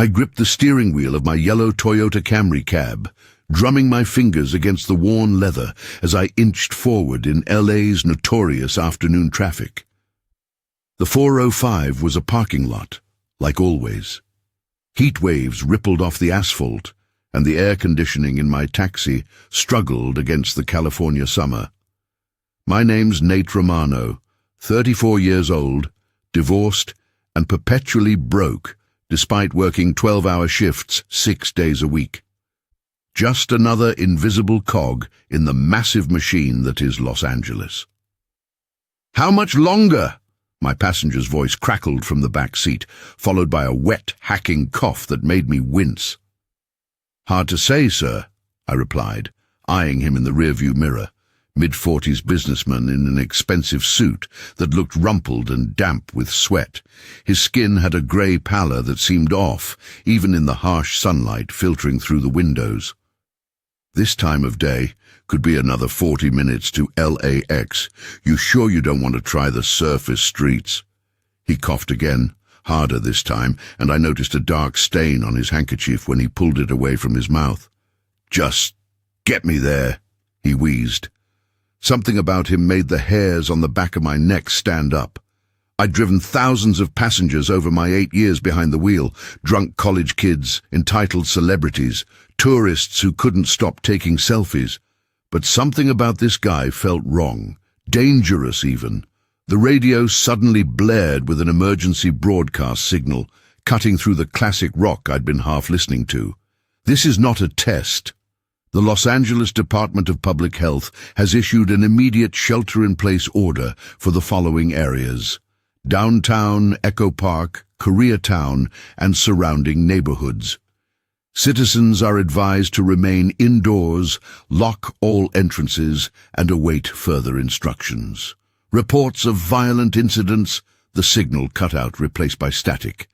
I gripped the steering wheel of my yellow Toyota Camry cab, drumming my fingers against the worn leather as I inched forward in LA's notorious afternoon traffic. The 405 was a parking lot, like always. Heat waves rippled off the asphalt, and the air conditioning in my taxi struggled against the California summer. My name's Nate Romano, 34 years old, divorced, and perpetually broke, despite working 12-hour shifts 6 days a week. Just another invisible cog in the massive machine that is Los Angeles. "How much longer?" My passenger's voice crackled from the back seat, followed by a wet, hacking cough that made me wince. "Hard to say, sir," I replied, eyeing him in the rearview mirror, mid-40s businessman in an expensive suit that looked rumpled and damp with sweat. His skin had a grey pallor that seemed off, even in the harsh sunlight filtering through the windows. "This time of day could be another 40 minutes to LAX. You sure you don't want to try the surface streets?" He coughed again, harder this time, and I noticed a dark stain on his handkerchief when he pulled it away from his mouth. "Just get me there," he wheezed. Something about him made the hairs on the back of my neck stand up. I'd driven thousands of passengers over my 8 years behind the wheel, drunk college kids, entitled celebrities, tourists who couldn't stop taking selfies. But something about this guy felt wrong, dangerous even. The radio suddenly blared with an emergency broadcast signal, cutting through the classic rock I'd been half listening to. This is not a test. The Los Angeles Department of Public Health has issued an immediate shelter-in-place order for the following areas: downtown, Echo Park, Koreatown, and surrounding neighborhoods. Citizens are advised to remain indoors, lock all entrances, and await further instructions. Reports of violent incidents. The signal cut out, replaced by static.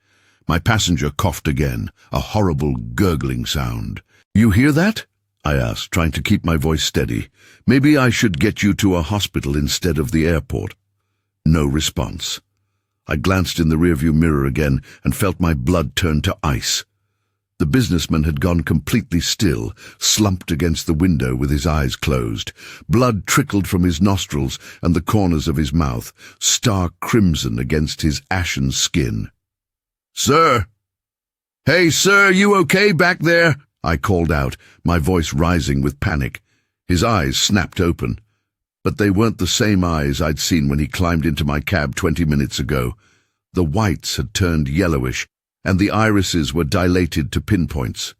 My passenger coughed again, a horrible gurgling sound. "You hear that?" I asked, trying to keep my voice steady. "Maybe I should get you to a hospital instead of the airport." No response. I glanced in the rearview mirror again and felt my blood turn to ice. The businessman had gone completely still, slumped against the window with his eyes closed. Blood trickled from his nostrils and the corners of his mouth, stark crimson against his ashen skin. "Sir! Hey, sir, you okay back there?" I called out, my voice rising with panic. His eyes snapped open. But they weren't the same eyes I'd seen when he climbed into my cab 20 minutes ago. The whites had turned yellowish, and the irises were dilated to pinpoints.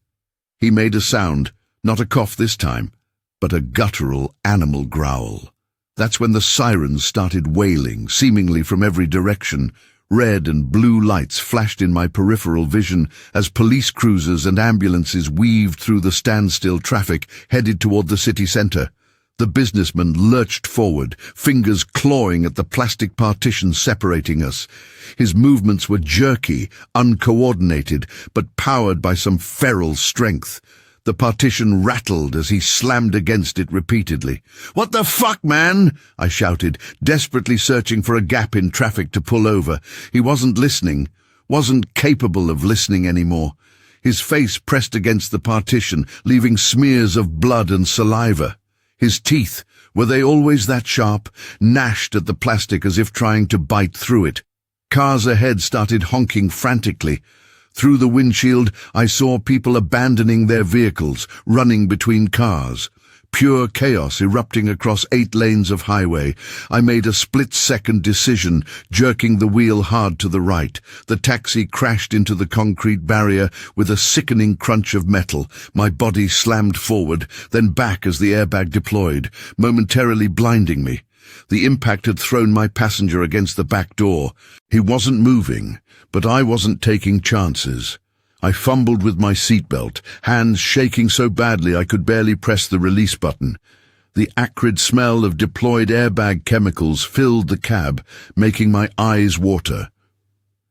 He made a sound, not a cough this time, but a guttural animal growl. That's when the sirens started wailing, seemingly from every direction. Red and blue lights flashed in my peripheral vision as police cruisers and ambulances weaved through the standstill traffic, headed toward the city center. The businessman lurched forward, fingers clawing at the plastic partition separating us. His movements were jerky, uncoordinated, but powered by some feral strength. The partition rattled as he slammed against it repeatedly. "What the fuck, man?" I shouted, desperately searching for a gap in traffic to pull over. He wasn't listening, wasn't capable of listening anymore. His face pressed against the partition, leaving smears of blood and saliva. His teeth, were they always that sharp, gnashed at the plastic as if trying to bite through it. Cars ahead started honking frantically. Through the windshield, I saw people abandoning their vehicles, running between cars. Pure chaos erupting across 8 lanes of highway. I made a split-second decision, jerking the wheel hard to the right. The taxi crashed into the concrete barrier with a sickening crunch of metal. My body slammed forward, then back as the airbag deployed, momentarily blinding me. The impact had thrown my passenger against the back door. He wasn't moving, but I wasn't taking chances. I fumbled with my seatbelt, hands shaking so badly I could barely press the release button. The acrid smell of deployed airbag chemicals filled the cab, making my eyes water.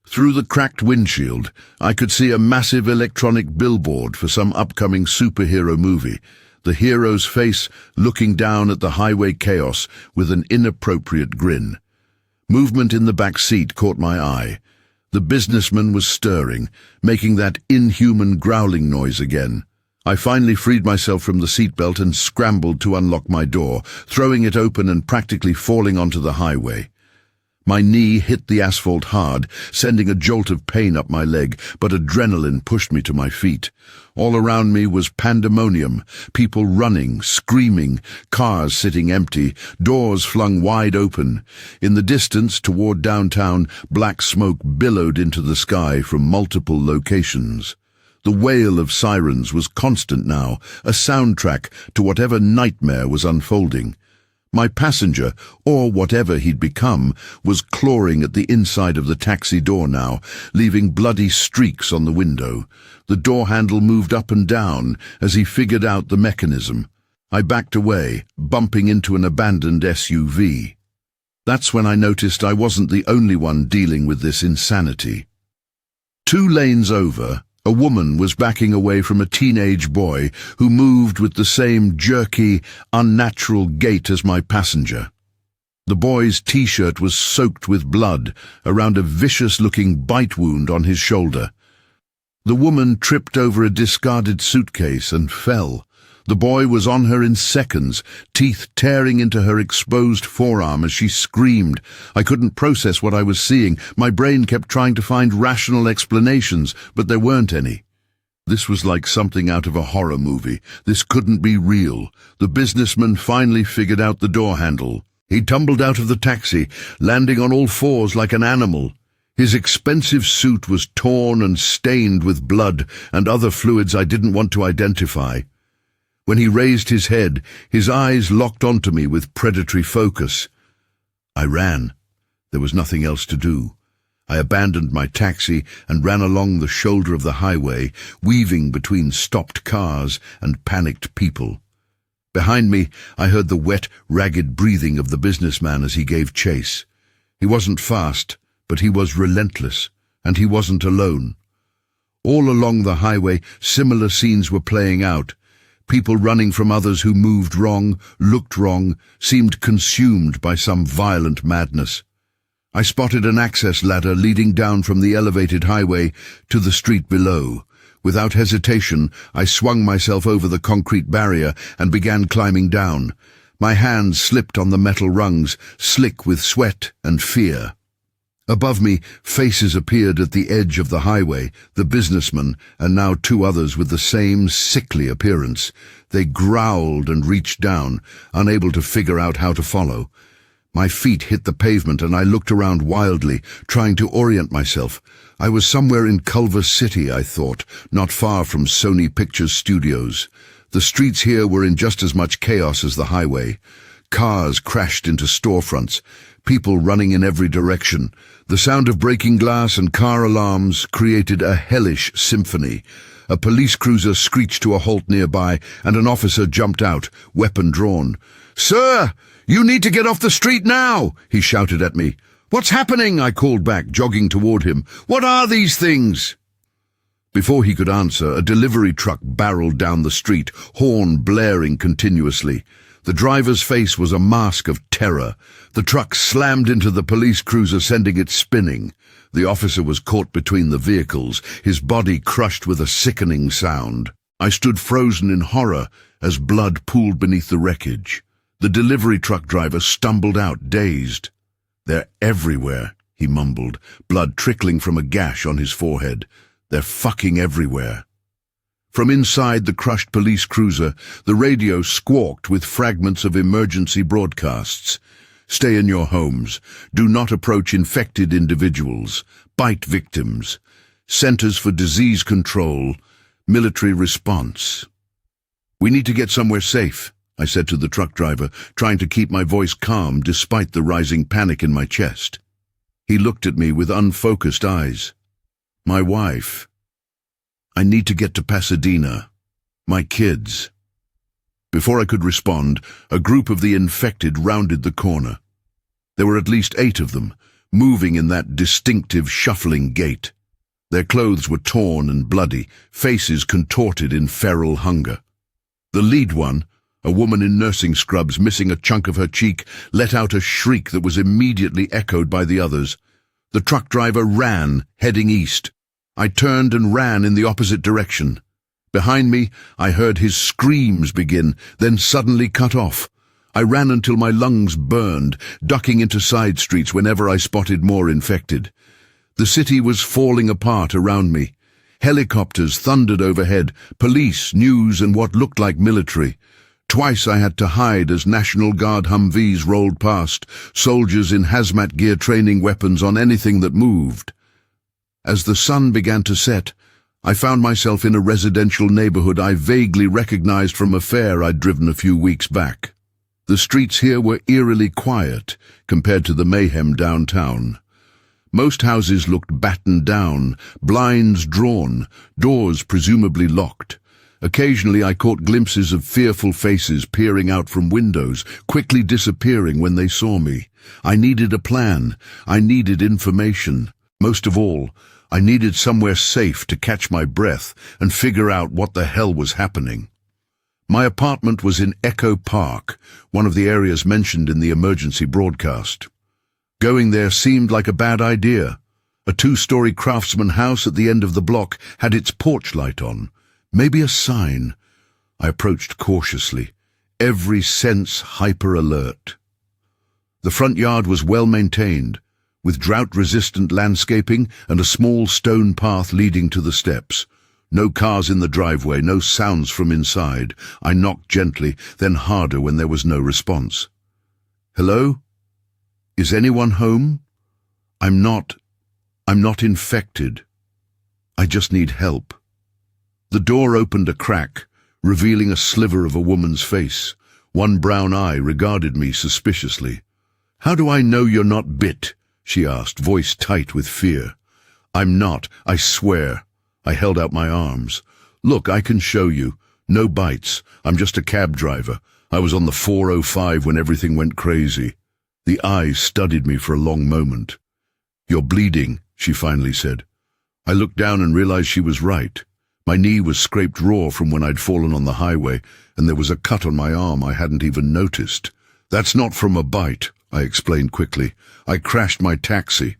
Through the cracked windshield, I could see a massive electronic billboard for some upcoming superhero movie, the hero's face looking down at the highway chaos with an inappropriate grin. Movement in the back seat caught my eye. The businessman was stirring, making that inhuman growling noise again. I finally freed myself from the seatbelt and scrambled to unlock my door, throwing it open and practically falling onto the highway. My knee hit the asphalt hard, sending a jolt of pain up my leg, but adrenaline pushed me to my feet. All around me was pandemonium, people running, screaming, cars sitting empty, doors flung wide open. In the distance, toward downtown, black smoke billowed into the sky from multiple locations. The wail of sirens was constant now, a soundtrack to whatever nightmare was unfolding. My passenger, or whatever he'd become, was clawing at the inside of the taxi door now, leaving bloody streaks on the window. The door handle moved up and down as he figured out the mechanism. I backed away, bumping into an abandoned SUV. That's when I noticed I wasn't the only one dealing with this insanity. 2 lanes over, a woman was backing away from a teenage boy who moved with the same jerky, unnatural gait as my passenger. The boy's t-shirt was soaked with blood around a vicious-looking bite wound on his shoulder. The woman tripped over a discarded suitcase and fell. The boy was on her in seconds, teeth tearing into her exposed forearm as she screamed. I couldn't process what I was seeing. My brain kept trying to find rational explanations, but there weren't any. This was like something out of a horror movie. This couldn't be real. The businessman finally figured out the door handle. He tumbled out of the taxi, landing on all fours like an animal. His expensive suit was torn and stained with blood and other fluids I didn't want to identify. When he raised his head, his eyes locked onto me with predatory focus. I ran. There was nothing else to do. I abandoned my taxi and ran along the shoulder of the highway, weaving between stopped cars and panicked people. Behind me, I heard the wet, ragged breathing of the businessman as he gave chase. He wasn't fast, but he was relentless, and he wasn't alone. All along the highway, similar scenes were playing out. People running from others who moved wrong, looked wrong, seemed consumed by some violent madness. I spotted an access ladder leading down from the elevated highway to the street below. Without hesitation, I swung myself over the concrete barrier and began climbing down. My hands slipped on the metal rungs, slick with sweat and fear. Above me, faces appeared at the edge of the highway, the businessman, and now 2 others with the same sickly appearance. They growled and reached down, unable to figure out how to follow. My feet hit the pavement and I looked around wildly, trying to orient myself. I was somewhere in Culver City, I thought, not far from Sony Pictures Studios. The streets here were in just as much chaos as the highway. Cars crashed into storefronts, people running in every direction. The sound of breaking glass and car alarms created a hellish symphony. A police cruiser screeched to a halt nearby, and an officer jumped out, weapon drawn. "Sir, you need to get off the street now!" he shouted at me. "What's happening?" I called back, jogging toward him. "What are these things?" Before he could answer, a delivery truck barreled down the street, horn blaring continuously. The driver's face was a mask of terror. The truck slammed into the police cruiser, sending it spinning. The officer was caught between the vehicles, his body crushed with a sickening sound. I stood frozen in horror as blood pooled beneath the wreckage. The delivery truck driver stumbled out, dazed. "They're everywhere," he mumbled, blood trickling from a gash on his forehead. "They're fucking everywhere." From inside the crushed police cruiser, the radio squawked with fragments of emergency broadcasts. "Stay in your homes. Do not approach infected individuals. Bite victims. Centers for Disease Control. Military response." "We need to get somewhere safe," I said to the truck driver, trying to keep my voice calm despite the rising panic in my chest. He looked at me with unfocused eyes. "My wife. I need to get to Pasadena. My kids." Before I could respond, a group of the infected rounded the corner. There were at least 8 of them, moving in that distinctive shuffling gait. Their clothes were torn and bloody, faces contorted in feral hunger. The lead one, a woman in nursing scrubs missing a chunk of her cheek, let out a shriek that was immediately echoed by the others. The truck driver ran, heading east. I turned and ran in the opposite direction. Behind me, I heard his screams begin, then suddenly cut off. I ran until my lungs burned, ducking into side streets whenever I spotted more infected. The city was falling apart around me. Helicopters thundered overhead, police, news, and what looked like military. Twice I had to hide as National Guard Humvees rolled past, soldiers in hazmat gear training weapons on anything that moved. As the sun began to set, I found myself in a residential neighborhood I vaguely recognized from a fair I'd driven a few weeks back. The streets here were eerily quiet compared to the mayhem downtown. Most houses looked battened down, blinds drawn, doors presumably locked. Occasionally I caught glimpses of fearful faces peering out from windows, quickly disappearing when they saw me. I needed a plan. I needed information. Most of all, I needed somewhere safe to catch my breath and figure out what the hell was happening. My apartment was in Echo Park, one of the areas mentioned in the emergency broadcast. Going there seemed like a bad idea. A 2-story craftsman house at the end of the block had its porch light on. Maybe a sign. I approached cautiously, every sense hyper-alert. The front yard was well maintained, with drought-resistant landscaping and a small stone path leading to the steps. No cars in the driveway, no sounds from inside. I knocked gently, then harder when there was no response. "Hello? Is anyone home? I'm not infected. I just need help." The door opened a crack, revealing a sliver of a woman's face. One brown eye regarded me suspiciously. "How do I know you're not bit?" she asked, voice tight with fear. "I'm not, I swear." I held out my arms. "Look, I can show you. No bites. I'm just a cab driver. I was on the 405 when everything went crazy." The eyes studied me for a long moment. "You're bleeding," she finally said. I looked down and realized she was right. My knee was scraped raw from when I'd fallen on the highway, and there was a cut on my arm I hadn't even noticed. "That's not from a bite," I explained quickly. "I crashed my taxi.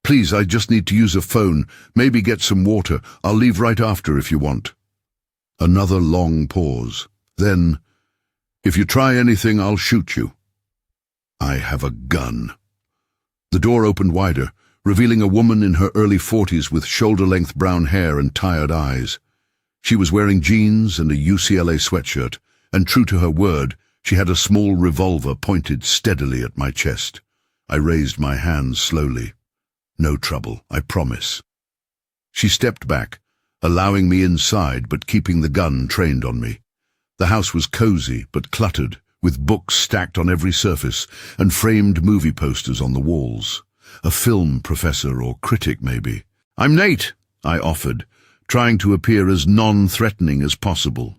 Please, I just need to use a phone, maybe get some water. I'll leave right after if you want." Another long pause. Then, "If you try anything, I'll shoot you." "I have a gun." The door opened wider, revealing a woman in her early 40s with shoulder-length brown hair and tired eyes. She was wearing jeans and a UCLA sweatshirt, and true to her word, she had a small revolver pointed steadily at my chest. I raised my hands slowly. "No trouble, I promise." She stepped back, allowing me inside but keeping the gun trained on me. The house was cozy but cluttered, with books stacked on every surface and framed movie posters on the walls. A film professor or critic, maybe. "I'm Nate," I offered, trying to appear as non-threatening as possible.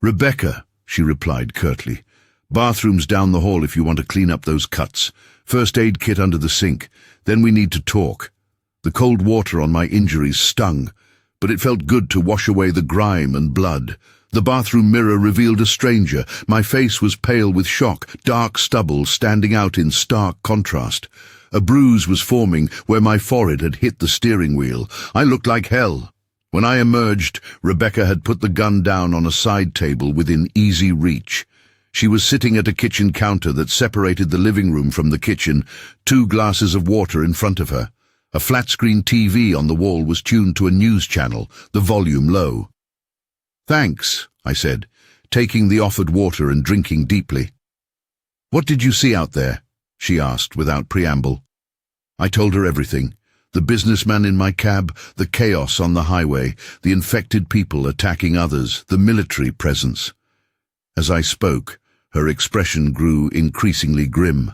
"Rebecca," she replied curtly. "Bathroom's down the hall if you want to clean up those cuts. First aid kit under the sink. Then we need to talk." The cold water on my injuries stung, but it felt good to wash away the grime and blood. The bathroom mirror revealed a stranger. My face was pale with shock, dark stubble standing out in stark contrast. A bruise was forming where my forehead had hit the steering wheel. I looked like hell. When I emerged, Rebecca had put the gun down on a side table within easy reach. She was sitting at a kitchen counter that separated the living room from the kitchen, 2 glasses of water in front of her. A flat-screen TV on the wall was tuned to a news channel, the volume low. "Thanks," I said, taking the offered water and drinking deeply. "What did you see out there?" she asked without preamble. I told her everything. The businessman in my cab, the chaos on the highway, the infected people attacking others, the military presence. As I spoke, her expression grew increasingly grim.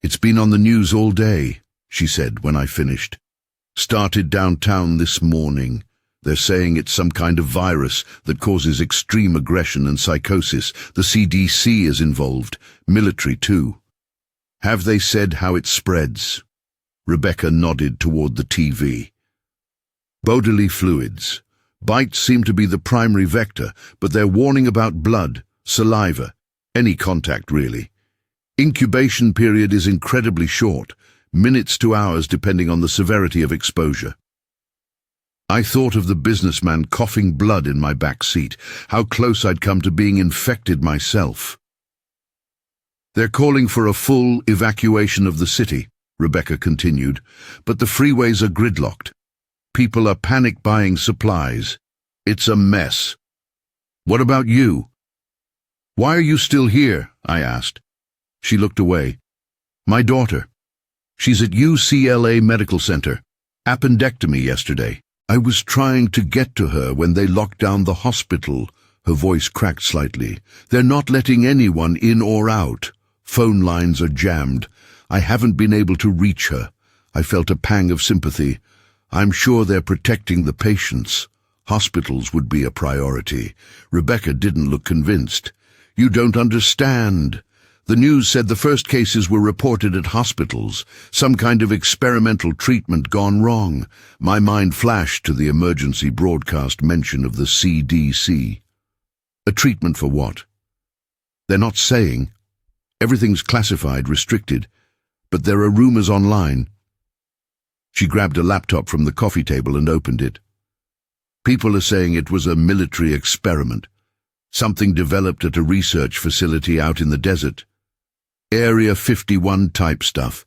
"It's been on the news all day," she said when I finished. "Started downtown this morning. They're saying it's some kind of virus that causes extreme aggression and psychosis. The CDC is involved, military too." "Have they said how it spreads?" Rebecca nodded toward the TV. "Bodily fluids. Bites seem to be the primary vector, but they're warning about blood, saliva, any contact really. Incubation period is incredibly short, minutes to hours depending on the severity of exposure. I thought of the businessman coughing blood in my back seat, how close I'd come to being infected myself. "They're calling for a full evacuation of the city," Rebecca continued, "but the freeways are gridlocked. People are panic buying supplies. It's a mess. What about you?" "Why are you still here?" I asked. She looked away. "My daughter. She's at UCLA Medical Center. Appendectomy yesterday. I was trying to get to her when they locked down the hospital." Her voice cracked slightly. "They're not letting anyone in or out. Phone lines are jammed. I haven't been able to reach her." I felt a pang of sympathy. "I'm sure they're protecting the patients. Hospitals would be a priority." Rebecca didn't look convinced. "You don't understand. The news said the first cases were reported at hospitals, some kind of experimental treatment gone wrong." My mind flashed to the emergency broadcast mention of the CDC. A treatment for what? They're not saying. Everything's classified, restricted, but there are rumors online. She grabbed a laptop from the coffee table and opened it. "People are saying it was a military experiment, something developed at a research facility out in the desert. Area 51 type stuff."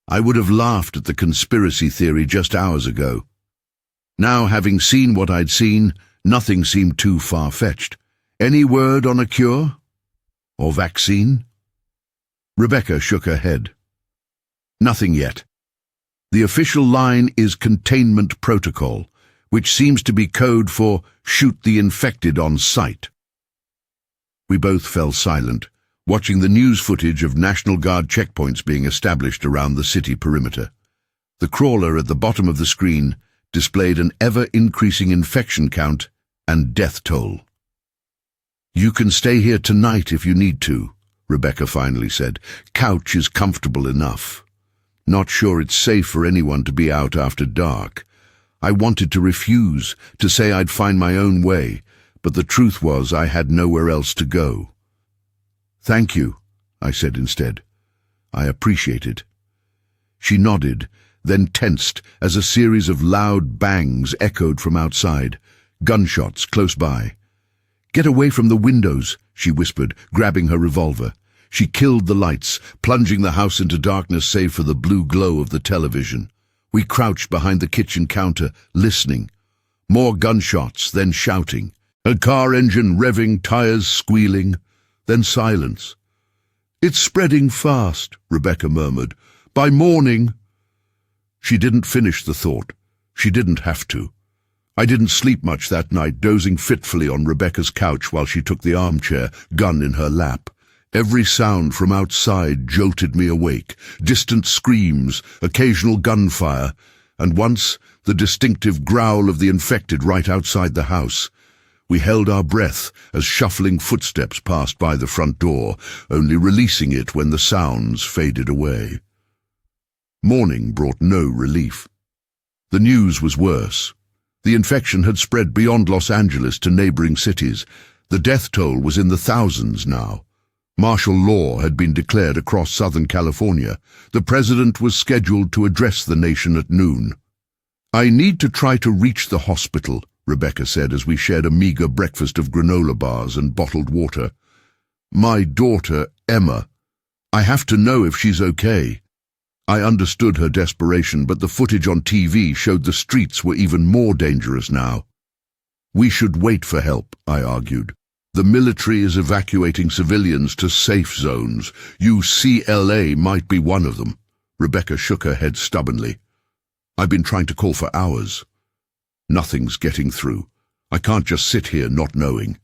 I would have laughed at the conspiracy theory just hours ago. Now, having seen what I'd seen, nothing seemed too far-fetched. "Any word on a cure? Or vaccine?" Rebecca shook her head. "Nothing yet. The official line is containment protocol, which seems to be code for shoot the infected on sight." We both fell silent, watching the news footage of National Guard checkpoints being established around the city perimeter. The crawler at the bottom of the screen displayed an ever-increasing infection count and death toll. "You can stay here tonight if you need to," Rebecca finally said. "Couch is comfortable enough. Not sure it's safe for anyone to be out after dark." I wanted to refuse, to say I'd find my own way, but the truth was I had nowhere else to go. "Thank you," I said instead. "I appreciate it." She nodded, then tensed as a series of loud bangs echoed from outside, gunshots close by. "Get away from the windows," she whispered, grabbing her revolver. She killed the lights, plunging the house into darkness save for the blue glow of the television. We crouched behind the kitchen counter, listening. More gunshots, then shouting. A car engine revving, tires squealing, then silence. "It's spreading fast," Rebecca murmured. "By morning—" She didn't finish the thought. She didn't have to. I didn't sleep much that night, dozing fitfully on Rebecca's couch while she took the armchair, gun in her lap. Every sound from outside jolted me awake, distant screams, occasional gunfire, and once the distinctive growl of the infected right outside the house. We held our breath as shuffling footsteps passed by the front door, only releasing it when the sounds faded away. Morning brought no relief. The news was worse. The infection had spread beyond Los Angeles to neighboring cities. The death toll was in the thousands now. Martial law had been declared across Southern California. The president was scheduled to address the nation at noon. "I need to try to reach the hospital," Rebecca said as we shared a meager breakfast of granola bars and bottled water. "My daughter, Emma. I have to know if she's okay." I understood her desperation, but the footage on TV showed the streets were even more dangerous now. "We should wait for help," I argued. "The military is evacuating civilians to safe zones. UCLA might be one of them." Rebecca shook her head stubbornly. "I've been trying to call for hours. Nothing's getting through. I can't just sit here not knowing."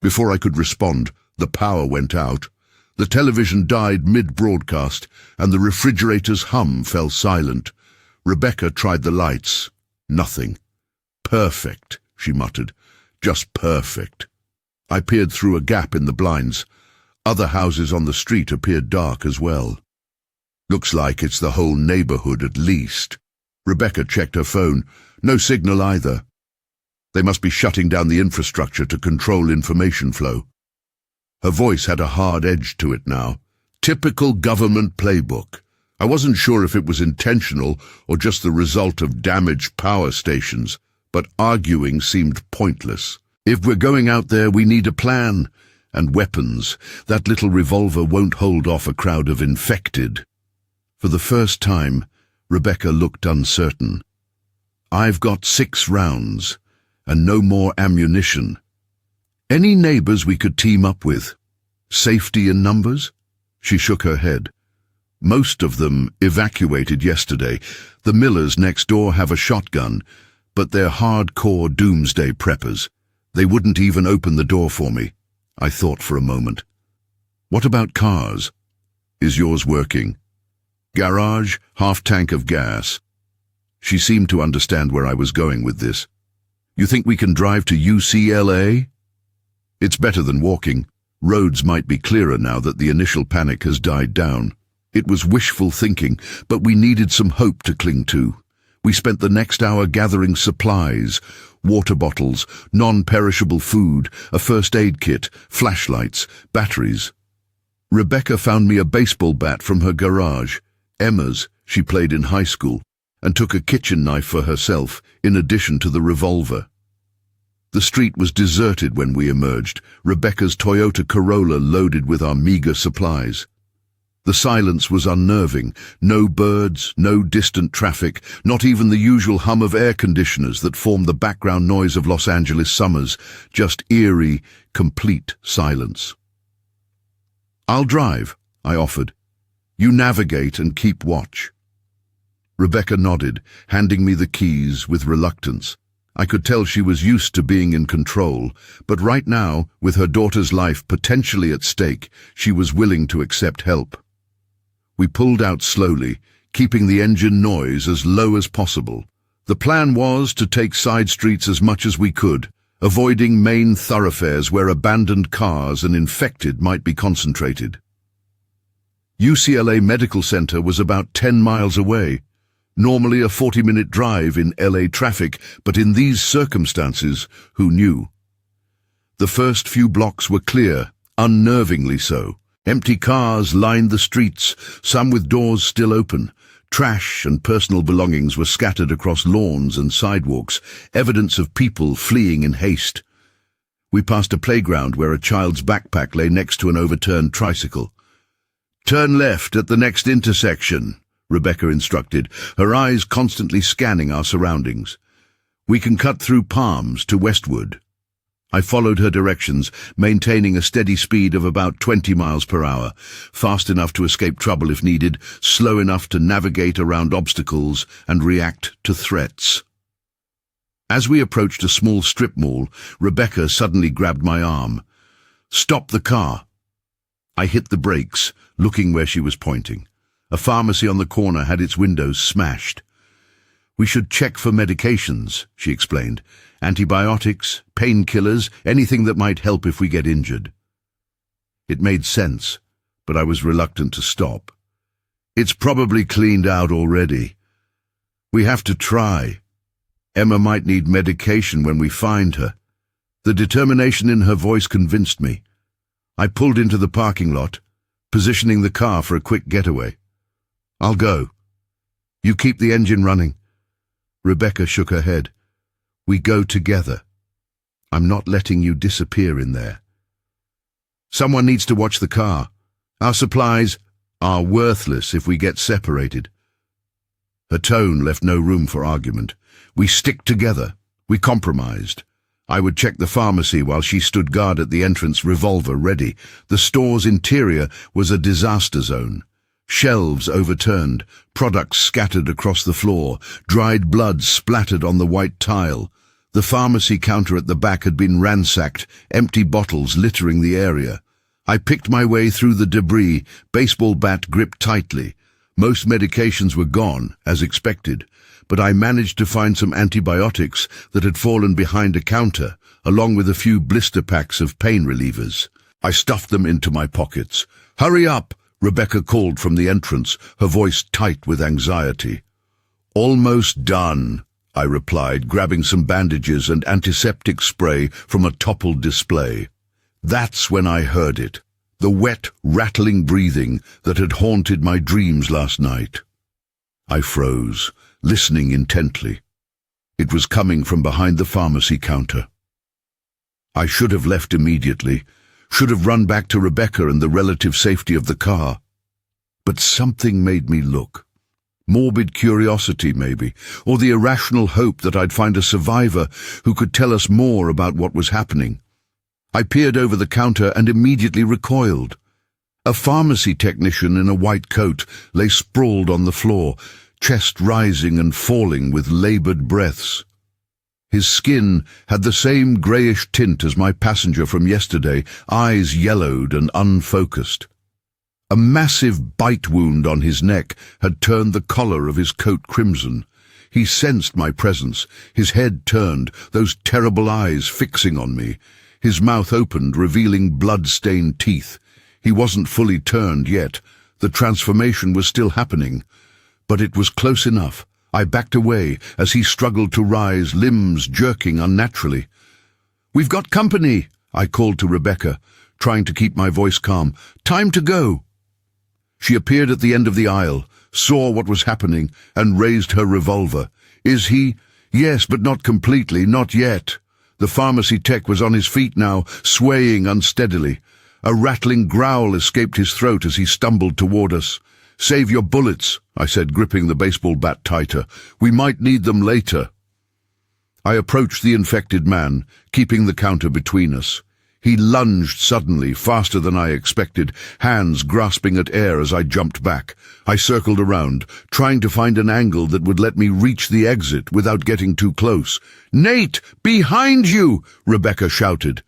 Before I could respond, the power went out. The television died mid-broadcast, and the refrigerator's hum fell silent. Rebecca tried the lights. Nothing. "Perfect," she muttered. "Just perfect." I peered through a gap in the blinds. Other houses on the street appeared dark as well. "Looks like it's the whole neighborhood at least." Rebecca checked her phone. No signal either. They must be shutting down the infrastructure to control information flow. Her voice had a hard edge to it now. "Typical government playbook. I wasn't sure if it was intentional or just the result of damaged power stations, but arguing seemed pointless. If we're going out there, we need a plan. And weapons. That little revolver won't hold off a crowd of infected. For the first time, Rebecca looked uncertain. I've got 6 rounds, and no more ammunition. Any neighbors we could team up with? Safety in numbers? She shook her head. Most of them evacuated yesterday. The Millers next door have a shotgun, but they're hardcore doomsday preppers. They wouldn't even open the door for me. I thought for a moment. What about cars? Is yours working? Garage, half tank of gas. She seemed to understand where I was going with this. You think we can drive to UCLA? It's better than walking. Roads might be clearer now that the initial panic has died down. It was wishful thinking, but we needed some hope to cling to. We spent the next hour gathering supplies, water bottles, non-perishable food, a first aid kit, flashlights, batteries. Rebecca found me a baseball bat from her garage, Emma's, she played in high school, and took a kitchen knife for herself, in addition to the revolver. The street was deserted when we emerged, Rebecca's Toyota Corolla loaded with our meager supplies. The silence was unnerving. No birds, no distant traffic, not even the usual hum of air conditioners that formed the background noise of Los Angeles summers, just eerie, complete silence. I'll drive, I offered. You navigate and keep watch. Rebecca nodded, handing me the keys with reluctance. I could tell she was used to being in control, but right now, with her daughter's life potentially at stake, she was willing to accept help. We pulled out slowly, keeping the engine noise as low as possible. The plan was to take side streets as much as we could, avoiding main thoroughfares where abandoned cars and infected might be concentrated. UCLA Medical Center was about 10 miles away, normally a 40-minute drive in LA traffic, but in these circumstances, who knew? The first few blocks were clear, unnervingly so. Empty cars lined the streets, some with doors still open. Trash and personal belongings were scattered across lawns and sidewalks, evidence of people fleeing in haste. We passed a playground where a child's backpack lay next to an overturned tricycle. "Turn left at the next intersection," Rebecca instructed, her eyes constantly scanning our surroundings. "We can cut through palms to Westwood." I followed her directions, maintaining a steady speed of about 20 miles per hour, fast enough to escape trouble if needed, slow enough to navigate around obstacles and react to threats. As we approached a small strip mall, Rebecca suddenly grabbed my arm. "Stop the car." I hit the brakes, looking where she was pointing. A pharmacy on the corner had its windows smashed. "We should check for medications," she explained. "Antibiotics, painkillers, anything that might help if we get injured." It made sense, but I was reluctant to stop. "It's probably cleaned out already. We have to try. Emma might need medication when we find her." The determination in her voice convinced me. I pulled into the parking lot, positioning the car for a quick getaway. "I'll go. You keep the engine running." Rebecca shook her head. "We go together. I'm not letting you disappear in there. Someone needs to watch the car. Our supplies are worthless if we get separated." Her tone left no room for argument. We stick together. We compromised. I would check the pharmacy while she stood guard at the entrance, revolver ready. The store's interior was a disaster zone. Shelves overturned, products scattered across the floor, dried blood splattered on the white tile. The pharmacy counter at the back had been ransacked, empty bottles littering the area. I picked my way through the debris, baseball bat gripped tightly. Most medications were gone, as expected, but I managed to find some antibiotics that had fallen behind a counter, along with a few blister packs of pain relievers. I stuffed them into my pockets. "Hurry up!" Rebecca called from the entrance, her voice tight with anxiety. "Almost done," I replied, grabbing some bandages and antiseptic spray from a toppled display. That's when I heard it. the wet, rattling breathing that had haunted my dreams last night. I froze, listening intently. It was coming from behind the pharmacy counter. I should have left immediately, should have run back to Rebecca and the relative safety of the car. But something made me look. Morbid curiosity, maybe, or the irrational hope that I'd find a survivor who could tell us more about what was happening. I peered over the counter and immediately recoiled. A pharmacy technician in a white coat lay sprawled on the floor, chest rising and falling with labored breaths. His skin had the same greyish tint as my passenger from yesterday, eyes yellowed and unfocused. A massive bite wound on his neck had turned the collar of his coat crimson. He sensed my presence, his head turned, those terrible eyes fixing on me. His mouth opened, revealing blood-stained teeth. He wasn't fully turned yet. The transformation was still happening. But it was close enough. I backed away as he struggled to rise, limbs jerking unnaturally. "We've got company," I called to Rebecca, trying to keep my voice calm. "Time to go." She appeared at the end of the aisle, saw what was happening, and raised her revolver. "Is he?" "Yes, but not completely, not yet." The pharmacy tech was on his feet now, swaying unsteadily. A rattling growl escaped his throat as he stumbled toward us. "Save your bullets," I said, gripping the baseball bat tighter. "We might need them later." I approached the infected man, keeping the counter between us. He lunged suddenly, faster than I expected, hands grasping at air as I jumped back. I circled around, trying to find an angle that would let me reach the exit without getting too close. "Nate, behind you!" Rebecca shouted.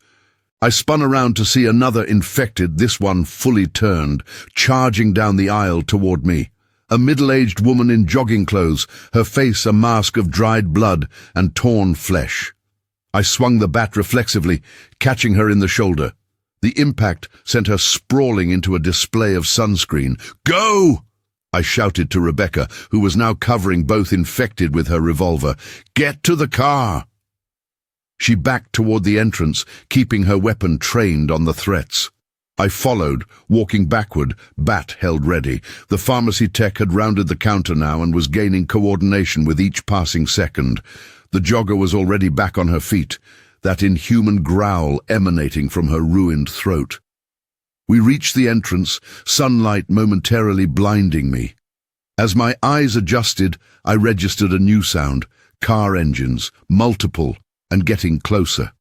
I spun around to see another infected, this one fully turned, charging down the aisle toward me. A middle-aged woman in jogging clothes, her face a mask of dried blood and torn flesh. I swung the bat reflexively, catching her in the shoulder. The impact sent her sprawling into a display of sunscreen. "Go!" I shouted to Rebecca, who was now covering both infected with her revolver. "Get to the car!" She backed toward the entrance, keeping her weapon trained on the threats. I followed, walking backward, bat held ready. The pharmacy tech had rounded the counter now and was gaining coordination with each passing second. The jogger was already back on her feet, that inhuman growl emanating from her ruined throat. We reached the entrance, sunlight momentarily blinding me. As my eyes adjusted, I registered a new sound, car engines, multiple, and getting closer.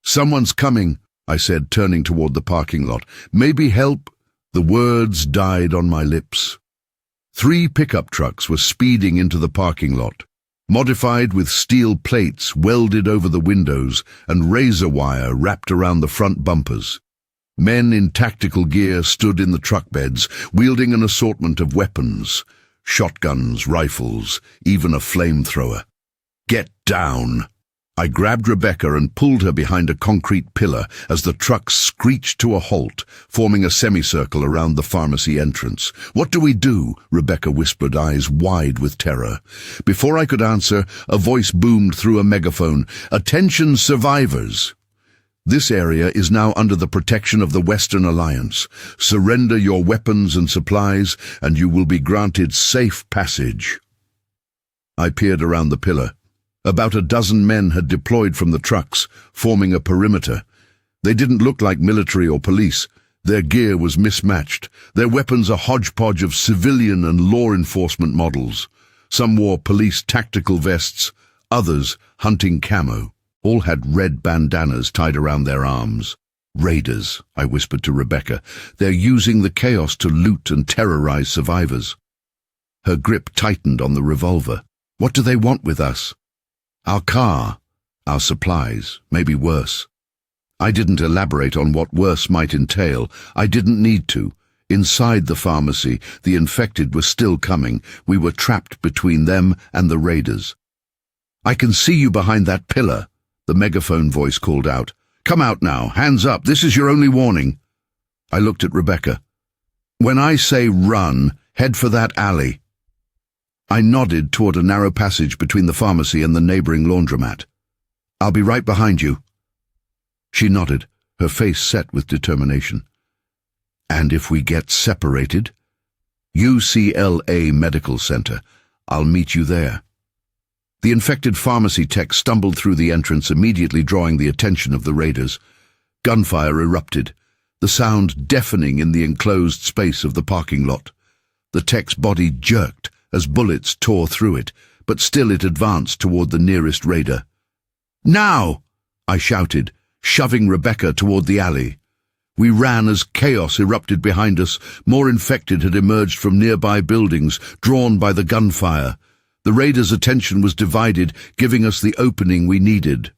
"Someone's coming," I said, turning toward the parking lot. "Maybe help?" The words died on my lips. 3 pickup trucks were speeding into the parking lot, modified with steel plates welded over the windows and razor wire wrapped around the front bumpers. Men in tactical gear stood in the truck beds, wielding an assortment of weapons, shotguns, rifles, even a flamethrower. "Get down!" I grabbed Rebecca and pulled her behind a concrete pillar as the truck screeched to a halt, forming a semicircle around the pharmacy entrance. "What do we do?" Rebecca whispered, eyes wide with terror. Before I could answer, a voice boomed through a megaphone. "Attention survivors! This area is now under the protection of the Western Alliance. Surrender your weapons and supplies, and you will be granted safe passage." I peered around the pillar. About a dozen men had deployed from the trucks, forming a perimeter. They didn't look like military or police. Their gear was mismatched, their weapons a hodgepodge of civilian and law enforcement models. Some wore police tactical vests, others hunting camo. All had red bandanas tied around their arms. "Raiders," I whispered to Rebecca. "They're using the chaos to loot and terrorize survivors." Her grip tightened on the revolver. "What do they want with us?" "Our car, our supplies, maybe worse." I didn't elaborate on what worse might entail. I didn't need to. Inside the pharmacy, the infected were still coming. We were trapped between them and the raiders. "I can see you behind that pillar," the megaphone voice called out. "Come out now, hands up, this is your only warning." I looked at Rebecca. "When I say run, head for that alley." I nodded toward a narrow passage between the pharmacy and the neighboring laundromat. "I'll be right behind you." She nodded, her face set with determination. And if we get separated? UCLA Medical Center. I'll meet you there. The infected pharmacy tech stumbled through the entrance, immediately drawing the attention of the raiders. Gunfire erupted, the sound deafening in the enclosed space of the parking lot. The tech's body jerked as bullets tore through it, but still it advanced toward the nearest raider. "Now!" I shouted, shoving Rebecca toward the alley. We ran as chaos erupted behind us. More infected had emerged from nearby buildings, drawn by the gunfire. The raiders' attention was divided, giving us the opening we needed.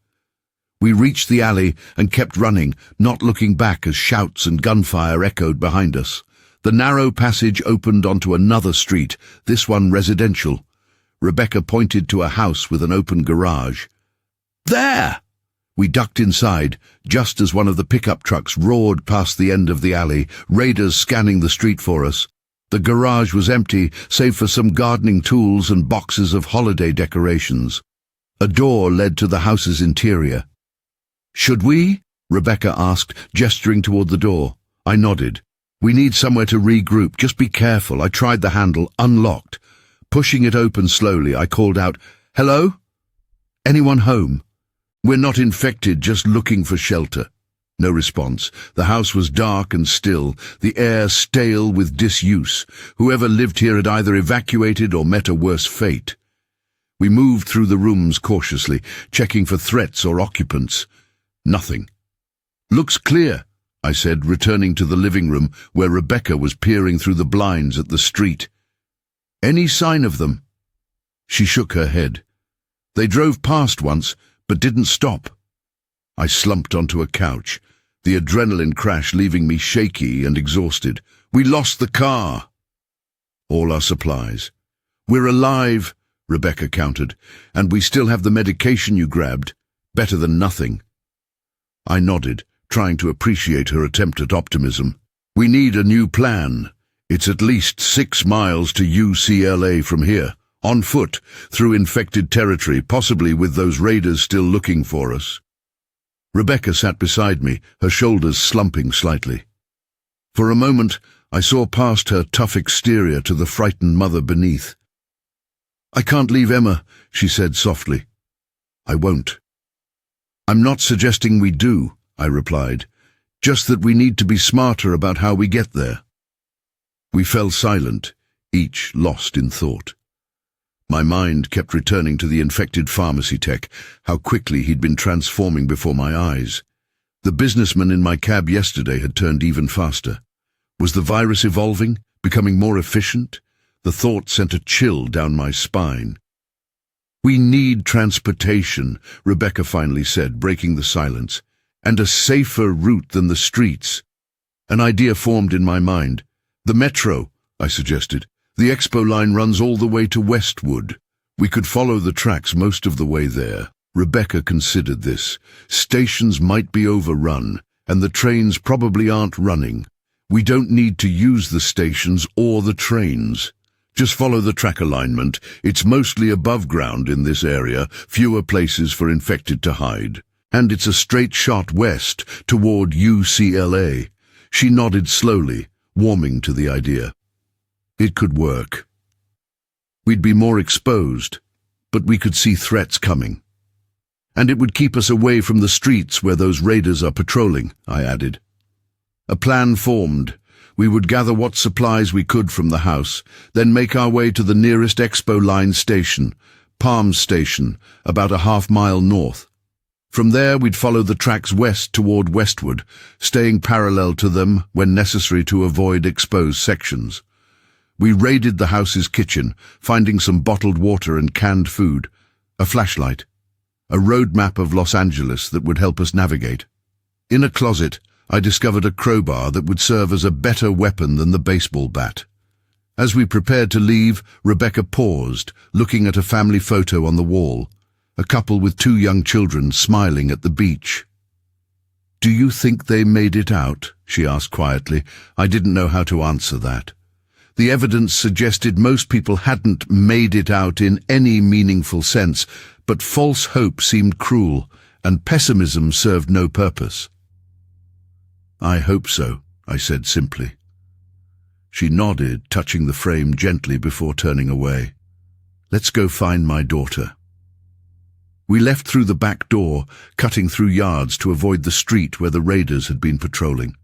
We reached the alley and kept running, not looking back as shouts and gunfire echoed behind us. The narrow passage opened onto another street, this one residential. Rebecca pointed to a house with an open garage. "There!" We ducked inside, just as one of the pickup trucks roared past the end of the alley, raiders scanning the street for us. The garage was empty, save for some gardening tools and boxes of holiday decorations. A door led to the house's interior. "Should we?" Rebecca asked, gesturing toward the door. I nodded. "We need somewhere to regroup. Just be careful." I tried the handle, unlocked. Pushing it open slowly, I called out, "Hello? Anyone home? We're not infected, just looking for shelter." No response. The house was dark and still, the air stale with disuse. Whoever lived here had either evacuated or met a worse fate. We moved through the rooms cautiously, checking for threats or occupants. Nothing. "Looks clear," I said, returning to the living room where Rebecca was peering through the blinds at the street. "Any sign of them?" She shook her head. "They drove past once, but didn't stop." I slumped onto a couch, the adrenaline crash leaving me shaky and exhausted. "We lost the car." "All our supplies." "We're alive," Rebecca countered, "and we still have the medication you grabbed. Better than nothing." I nodded, trying to appreciate her attempt at optimism. "We need a new plan. It's at least 6 miles to UCLA from here, on foot, through infected territory, possibly with those raiders still looking for us." Rebecca sat beside me, her shoulders slumping slightly. For a moment, I saw past her tough exterior to the frightened mother beneath. "I can't leave Emma," she said softly. "I won't." "I'm not suggesting we do," I replied, "just that we need to be smarter about how we get there." We fell silent, each lost in thought. My mind kept returning to the infected pharmacy tech, how quickly he'd been transforming before my eyes. The businessman in my cab yesterday had turned even faster. Was the virus evolving, becoming more efficient? The thought sent a chill down my spine. "We need transportation," Rebecca finally said, breaking the silence, "and a safer route than the streets." An idea formed in my mind. "The metro," I suggested. "The Expo line runs all the way to Westwood. We could follow the tracks most of the way there." Rebecca considered this. "Stations might be overrun, and the trains probably aren't running. We don't need to use the stations or the trains. Just follow the track alignment. It's mostly above ground in this area, fewer places for infected to hide. And it's a straight shot west, toward UCLA. She nodded slowly, warming to the idea. It could work. We'd be more exposed, but we could see threats coming. And it would keep us away from the streets where those raiders are patrolling, I added. A plan formed. We would gather what supplies we could from the house, then make our way to the nearest Expo line station, Palm Station, about a half-mile north. From there we'd follow the tracks west toward Westwood, staying parallel to them when necessary to avoid exposed sections. We raided the house's kitchen, finding some bottled water and canned food, a flashlight, a road map of Los Angeles that would help us navigate. In a closet, I discovered a crowbar that would serve as a better weapon than the baseball bat. As we prepared to leave, Rebecca paused, looking at a family photo on the wall, a couple with 2 young children smiling at the beach. "Do you think they made it out?" she asked quietly. I didn't know how to answer that. The evidence suggested most people hadn't made it out in any meaningful sense, but false hope seemed cruel, and pessimism served no purpose. "I hope so," I said simply. She nodded, touching the frame gently before turning away. "Let's go find my daughter." We left through the back door, cutting through yards to avoid the street where the raiders had been patrolling.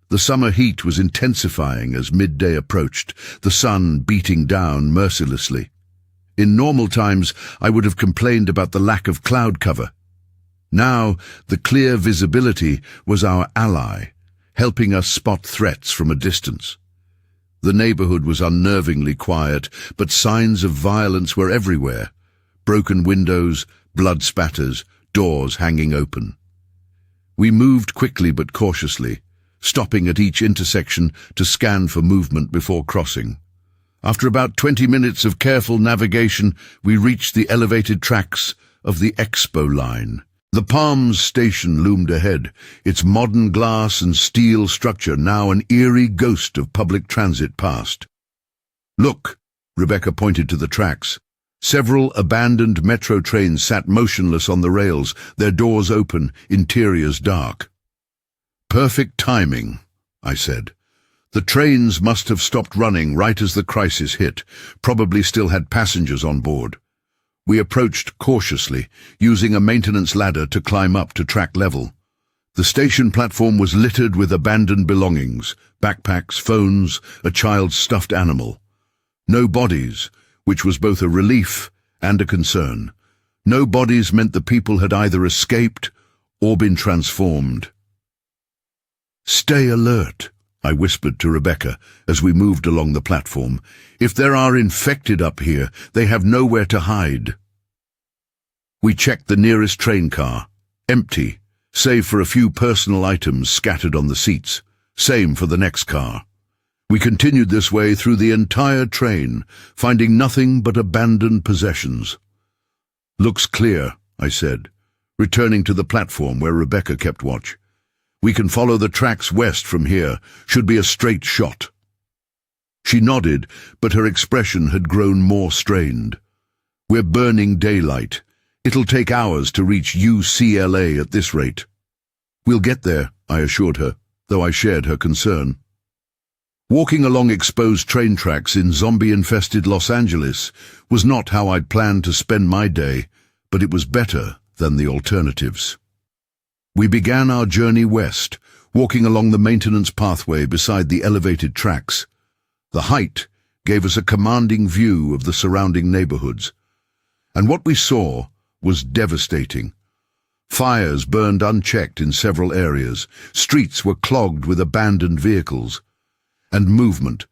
The summer heat was intensifying as midday approached, the sun beating down mercilessly. In normal times, I would have complained about the lack of cloud cover. Now, the clear visibility was our ally, helping us spot threats from a distance. The neighborhood was unnervingly quiet, but signs of violence were everywhere. Broken windows, blood spatters, doors hanging open. We moved quickly but cautiously, stopping at each intersection to scan for movement before crossing. After about 20 minutes of careful navigation, we reached the elevated tracks of the Expo line. The Palms station loomed ahead, its modern glass and steel structure now an eerie ghost of public transit past. "Look," Rebecca pointed to the tracks. Several abandoned metro trains sat motionless on the rails, their doors open, interiors dark. "Perfect timing," I said. "The trains must have stopped running right as the crisis hit, probably still had passengers on board." We approached cautiously, using a maintenance ladder to climb up to track level. The station platform was littered with abandoned belongings, backpacks, phones, a child's stuffed animal. No bodies, which was both a relief and a concern. No bodies meant the people had either escaped or been transformed. "Stay alert," I whispered to Rebecca as we moved along the platform. "If there are infected up here, they have nowhere to hide." We checked the nearest train car. Empty, save for a few personal items scattered on the seats. Same for the next car. We continued this way through the entire train, finding nothing but abandoned possessions. "Looks clear," I said, returning to the platform where Rebecca kept watch. "We can follow the tracks west from here. Should be a straight shot." She nodded, but her expression had grown more strained. "We're burning daylight. It'll take hours to reach UCLA at this rate." "We'll get there," I assured her, though I shared her concern. Walking along exposed train tracks in zombie-infested Los Angeles was not how I'd planned to spend my day, but it was better than the alternatives. We began our journey west, walking along the maintenance pathway beside the elevated tracks. The height gave us a commanding view of the surrounding neighborhoods. And what we saw was devastating. Fires burned unchecked in several areas, streets were clogged with abandoned vehicles, and movement,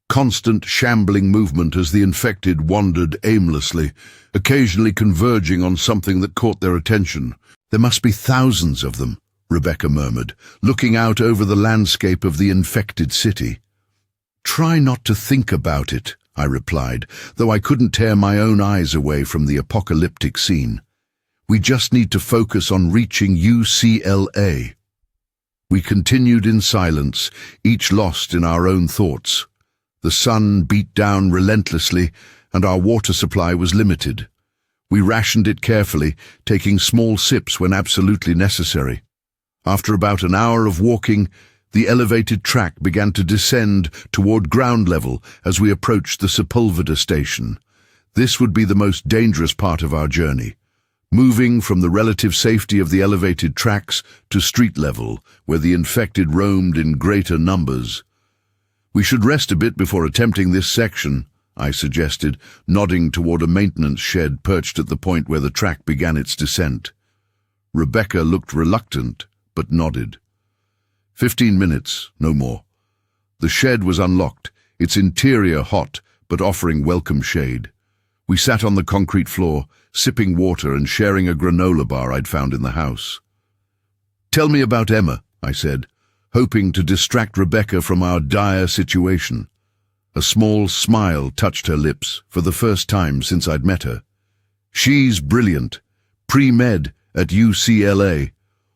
constant shambling movement as the infected wandered aimlessly, occasionally converging on something that caught their attention. "There must be thousands of them," Rebecca murmured, looking out over the landscape of the infected city. "Try not to think about it," I replied, though I couldn't tear my own eyes away from the apocalyptic scene. "We just need to focus on reaching UCLA." We continued in silence, each lost in our own thoughts. The sun beat down relentlessly, and our water supply was limited. We rationed it carefully, taking small sips when absolutely necessary. After about an hour of walking, the elevated track began to descend toward ground level as we approached the Sepulveda station. This would be the most dangerous part of our journey, moving from the relative safety of the elevated tracks to street level, where the infected roamed in greater numbers. "We should rest a bit before attempting this section," I suggested, nodding toward a maintenance shed perched at the point where the track began its descent. Rebecca looked reluctant, but nodded. 15 minutes, no more. The shed was unlocked, its interior hot, but offering welcome shade. We sat on the concrete floor, sipping water and sharing a granola bar I'd found in the house. "Tell me about Emma," I said, hoping to distract Rebecca from our dire situation. A small smile touched her lips for the first time since I'd met her. "She's brilliant. Pre-med at UCLA.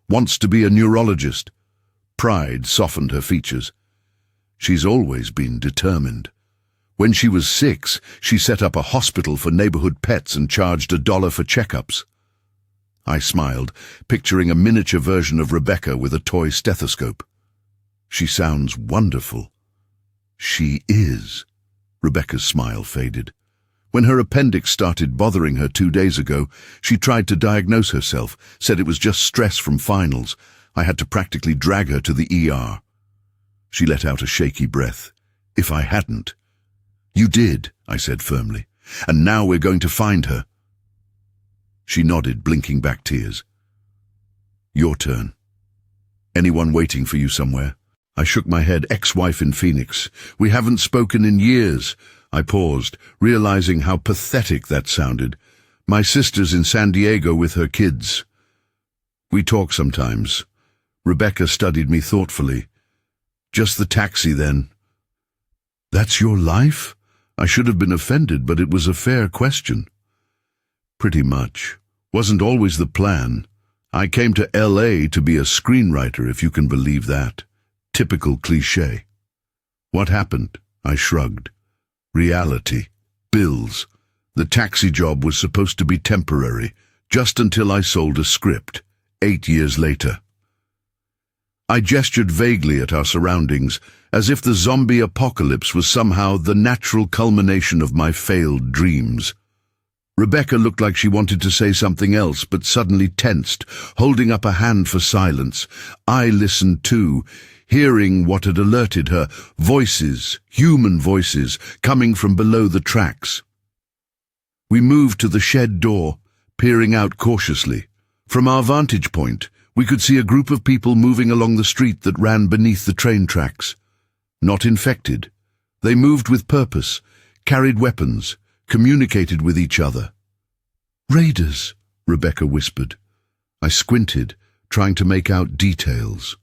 Wants to be a neurologist." Pride softened her features. "She's always been determined. When she was 6, she set up a hospital for neighborhood pets and charged $1 for checkups." I smiled, picturing a miniature version of Rebecca with a toy stethoscope. "She sounds wonderful." She is. Rebecca's smile faded. When her appendix started bothering her 2 days ago, she tried to diagnose herself, said it was just stress from finals. I had to practically drag her to the ER. She let out a shaky breath. If I hadn't. You did, I said firmly. And now we're going to find her. She nodded, blinking back tears. Your turn. Anyone waiting for you somewhere? I shook my head. Ex-wife in Phoenix. We haven't spoken in years. I paused, realizing how pathetic that sounded. My sister's in San Diego with her kids. We talk sometimes. Rebecca studied me thoughtfully. Just the taxi, then. That's your life? I should have been offended, but it was a fair question. Pretty much. Wasn't always the plan. I came to LA to be a screenwriter, if you can believe that. Typical cliché. What happened? I shrugged. Reality. Bills. The taxi job was supposed to be temporary, just until I sold a script, 8 years later. I gestured vaguely at our surroundings, as if the zombie apocalypse was somehow the natural culmination of my failed dreams. Rebecca looked like she wanted to say something else, but suddenly tensed, holding up a hand for silence. I listened too, hearing what had alerted her, voices, human voices, coming from below the tracks. We moved to the shed door, peering out cautiously. From our vantage point, we could see a group of people moving along the street that ran beneath the train tracks. Not infected. They moved with purpose, carried weapons, communicated with each other. Raiders, Rebecca whispered. I squinted, trying to make out details.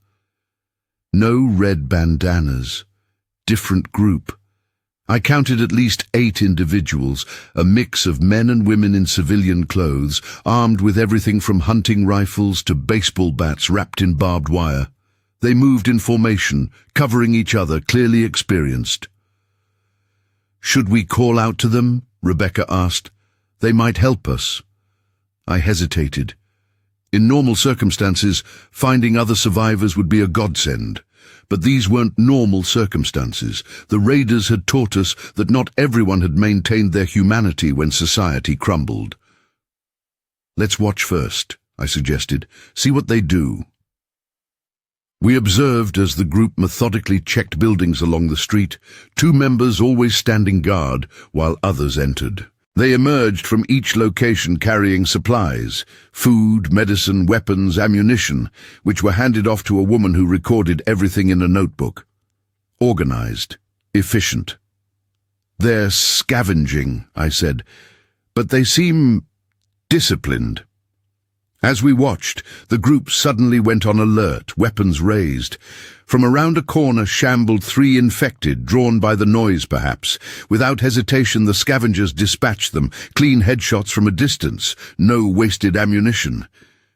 No red bandanas. Different group. I counted at least 8 individuals, a mix of men and women in civilian clothes, armed with everything from hunting rifles to baseball bats wrapped in barbed wire. They moved in formation, covering each other, clearly experienced. Should we call out to them? Rebecca asked. They might help us. I hesitated. In normal circumstances, finding other survivors would be a godsend. But these weren't normal circumstances. The raiders had taught us that not everyone had maintained their humanity when society crumbled. Let's watch first, I suggested. See what they do. We observed as the group methodically checked buildings along the street, 2 members always standing guard while others entered. They emerged from each location carrying supplies, food, medicine, weapons, ammunition, which were handed off to a woman who recorded everything in a notebook. Organized, efficient. They're scavenging, I said, but they seem disciplined. As we watched, the group suddenly went on alert, weapons raised. From around a corner shambled 3 infected, drawn by the noise perhaps. Without hesitation, the scavengers dispatched them, clean headshots from a distance, no wasted ammunition.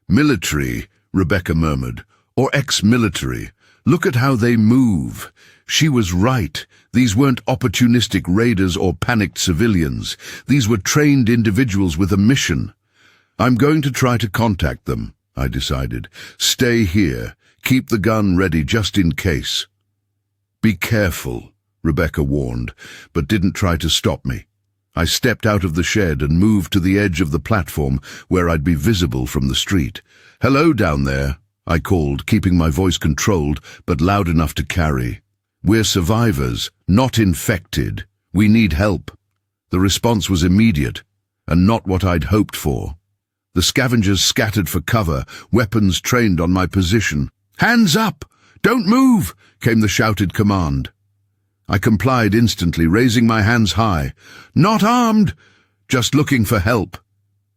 Military, Rebecca murmured, or ex-military. Look at how they move. She was right. These weren't opportunistic raiders or panicked civilians. These were trained individuals with a mission. I'm going to try to contact them, I decided. Stay here. Keep the gun ready just in case. Be careful, Rebecca warned, but didn't try to stop me. I stepped out of the shed and moved to the edge of the platform where I'd be visible from the street. Hello down there, I called, keeping my voice controlled but loud enough to carry. We're survivors, not infected. We need help. The response was immediate, and not what I'd hoped for. The scavengers scattered for cover, weapons trained on my position. "Hands up! Don't move!" came the shouted command. I complied instantly, raising my hands high. "Not armed! Just looking for help."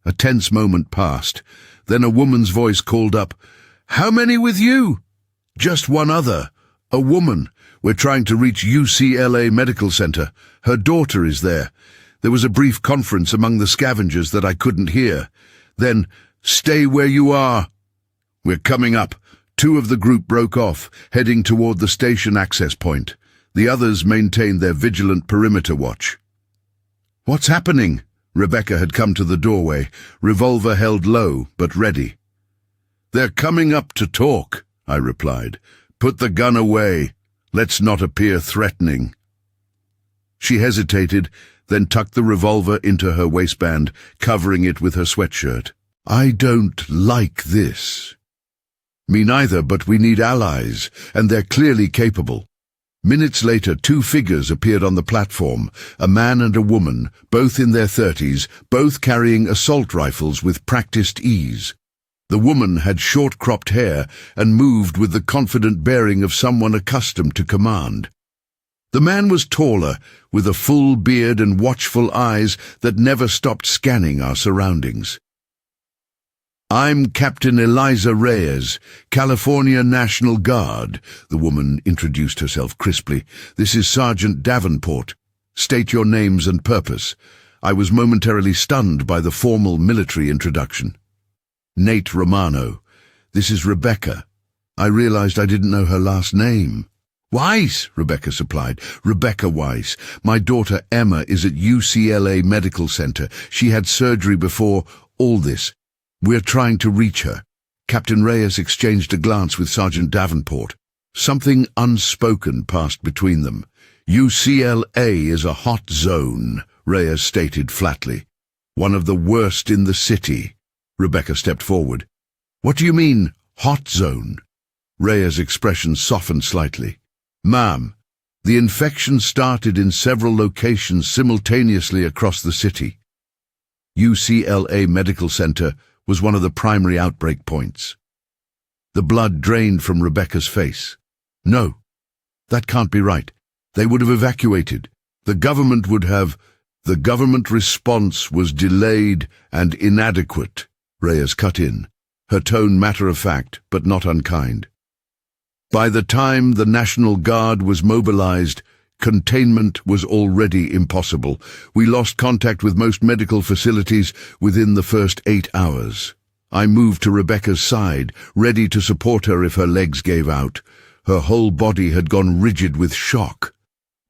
A tense moment passed. Then a woman's voice called up, "How many with you?" "Just one other. A woman. We're trying to reach UCLA Medical Center. Her daughter is there." There was a brief conference among the scavengers that I couldn't hear. Then, "Stay where you are." "We're coming up." 2 of the group broke off, heading toward the station access point. The others maintained their vigilant perimeter watch. "What's happening?" Rebecca had come to the doorway, revolver held low but ready. "They're coming up to talk," I replied. "Put the gun away. Let's not appear threatening." She hesitated, then tucked the revolver into her waistband, covering it with her sweatshirt. "I don't like this." "Me neither, but we need allies, and they're clearly capable." Minutes later, two figures appeared on the platform, a man and a woman, both in their 30s, both carrying assault rifles with practiced ease. The woman had short-cropped hair and moved with the confident bearing of someone accustomed to command. The man was taller, with a full beard and watchful eyes that never stopped scanning our surroundings. "I'm Captain Eliza Reyes, California National Guard," the woman introduced herself crisply. "This is Sergeant Davenport. State your names and purpose." I was momentarily stunned by the formal military introduction. "Nate Romano. This is Rebecca." I realized I didn't know her last name. "Weiss," Rebecca supplied. "Rebecca Weiss. My daughter Emma is at UCLA Medical Center. She had surgery before all this. We're trying to reach her." Captain Reyes exchanged a glance with Sergeant Davenport. Something unspoken passed between them. "UCLA is a hot zone," Reyes stated flatly. "One of the worst in the city." Rebecca stepped forward. "What do you mean, hot zone?" Reyes' expression softened slightly. "Ma'am, the infection started in several locations simultaneously across the city. UCLA Medical Center was one of the primary outbreak points." The blood drained from Rebecca's face. "No, that can't be right. They would have evacuated. The government response was delayed and inadequate," Reyes cut in, her tone matter-of-fact but not unkind. "By the time the National Guard was mobilized, containment was already impossible. We lost contact with most medical facilities within the first 8 hours. I moved to Rebecca's side, ready to support her if her legs gave out. Her whole body had gone rigid with shock.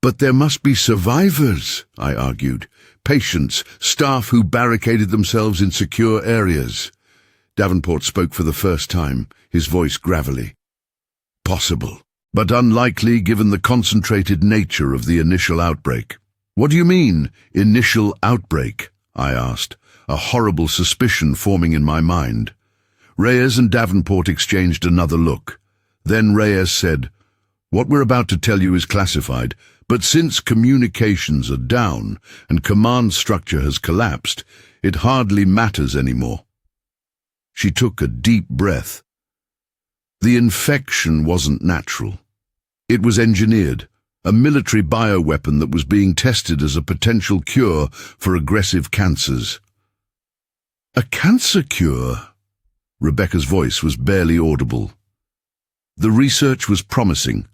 "But there must be survivors," I argued. "Patients, staff who barricaded themselves in secure areas." Davenport spoke for the first time, his voice gravelly. "Possible, but unlikely given the concentrated nature of the initial outbreak." "What do you mean, initial outbreak?" I asked, a horrible suspicion forming in my mind. Reyes and Davenport exchanged another look. Then Reyes said, "What we're about to tell you is classified, but since communications are down and command structure has collapsed, it hardly matters anymore." She took a deep breath. The infection wasn't natural. It was engineered, a military bioweapon that was being tested as a potential cure for aggressive cancers. "A cancer cure?" Rebecca's voice was barely audible. "The research was promising.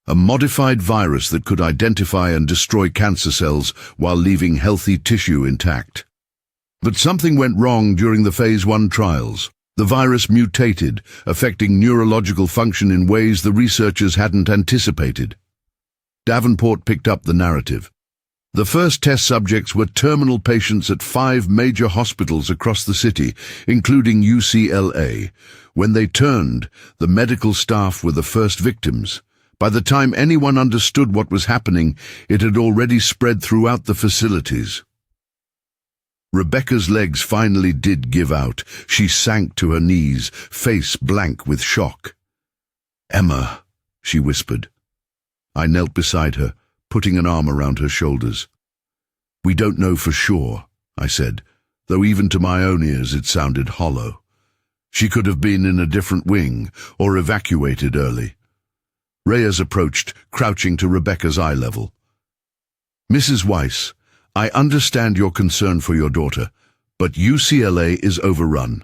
A modified virus that could identify and destroy cancer cells while leaving healthy tissue intact. But something went wrong during the Phase 1 trials. The virus mutated, affecting neurological function in ways the researchers hadn't anticipated." Davenport picked up the narrative. "The first test subjects were terminal patients at 5 major hospitals across the city, including UCLA. When they turned, the medical staff were the first victims. By the time anyone understood what was happening, it had already spread throughout the facilities." Rebecca's legs finally did give out. She sank to her knees, face blank with shock. "Emma," she whispered. I knelt beside her, putting an arm around her shoulders. "We don't know for sure," I said, though even to my own ears it sounded hollow. "She could have been in a different wing, or evacuated early." Reyes approached, crouching to Rebecca's eye level. "Mrs. Weiss, I understand your concern for your daughter, but UCLA is overrun.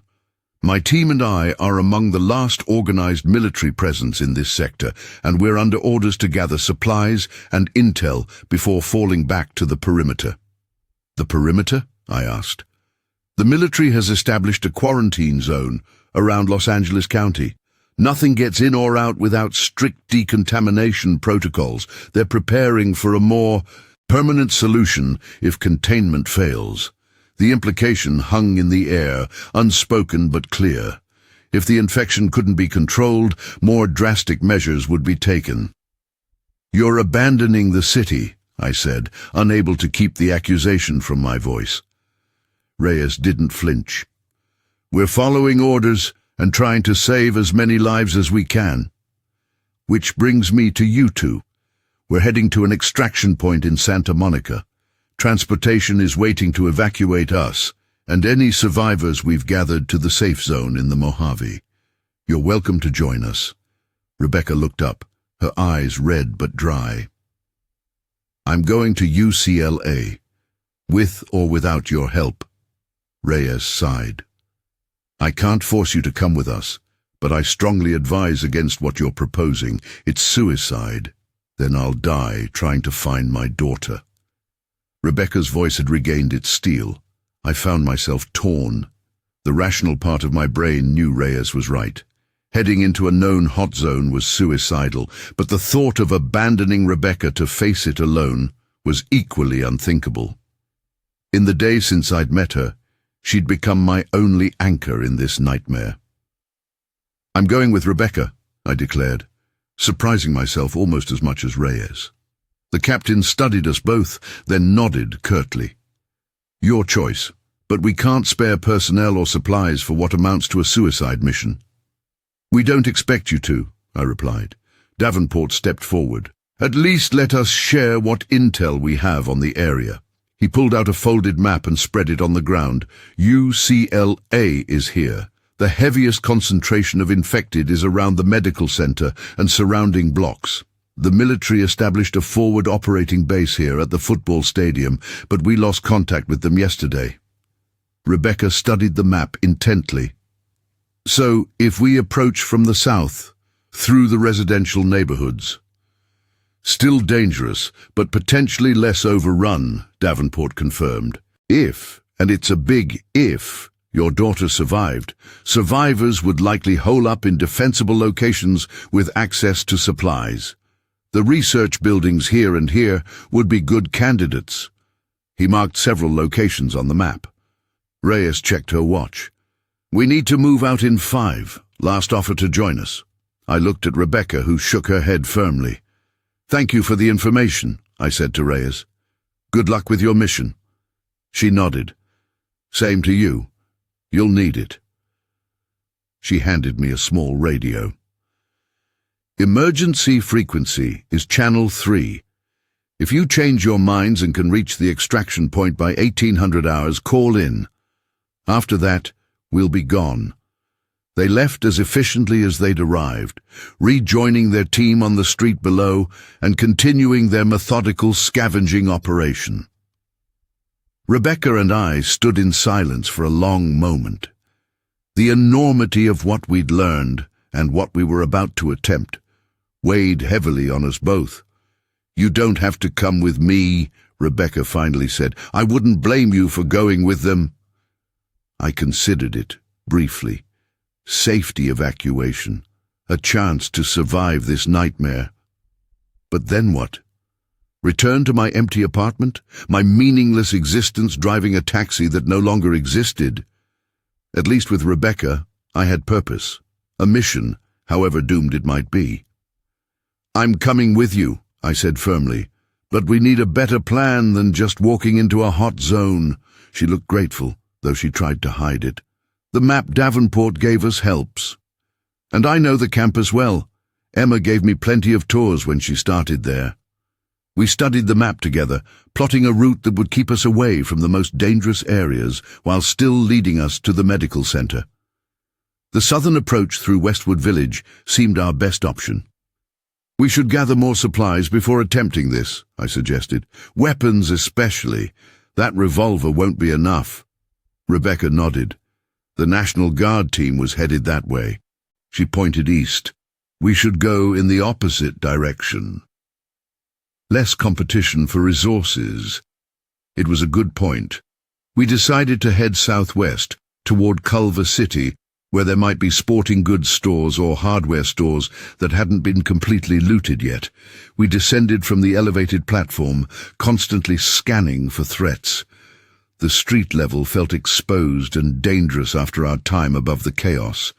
My team and I are among the last organized military presence in this sector, and we're under orders to gather supplies and intel before falling back to the perimeter." "The perimeter?" I asked. "The military has established a quarantine zone around Los Angeles County. Nothing gets in or out without strict decontamination protocols. They're preparing for a more permanent solution if containment fails." The implication hung in the air, unspoken but clear. If the infection couldn't be controlled, more drastic measures would be taken. "You're abandoning the city," I said, unable to keep the accusation from my voice. Reyes didn't flinch. We're following orders and trying to save as many lives as we can. Which brings me to you two. We're heading to an extraction point in Santa Monica. Transportation is waiting to evacuate us and any survivors we've gathered to the safe zone in the Mojave. You're welcome to join us. Rebecca looked up, her eyes red but dry. I'm going to UCLA, with or without your help. Reyes sighed. I can't force you to come with us, but I strongly advise against what you're proposing. It's suicide. Then I'll die trying to find my daughter. Rebecca's voice had regained its steel. I found myself torn. The rational part of my brain knew Reyes was right. Heading into a known hot zone was suicidal, but the thought of abandoning Rebecca to face it alone was equally unthinkable. In the day since I'd met her, she'd become my only anchor in this nightmare. I'm going with Rebecca, I declared, surprising myself almost as much as Reyes. The captain studied us both, then nodded curtly. Your choice, but we can't spare personnel or supplies for what amounts to a suicide mission. We don't expect you to, I replied. Davenport stepped forward. At least let us share what intel we have on the area. He pulled out a folded map and spread it on the ground. UCLA is here. The heaviest concentration of infected is around the medical center and surrounding blocks. The military established a forward operating base here at the football stadium, but we lost contact with them yesterday. Rebecca studied the map intently. So, if we approach from the south, through the residential neighborhoods. Still dangerous, but potentially less overrun, Davenport confirmed. If, and it's a big if, your daughter survived, survivors would likely hole up in defensible locations with access to supplies. The research buildings here and here would be good candidates. He marked several locations on the map. Reyes checked her watch. We need to move out in 5. Last offer to join us. I looked at Rebecca, who shook her head firmly. Thank you for the information, I said to Reyes. Good luck with your mission. She nodded. Same to you. You'll need it. She handed me a small radio. Emergency frequency is channel 3. If you change your minds and can reach the extraction point by 1800 hours, call in. After that, we'll be gone. They left as efficiently as they'd arrived, rejoining their team on the street below and continuing their methodical scavenging operation. Rebecca and I stood in silence for a long moment. The enormity of what we'd learned and what we were about to attempt weighed heavily on us both. You don't have to come with me, Rebecca finally said. I wouldn't blame you for going with them. I considered it, briefly. Safety evacuation, a chance to survive this nightmare. But then what? Return to my empty apartment, my meaningless existence driving a taxi that no longer existed. At least with Rebecca, I had purpose, a mission, however doomed it might be. I'm coming with you, I said firmly, but we need a better plan than just walking into a hot zone. She looked grateful, though she tried to hide it. The map Davenport gave us helps. And I know the campus well. Emma gave me plenty of tours when she started there. We studied the map together, plotting a route that would keep us away from the most dangerous areas while still leading us to the medical center. The southern approach through Westwood Village seemed our best option. We should gather more supplies before attempting this, I suggested. Weapons especially. That revolver won't be enough. Rebecca nodded. The National Guard team was headed that way. She pointed east. We should go in the opposite direction. Less competition for resources. It was a good point. We decided to head southwest, toward Culver City, where there might be sporting goods stores or hardware stores that hadn't been completely looted yet. We descended from the elevated platform, constantly scanning for threats. The street level felt exposed and dangerous after our time above the chaos.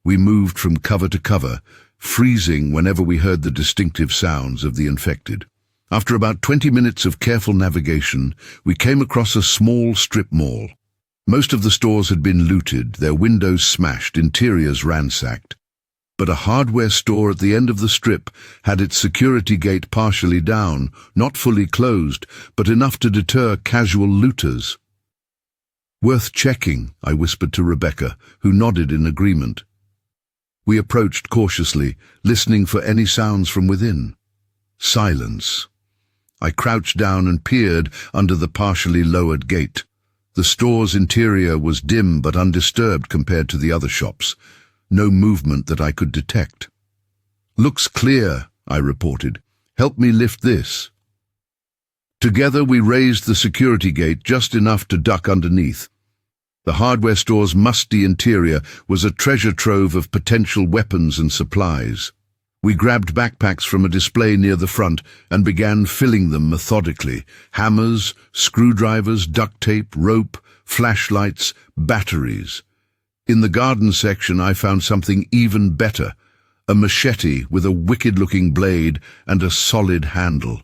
We moved from cover to cover, freezing whenever we heard the distinctive sounds of the infected. After about 20 minutes of careful navigation, we came across a small strip mall. Most of the stores had been looted, their windows smashed, interiors ransacked. But a hardware store at the end of the strip had its security gate partially down, not fully closed, but enough to deter casual looters. "Worth checking," I whispered to Rebecca, who nodded in agreement. We approached cautiously, listening for any sounds from within. Silence. I crouched down and peered under the partially lowered gate. The store's interior was dim but undisturbed compared to the other shops. No movement that I could detect. "Looks clear," I reported. "Help me lift this." Together we raised the security gate just enough to duck underneath. The hardware store's musty interior was a treasure trove of potential weapons and supplies. We grabbed backpacks from a display near the front and began filling them methodically. Hammers, screwdrivers, duct tape, rope, flashlights, batteries. In the garden section I found something even better, a machete with a wicked-looking blade and a solid handle.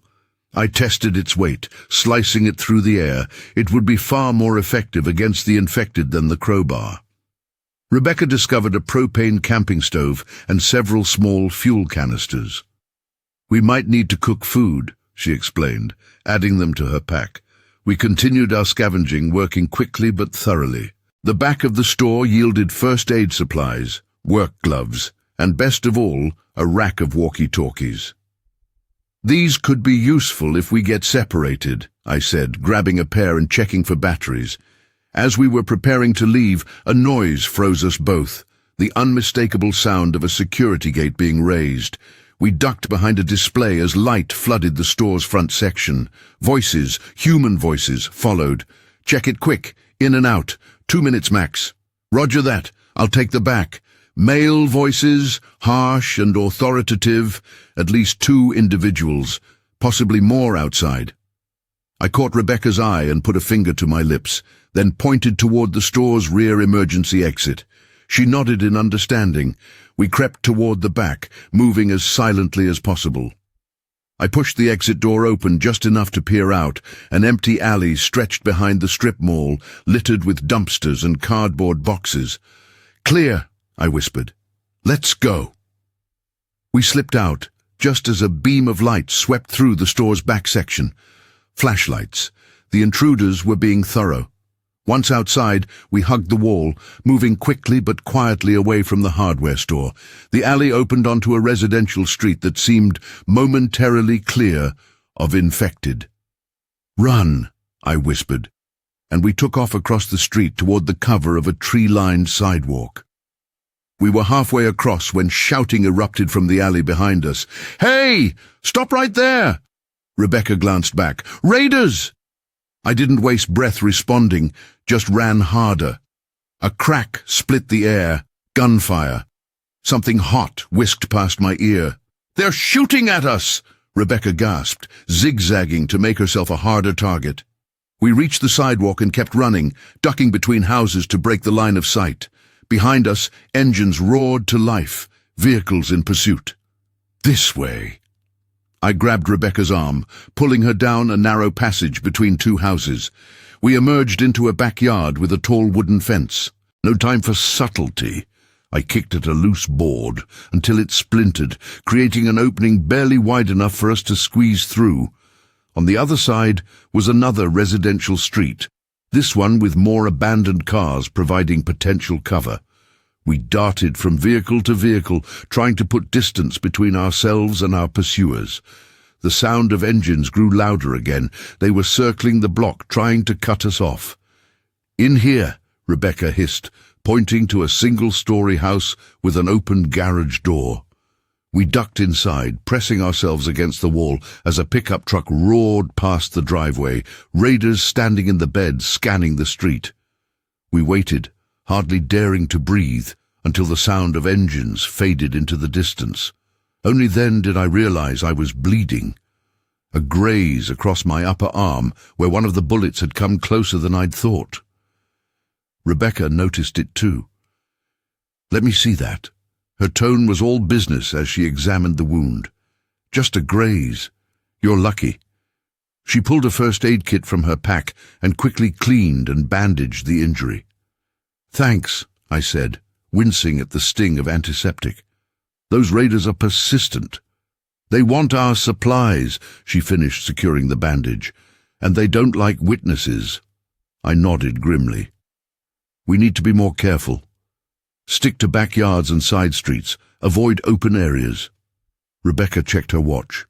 I tested its weight, slicing it through the air. It would be far more effective against the infected than the crowbar. Rebecca discovered a propane camping stove and several small fuel canisters. "We might need to cook food," she explained, adding them to her pack. We continued our scavenging, working quickly but thoroughly. The back of the store yielded first aid supplies, work gloves, and best of all, a rack of walkie-talkies. "These could be useful if we get separated," I said, grabbing a pair and checking for batteries. As we were preparing to leave, a noise froze us both, the unmistakable sound of a security gate being raised. We ducked behind a display as light flooded the store's front section. Voices, human voices, followed. "Check it quick, in and out, 2 minutes max." "Roger that, I'll take the back." Male voices, harsh and authoritative, at least 2 individuals, possibly more outside. I caught Rebecca's eye and put a finger to my lips, then pointed toward the store's rear emergency exit. She nodded in understanding. We crept toward the back, moving as silently as possible. I pushed the exit door open just enough to peer out. An empty alley stretched behind the strip mall, littered with dumpsters and cardboard boxes. "Clear," I whispered. "Let's go." We slipped out, just as a beam of light swept through the store's back section. Flashlights. The intruders were being thorough. Once outside, we hugged the wall, moving quickly but quietly away from the hardware store. The alley opened onto a residential street that seemed momentarily clear of infected. "Run," I whispered, and we took off across the street toward the cover of a tree-lined sidewalk. We were halfway across when shouting erupted from the alley behind us. "Hey! Stop right there!" Rebecca glanced back. "Raiders!" I didn't waste breath responding, just ran harder. A crack split the air. Gunfire. Something hot whisked past my ear. "They're shooting at us!" Rebecca gasped, zigzagging to make herself a harder target. We reached the sidewalk and kept running, ducking between houses to break the line of sight. Behind us, engines roared to life, vehicles in pursuit. "This way." I grabbed Rebecca's arm, pulling her down a narrow passage between 2 houses. We emerged into a backyard with a tall wooden fence. No time for subtlety. I kicked at a loose board until it splintered, creating an opening barely wide enough for us to squeeze through. On the other side was another residential street, this one with more abandoned cars providing potential cover. We darted from vehicle to vehicle, trying to put distance between ourselves and our pursuers. The sound of engines grew louder again. They were circling the block, trying to cut us off. "In here," Rebecca hissed, pointing to a single-story house with an open garage door. We ducked inside, pressing ourselves against the wall as a pickup truck roared past the driveway, raiders standing in the bed, scanning the street. We waited, hardly daring to breathe, until the sound of engines faded into the distance. Only then did I realize I was bleeding. A graze across my upper arm where one of the bullets had come closer than I'd thought. Rebecca noticed it too. "Let me see that." Her tone was all business as she examined the wound. "Just a graze. You're lucky. She pulled a first aid kit from her pack and quickly cleaned and bandaged the injury. Thanks, I said, wincing at the sting of antiseptic. Those raiders are persistent. They want our supplies, she finished securing the bandage, and they don't like witnesses. I nodded grimly. We need to be more careful. Stick to backyards and side streets. Avoid open areas. Rebecca checked her watch.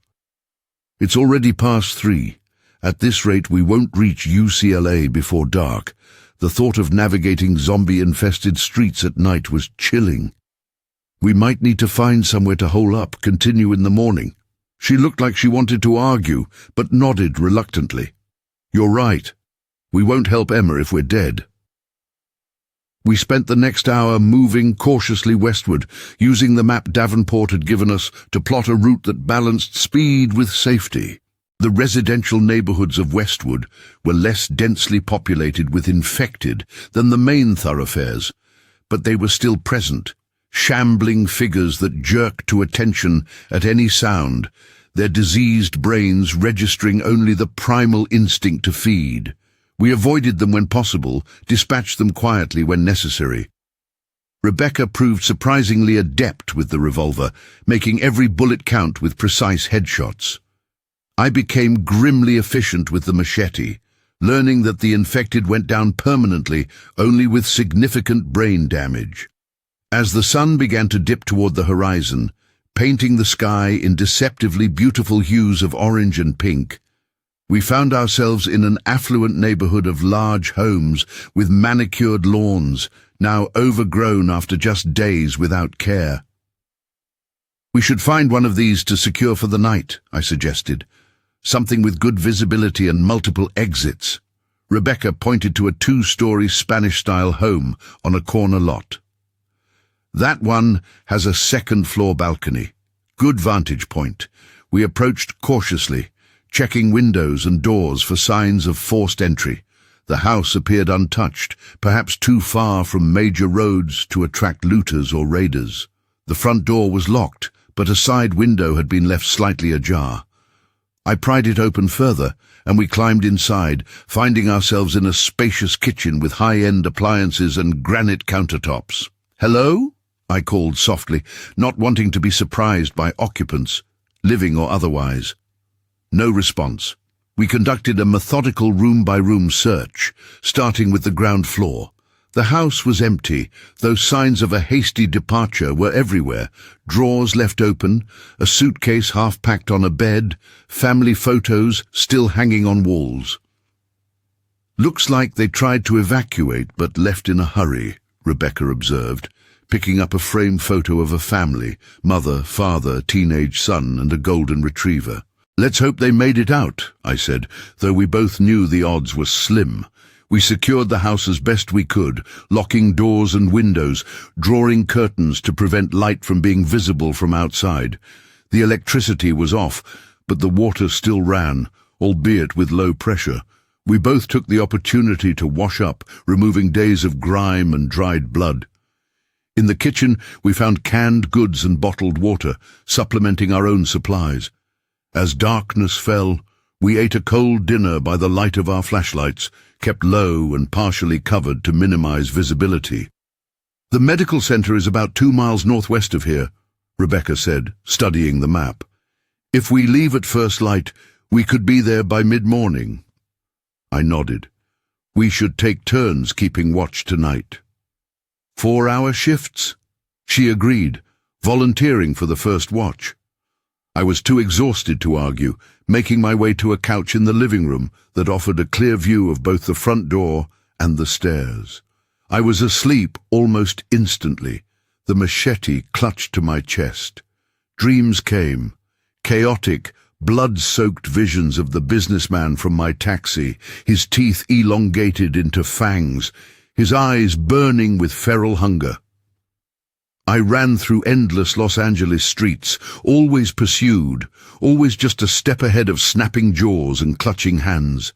It's already past 3. At this rate, we won't reach UCLA before dark. The thought of navigating zombie-infested streets at night was chilling. We might need to find somewhere to hole up, continue in the morning. She looked like she wanted to argue, but nodded reluctantly. You're right. We won't help Emma if we're dead. We spent the next hour moving cautiously westward, using the map Davenport had given us to plot a route that balanced speed with safety. The residential neighborhoods of Westwood were less densely populated with infected than the main thoroughfares, but they were still present, shambling figures that jerked to attention at any sound, their diseased brains registering only the primal instinct to feed. We avoided them when possible, dispatched them quietly when necessary. Rebecca proved surprisingly adept with the revolver, making every bullet count with precise headshots. I became grimly efficient with the machete, learning that the infected went down permanently only with significant brain damage. As the sun began to dip toward the horizon, painting the sky in deceptively beautiful hues of orange and pink, we found ourselves in an affluent neighborhood of large homes with manicured lawns, now overgrown after just days without care. We should find one of these to secure for the night, I suggested. Something with good visibility and multiple exits. Rebecca pointed to a 2-story Spanish-style home on a corner lot. That one has a second-floor balcony. Good vantage point. We approached cautiously, checking windows and doors for signs of forced entry. The house appeared untouched, perhaps too far from major roads to attract looters or raiders. The front door was locked, but a side window had been left slightly ajar. I pried it open further, and we climbed inside, finding ourselves in a spacious kitchen with high-end appliances and granite countertops. "Hello?" I called softly, not wanting to be surprised by occupants, living or otherwise. No response. We conducted a methodical room-by-room search, starting with the ground floor. The house was empty, though signs of a hasty departure were everywhere. Drawers left open, a suitcase half-packed on a bed, family photos still hanging on walls. "Looks like they tried to evacuate but left in a hurry," Rebecca observed, picking up a framed photo of a family, mother, father, teenage son, and a golden retriever. "Let's hope they made it out," I said, though we both knew the odds were slim. We secured the house as best we could, locking doors and windows, drawing curtains to prevent light from being visible from outside. The electricity was off, but the water still ran, albeit with low pressure. We both took the opportunity to wash up, removing days of grime and dried blood. In the kitchen, we found canned goods and bottled water, supplementing our own supplies. As darkness fell, we ate a cold dinner by the light of our flashlights, kept low and partially covered to minimize visibility. "The medical center is about 2 miles northwest of here," Rebecca said, studying the map. "If we leave at first light, we could be there by mid-morning." I nodded. "We should take turns keeping watch tonight." 4-hour shifts? She agreed, volunteering for the first watch. I was too exhausted to argue, making my way to a couch in the living room that offered a clear view of both the front door and the stairs. I was asleep almost instantly, the machete clutched to my chest. Dreams came, chaotic, blood-soaked visions of the businessman from my taxi, his teeth elongated into fangs, his eyes burning with feral hunger. I ran through endless Los Angeles streets, always pursued, always just a step ahead of snapping jaws and clutching hands.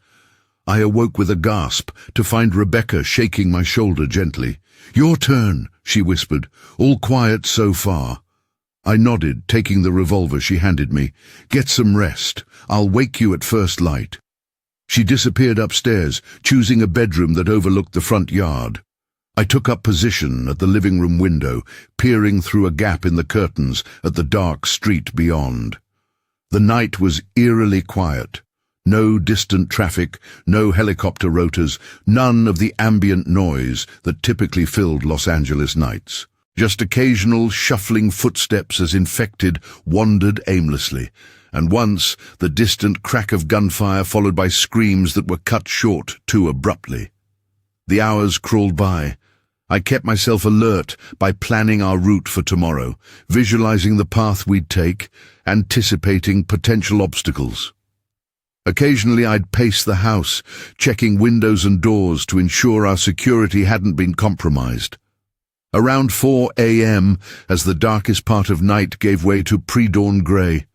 I awoke with a gasp to find Rebecca shaking my shoulder gently. "Your turn," she whispered, "all quiet so far." I nodded, taking the revolver she handed me. "Get some rest. I'll wake you at first light." She disappeared upstairs, choosing a bedroom that overlooked the front yard. I took up position at the living room window, peering through a gap in the curtains at the dark street beyond. The night was eerily quiet. No distant traffic, no helicopter rotors, none of the ambient noise that typically filled Los Angeles nights. Just occasional shuffling footsteps as infected wandered aimlessly, and once the distant crack of gunfire followed by screams that were cut short too abruptly. The hours crawled by. I kept myself alert by planning our route for tomorrow, visualizing the path we'd take, anticipating potential obstacles. Occasionally I'd pace the house, checking windows and doors to ensure our security hadn't been compromised. Around 4 a.m., as the darkest part of night gave way to pre-dawn grey,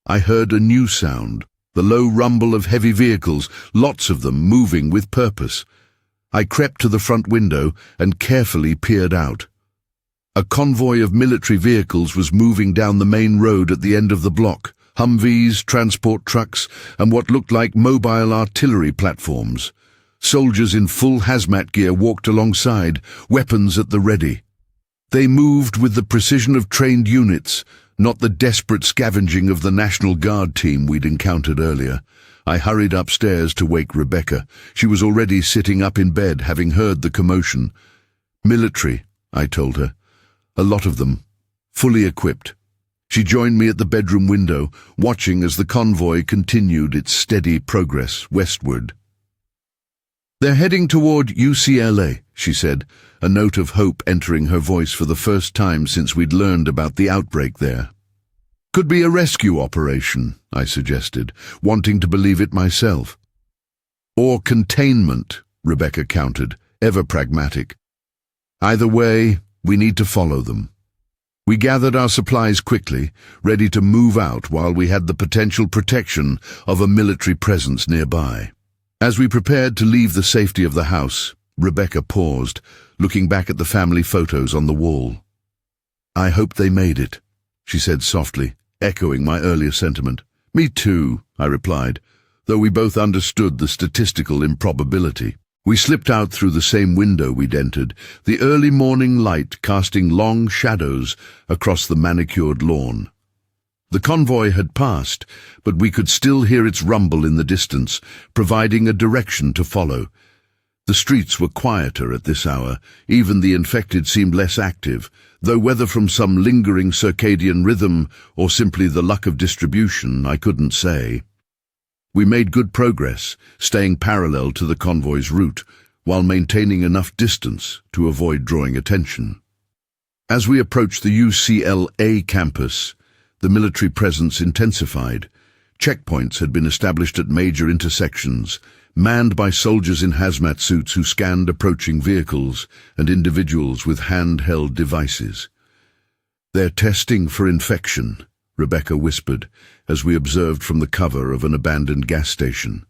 I heard a new sound, the low rumble of heavy vehicles, lots of them moving with purpose. I crept to the front window and carefully peered out. A convoy of military vehicles was moving down the main road at the end of the block. Humvees, transport trucks, and what looked like mobile artillery platforms. Soldiers in full hazmat gear walked alongside, weapons at the ready. They moved with the precision of trained units, not the desperate scavenging of the National Guard team we'd encountered earlier. I hurried upstairs to wake Rebecca. She was already sitting up in bed, having heard the commotion. "Military," I told her. "A lot of them. Fully equipped." She joined me at the bedroom window, watching as the convoy continued its steady progress westward. "They're heading toward UCLA," she said, a note of hope entering her voice for the first time since we'd learned about the outbreak there. "Could be a rescue operation," I suggested, wanting to believe it myself. "Or containment," Rebecca countered, ever pragmatic. "Either way, we need to follow them." We gathered our supplies quickly, ready to move out while we had the potential protection of a military presence nearby. As we prepared to leave the safety of the house, Rebecca paused, looking back at the family photos on the wall. "I hope they made it," she said softly, echoing my earlier sentiment. "Me too," I replied, though we both understood the statistical improbability. We slipped out through the same window we'd entered, the early morning light casting long shadows across the manicured lawn. The convoy had passed, but we could still hear its rumble in the distance, providing a direction to follow. The streets were quieter at this hour, even the infected seemed less active, though whether from some lingering circadian rhythm or simply the luck of distribution, I couldn't say. We made good progress, staying parallel to the convoy's route, while maintaining enough distance to avoid drawing attention. As we approached the UCLA campus, the military presence intensified. Checkpoints had been established at major intersections, manned by soldiers in hazmat suits who scanned approaching vehicles and individuals with handheld devices. "They're testing for infection," Rebecca whispered, as we observed from the cover of an abandoned gas station.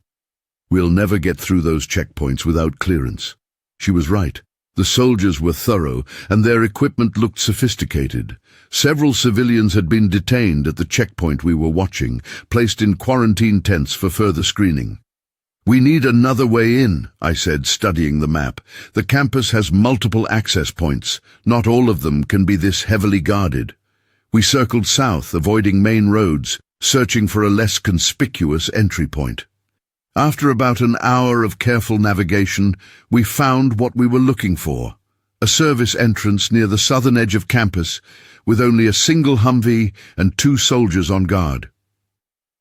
"We'll never get through those checkpoints without clearance." She was right. The soldiers were thorough, and their equipment looked sophisticated. Several civilians had been detained at the checkpoint we were watching, placed in quarantine tents for further screening. "We need another way in," I said, studying the map. "The campus has multiple access points. Not all of them can be this heavily guarded." We circled south, avoiding main roads, searching for a less conspicuous entry point. After about an hour of careful navigation, we found what we were looking for, a service entrance near the southern edge of campus, with only a single Humvee and 2 soldiers on guard.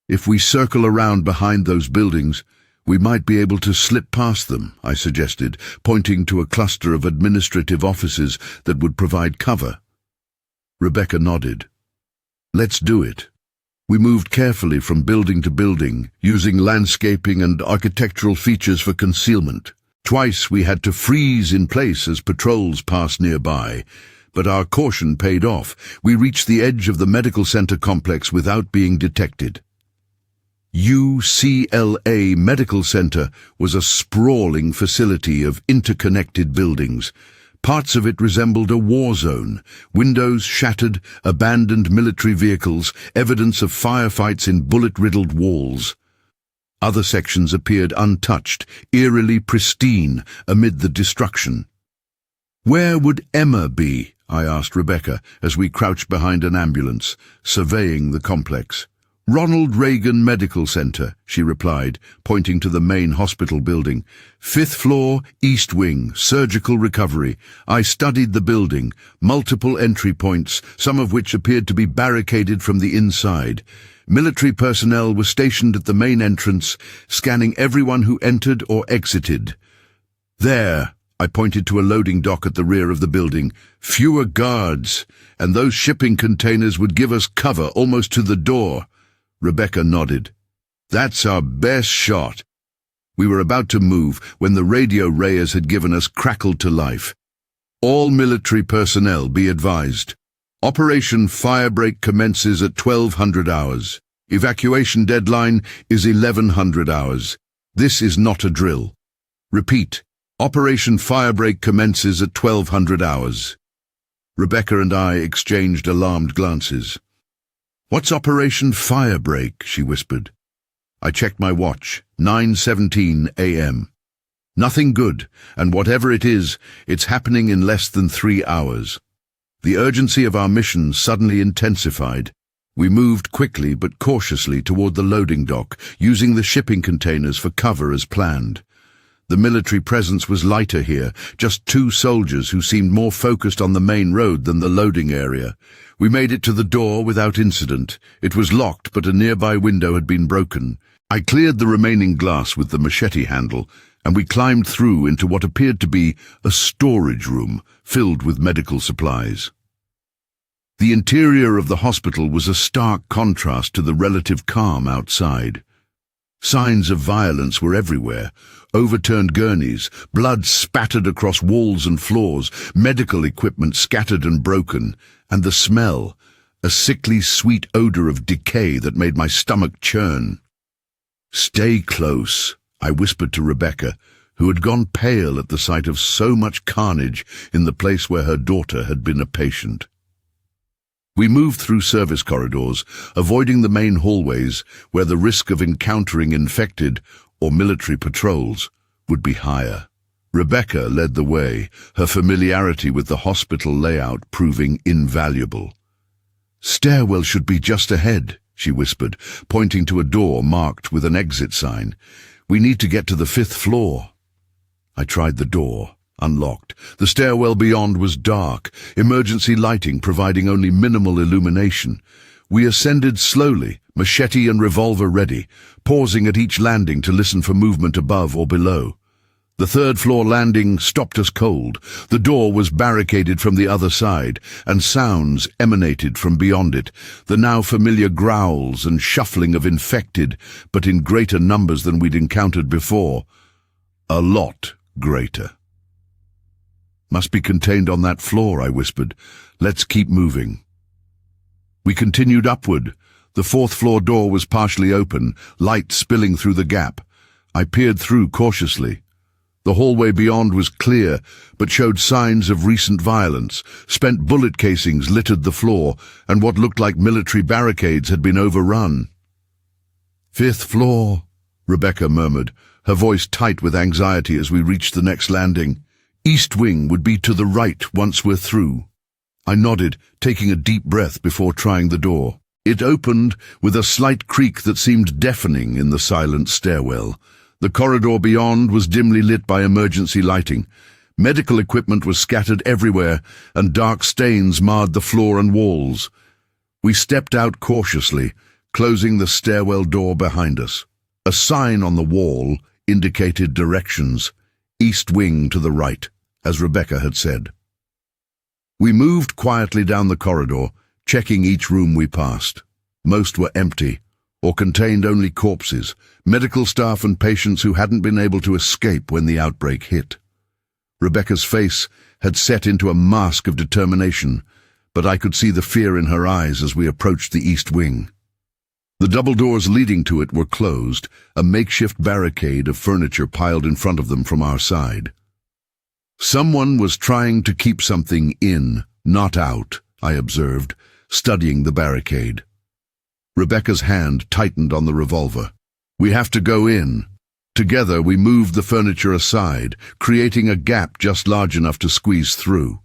"If we circle around behind those buildings, we might be able to slip past them," I suggested, pointing to a cluster of administrative offices that would provide cover. Rebecca nodded. "Let's do it." We moved carefully from building to building, using landscaping and architectural features for concealment. Twice we had to freeze in place as patrols passed nearby, but our caution paid off. We reached the edge of the medical center complex without being detected. UCLA Medical Center was a sprawling facility of interconnected buildings, Parts of it resembled a war zone. Windows shattered, abandoned military vehicles, evidence of firefights in bullet-riddled walls. Other sections appeared untouched, eerily pristine amid the destruction. "Where would Emma be?" I asked Rebecca as we crouched behind an ambulance, surveying the complex. "Ronald Reagan Medical Center," she replied, pointing to the main hospital building. "5th floor, East Wing, surgical recovery. I studied the building, multiple entry points, some of which appeared to be barricaded from the inside. Military personnel were stationed at the main entrance, scanning everyone who entered or exited. There," I pointed to a loading dock at the rear of the building. "Fewer guards, and those shipping containers would give us cover almost to the door." Rebecca nodded. "That's our best shot." We were about to move when the radio Reyes had given us crackled to life. "All military personnel be advised. Operation Firebreak commences at 1200 hours. Evacuation deadline is 1100 hours. This is not a drill. Repeat, Operation Firebreak commences at 1200 hours. Rebecca and I exchanged alarmed glances. "What's Operation Firebreak?" she whispered. I checked my watch, 9:17 a.m. Nothing good, and whatever it is, it's happening in less than 3 hours. The urgency of our mission suddenly intensified. We moved quickly but cautiously toward the loading dock, using the shipping containers for cover as planned. The military presence was lighter here, just 2 soldiers who seemed more focused on the main road than the loading area. We made it to the door without incident. It was locked, but a nearby window had been broken. I cleared the remaining glass with the machete handle, and we climbed through into what appeared to be a storage room filled with medical supplies. The interior of the hospital was a stark contrast to the relative calm outside. Signs of violence were everywhere. Overturned gurneys, blood spattered across walls and floors, medical equipment scattered and broken, and the smell, a sickly sweet odor of decay that made my stomach churn. "Stay close," I whispered to Rebecca, who had gone pale at the sight of so much carnage in the place where her daughter had been a patient. We moved through service corridors, avoiding the main hallways where the risk of encountering infected or military patrols would be higher. Rebecca led the way, her familiarity with the hospital layout proving invaluable. "Stairwell should be just ahead," she whispered, pointing to a door marked with an exit sign. "We need to get to the 5th floor." I tried the door. Unlocked. The stairwell beyond was dark, emergency lighting providing only minimal illumination. We ascended slowly, machete and revolver ready, pausing at each landing to listen for movement above or below. The 3rd floor landing stopped us cold. The door was barricaded from the other side, and sounds emanated from beyond it, the now familiar growls and shuffling of infected, but in greater numbers than we'd encountered before. A lot greater. "Must be contained on that floor," I whispered. "Let's keep moving." We continued upward. The 4th floor door was partially open, light spilling through the gap. I peered through cautiously. The hallway beyond was clear, but showed signs of recent violence. Spent bullet casings littered the floor, and what looked like military barricades had been overrun. "5th floor," Rebecca murmured, her voice tight with anxiety as we reached the next landing. "East Wing would be to the right once we're through." I nodded, taking a deep breath before trying the door. It opened with a slight creak that seemed deafening in the silent stairwell. The corridor beyond was dimly lit by emergency lighting. Medical equipment was scattered everywhere, and dark stains marred the floor and walls. We stepped out cautiously, closing the stairwell door behind us. A sign on the wall indicated directions. East Wing to the right, as Rebecca had said. We moved quietly down the corridor, checking each room we passed. Most were empty, or contained only corpses, medical staff and patients who hadn't been able to escape when the outbreak hit. Rebecca's face had set into a mask of determination, but I could see the fear in her eyes as we approached the East Wing. The double doors leading to it were closed, a makeshift barricade of furniture piled in front of them from our side. Someone was trying to keep something in, not out, I observed, studying the barricade. Rebecca's hand tightened on the revolver. We have to go in. Together we moved the furniture aside, creating a gap just large enough to squeeze through.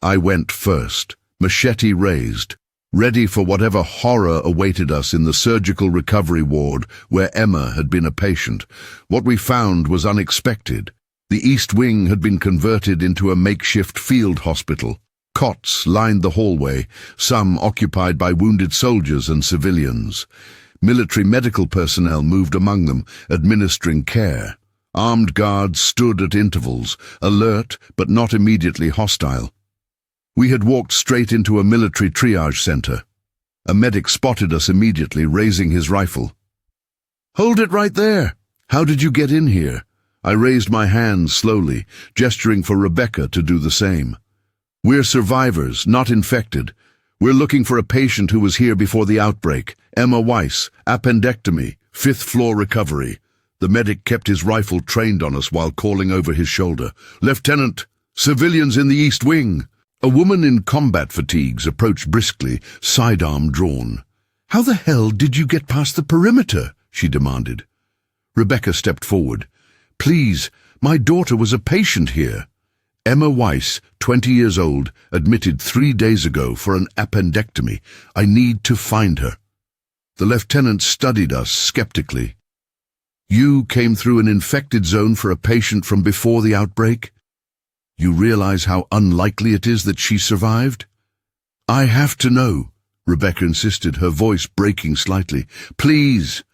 I went first, machete raised, ready for whatever horror awaited us in the surgical recovery ward where Emma had been a patient. What we found was unexpected. The East Wing had been converted into a makeshift field hospital. Cots lined the hallway, some occupied by wounded soldiers and civilians. Military medical personnel moved among them, administering care. Armed guards stood at intervals, alert but not immediately hostile. We had walked straight into a military triage center. A medic spotted us immediately, raising his rifle. "Hold it right there! How did you get in here?" I raised my hand slowly, gesturing for Rebecca to do the same. "We're survivors, not infected. We're looking for a patient who was here before the outbreak. Emma Weiss, appendectomy, 5th floor recovery." The medic kept his rifle trained on us while calling over his shoulder. "Lieutenant, civilians in the East Wing." A woman in combat fatigues approached briskly, sidearm drawn. "How the hell did you get past the perimeter?" she demanded. Rebecca stepped forward. "Please, my daughter was a patient here. Emma Weiss, 20 years old, admitted 3 days ago for an appendectomy. I need to find her." The lieutenant studied us skeptically. "You came through an infected zone for a patient from before the outbreak? You realize how unlikely it is that she survived?" "I have to know," Rebecca insisted, her voice breaking slightly. "Please."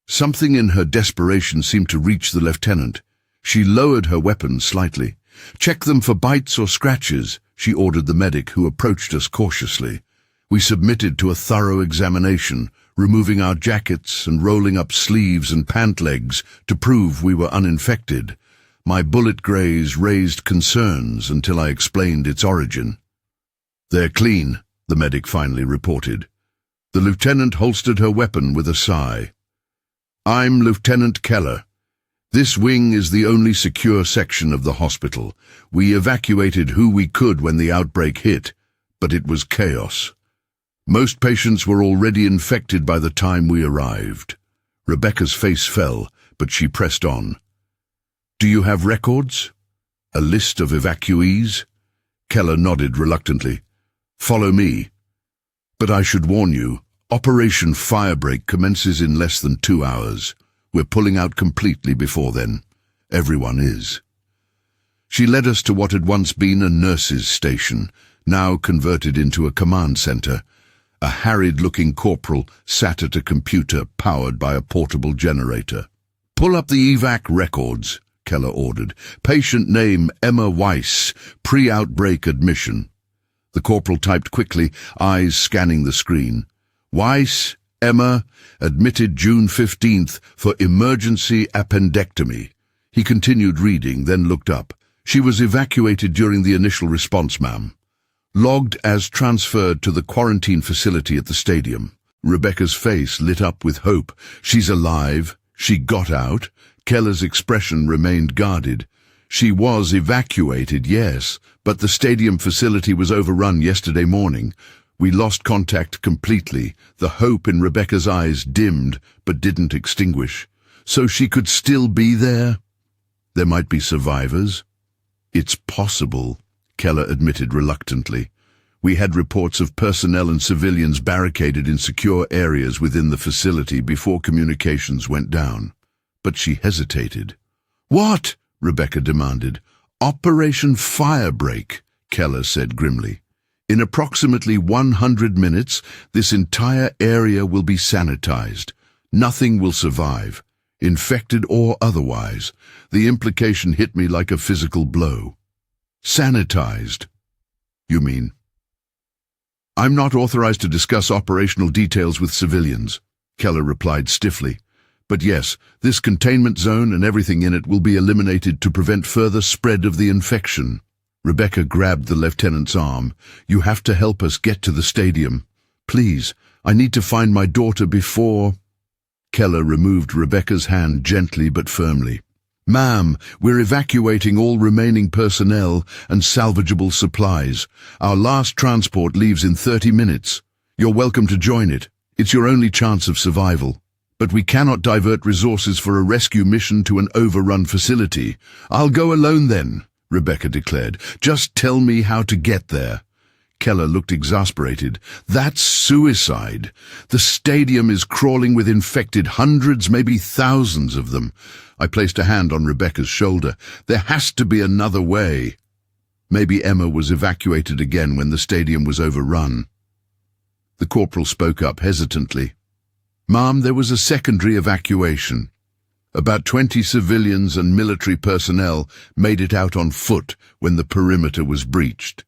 Something in her desperation seemed to reach the lieutenant. She lowered her weapon slightly. "Check them for bites or scratches," she ordered the medic, who approached us cautiously. We submitted to a thorough examination, removing our jackets and rolling up sleeves and pant legs to prove we were uninfected. My bullet graze raised concerns until I explained its origin. "They're clean," the medic finally reported. The lieutenant holstered her weapon with a sigh. "I'm Lieutenant Keller. This wing is the only secure section of the hospital. We evacuated who we could when the outbreak hit, but it was chaos. Most patients were already infected by the time we arrived." Rebecca's face fell, but she pressed on. "Do you have records? A list of evacuees?" Keller nodded reluctantly. "Follow me. But I should warn you, Operation Firebreak commences in less than 2 hours. We're pulling out completely before then. Everyone is." She led us to what had once been a nurse's station, now converted into a command center. A harried-looking corporal sat at a computer powered by a portable generator. "Pull up the evac records," Keller ordered. "Patient name Emma Weiss, pre-outbreak admission." The corporal typed quickly, eyes scanning the screen. "Weiss, Emma, admitted June 15th for emergency appendectomy." He continued reading, then looked up. "She was evacuated during the initial response, ma'am. Logged as transferred to the quarantine facility at the stadium." Rebecca's face lit up with hope. "She's alive. She got out." Keller's expression remained guarded. "She was evacuated, yes, but the stadium facility was overrun yesterday morning. We lost contact completely." The hope in Rebecca's eyes dimmed, but didn't extinguish. "So she could still be there? There might be survivors?" "It's possible," Keller admitted reluctantly. "We had reports of personnel and civilians barricaded in secure areas within the facility before communications went down." But she hesitated. "What?" Rebecca demanded. "Operation Firebreak," Keller said grimly. "In approximately 100 minutes, this entire area will be sanitized. Nothing will survive, infected or otherwise." The implication hit me like a physical blow. "Sanitized? You mean?" "I'm not authorized to discuss operational details with civilians," Keller replied stiffly. "But yes, this containment zone and everything in it will be eliminated to prevent further spread of the infection." Rebecca grabbed the lieutenant's arm. "You have to help us get to the stadium. Please, I need to find my daughter before—" Keller removed Rebecca's hand gently but firmly. Ma'am, we're evacuating all remaining personnel and salvageable supplies. Our last transport leaves in 30 minutes. You're welcome to join it. It's your only chance of survival. But we cannot divert resources for a rescue mission to an overrun facility. I'll go alone then, Rebecca declared. Just tell me how to get there. Keller looked exasperated. That's suicide. The stadium is crawling with infected, hundreds, maybe thousands of them. I placed a hand on Rebecca's shoulder. There has to be another way. Maybe Emma was evacuated again when the stadium was overrun. The corporal spoke up hesitantly. Ma'am, there was a secondary evacuation. About 20 civilians and military personnel made it out on foot when the perimeter was breached.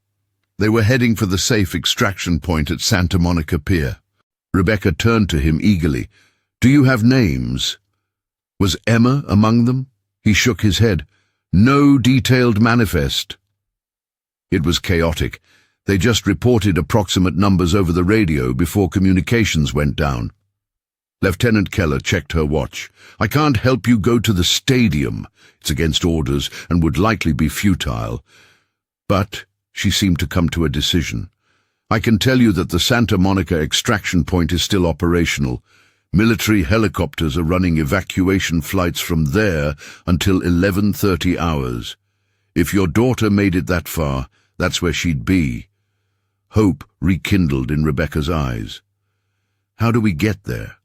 They were heading for the safe extraction point at Santa Monica Pier. Rebecca turned to him eagerly. Do you have names? Was Emma among them? He shook his head. No detailed manifest. It was chaotic. They just reported approximate numbers over the radio before communications went down. Lieutenant Keller checked her watch. I can't help you go to the stadium. It's against orders and would likely be futile. But she seemed to come to a decision. I can tell you that the Santa Monica extraction point is still operational. Military helicopters are running evacuation flights from there until 11:30 hours. If your daughter made it that far, that's where she'd be. Hope rekindled in Rebecca's eyes. How do we get there?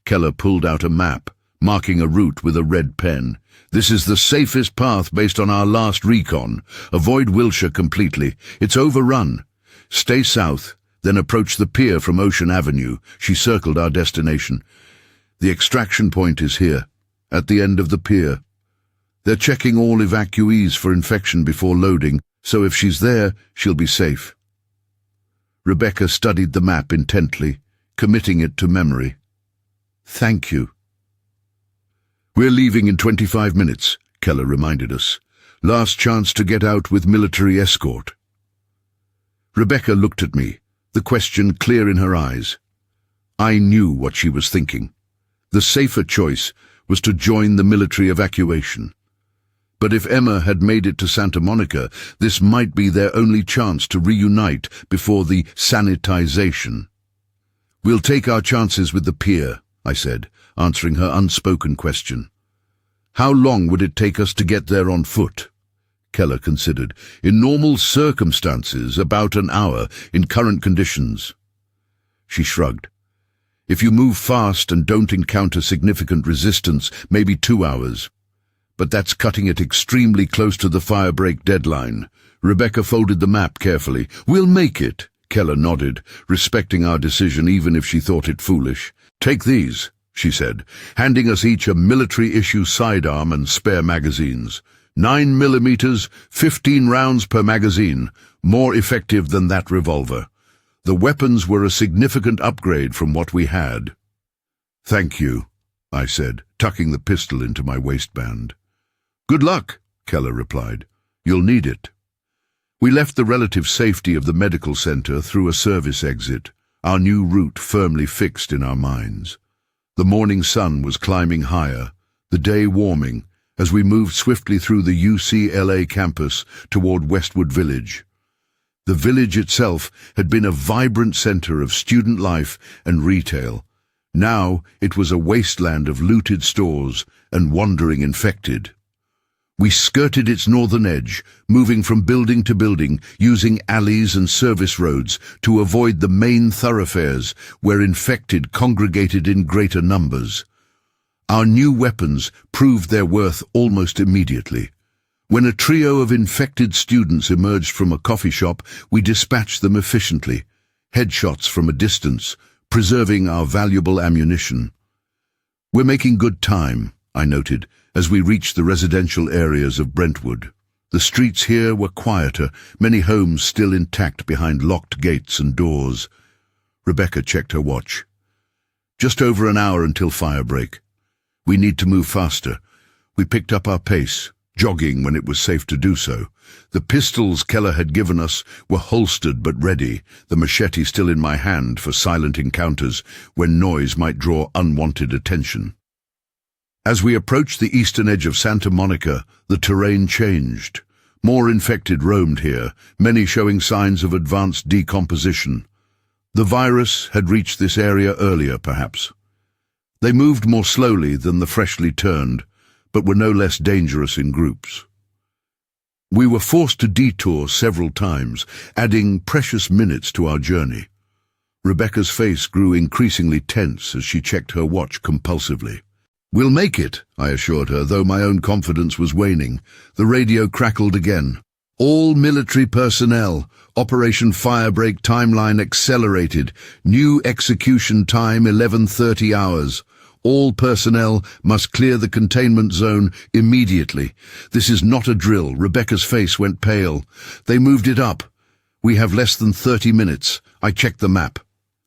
Keller pulled out a map, marking a route with a red pen. This is the safest path based on our last recon. Avoid Wilshire completely. It's overrun. Stay south, then approach the pier from Ocean Avenue. She circled our destination. The extraction point is here, at the end of the pier. They're checking all evacuees for infection before loading, so if she's there, she'll be safe. Rebecca studied the map intently, committing it to memory. Thank you. We're leaving in 25 minutes, Keller reminded us. Last chance to get out with military escort. Rebecca looked at me, the question clear in her eyes. I knew what she was thinking. The safer choice was to join the military evacuation. But if Emma had made it to Santa Monica, this might be their only chance to reunite before the sanitization. We'll take our chances with the pier, I said, answering her unspoken question. How long would it take us to get there on foot? Keller considered. In normal circumstances, about an hour, in current conditions. She shrugged. If you move fast and don't encounter significant resistance, maybe 2 hours. But that's cutting it extremely close to the firebreak deadline. Rebecca folded the map carefully. We'll make it, Keller nodded, respecting our decision even if she thought it foolish. Take these, she said, handing us each a military-issue sidearm and spare magazines. 9mm, 15 rounds per magazine, more effective than that revolver. The weapons were a significant upgrade from what we had. Thank you, I said, tucking the pistol into my waistband. Good luck, Keller replied. You'll need it. We left the relative safety of the medical center through a service exit, our new route firmly fixed in our minds. The morning sun was climbing higher, the day warming, as we moved swiftly through the UCLA campus toward Westwood Village. The village itself had been a vibrant center of student life and retail. Now it was a wasteland of looted stores and wandering infected. We skirted its northern edge, moving from building to building, using alleys and service roads to avoid the main thoroughfares where infected congregated in greater numbers. Our new weapons proved their worth almost immediately. When a trio of infected students emerged from a coffee shop, we dispatched them efficiently, headshots from a distance, preserving our valuable ammunition. We're making good time, I noted, as we reached the residential areas of Brentwood. The streets here were quieter, many homes still intact behind locked gates and doors. Rebecca checked her watch. Just over an hour until firebreak. We need to move faster. We picked up our pace, jogging when it was safe to do so. The pistols Keller had given us were holstered but ready, the machete still in my hand for silent encounters when noise might draw unwanted attention. As we approached the eastern edge of Santa Monica, the terrain changed. More infected roamed here, many showing signs of advanced decomposition. The virus had reached this area earlier, perhaps. They moved more slowly than the freshly turned, but were no less dangerous in groups. We were forced to detour several times, adding precious minutes to our journey. Rebecca's face grew increasingly tense as she checked her watch compulsively. "We'll make it," I assured her, though my own confidence was waning. The radio crackled again. "All military personnel, Operation Firebreak timeline accelerated. New execution time 11:30 hours. All personnel must clear the containment zone immediately. This is not a drill." Rebecca's face went pale. "They moved it up. We have less than 30 minutes. I checked the map.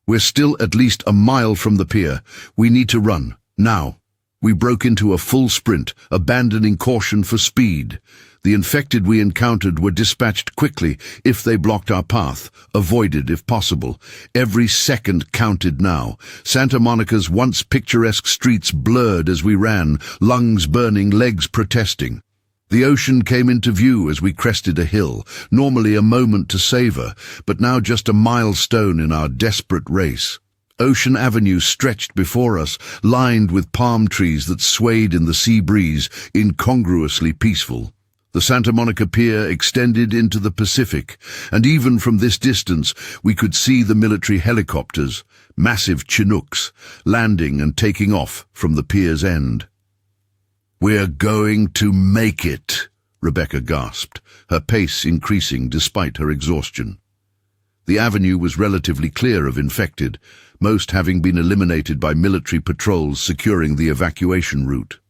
We're still at least a mile from the pier. We need to run, now." We broke into a full sprint, abandoning caution for speed. The infected we encountered were dispatched quickly if they blocked our path, avoided if possible. Every second counted now. Santa Monica's once picturesque streets blurred as we ran, lungs burning, legs protesting. The ocean came into view as we crested a hill, normally a moment to savor, but now just a milestone in our desperate race. Ocean Avenue stretched before us, lined with palm trees that swayed in the sea breeze, incongruously peaceful. The Santa Monica Pier extended into the Pacific, and even from this distance we could see the military helicopters, massive Chinooks, landing and taking off from the pier's end. "We're going to make it," Rebecca gasped, her pace increasing despite her exhaustion. The avenue was relatively clear of infected, most having been eliminated by military patrols securing the evacuation route.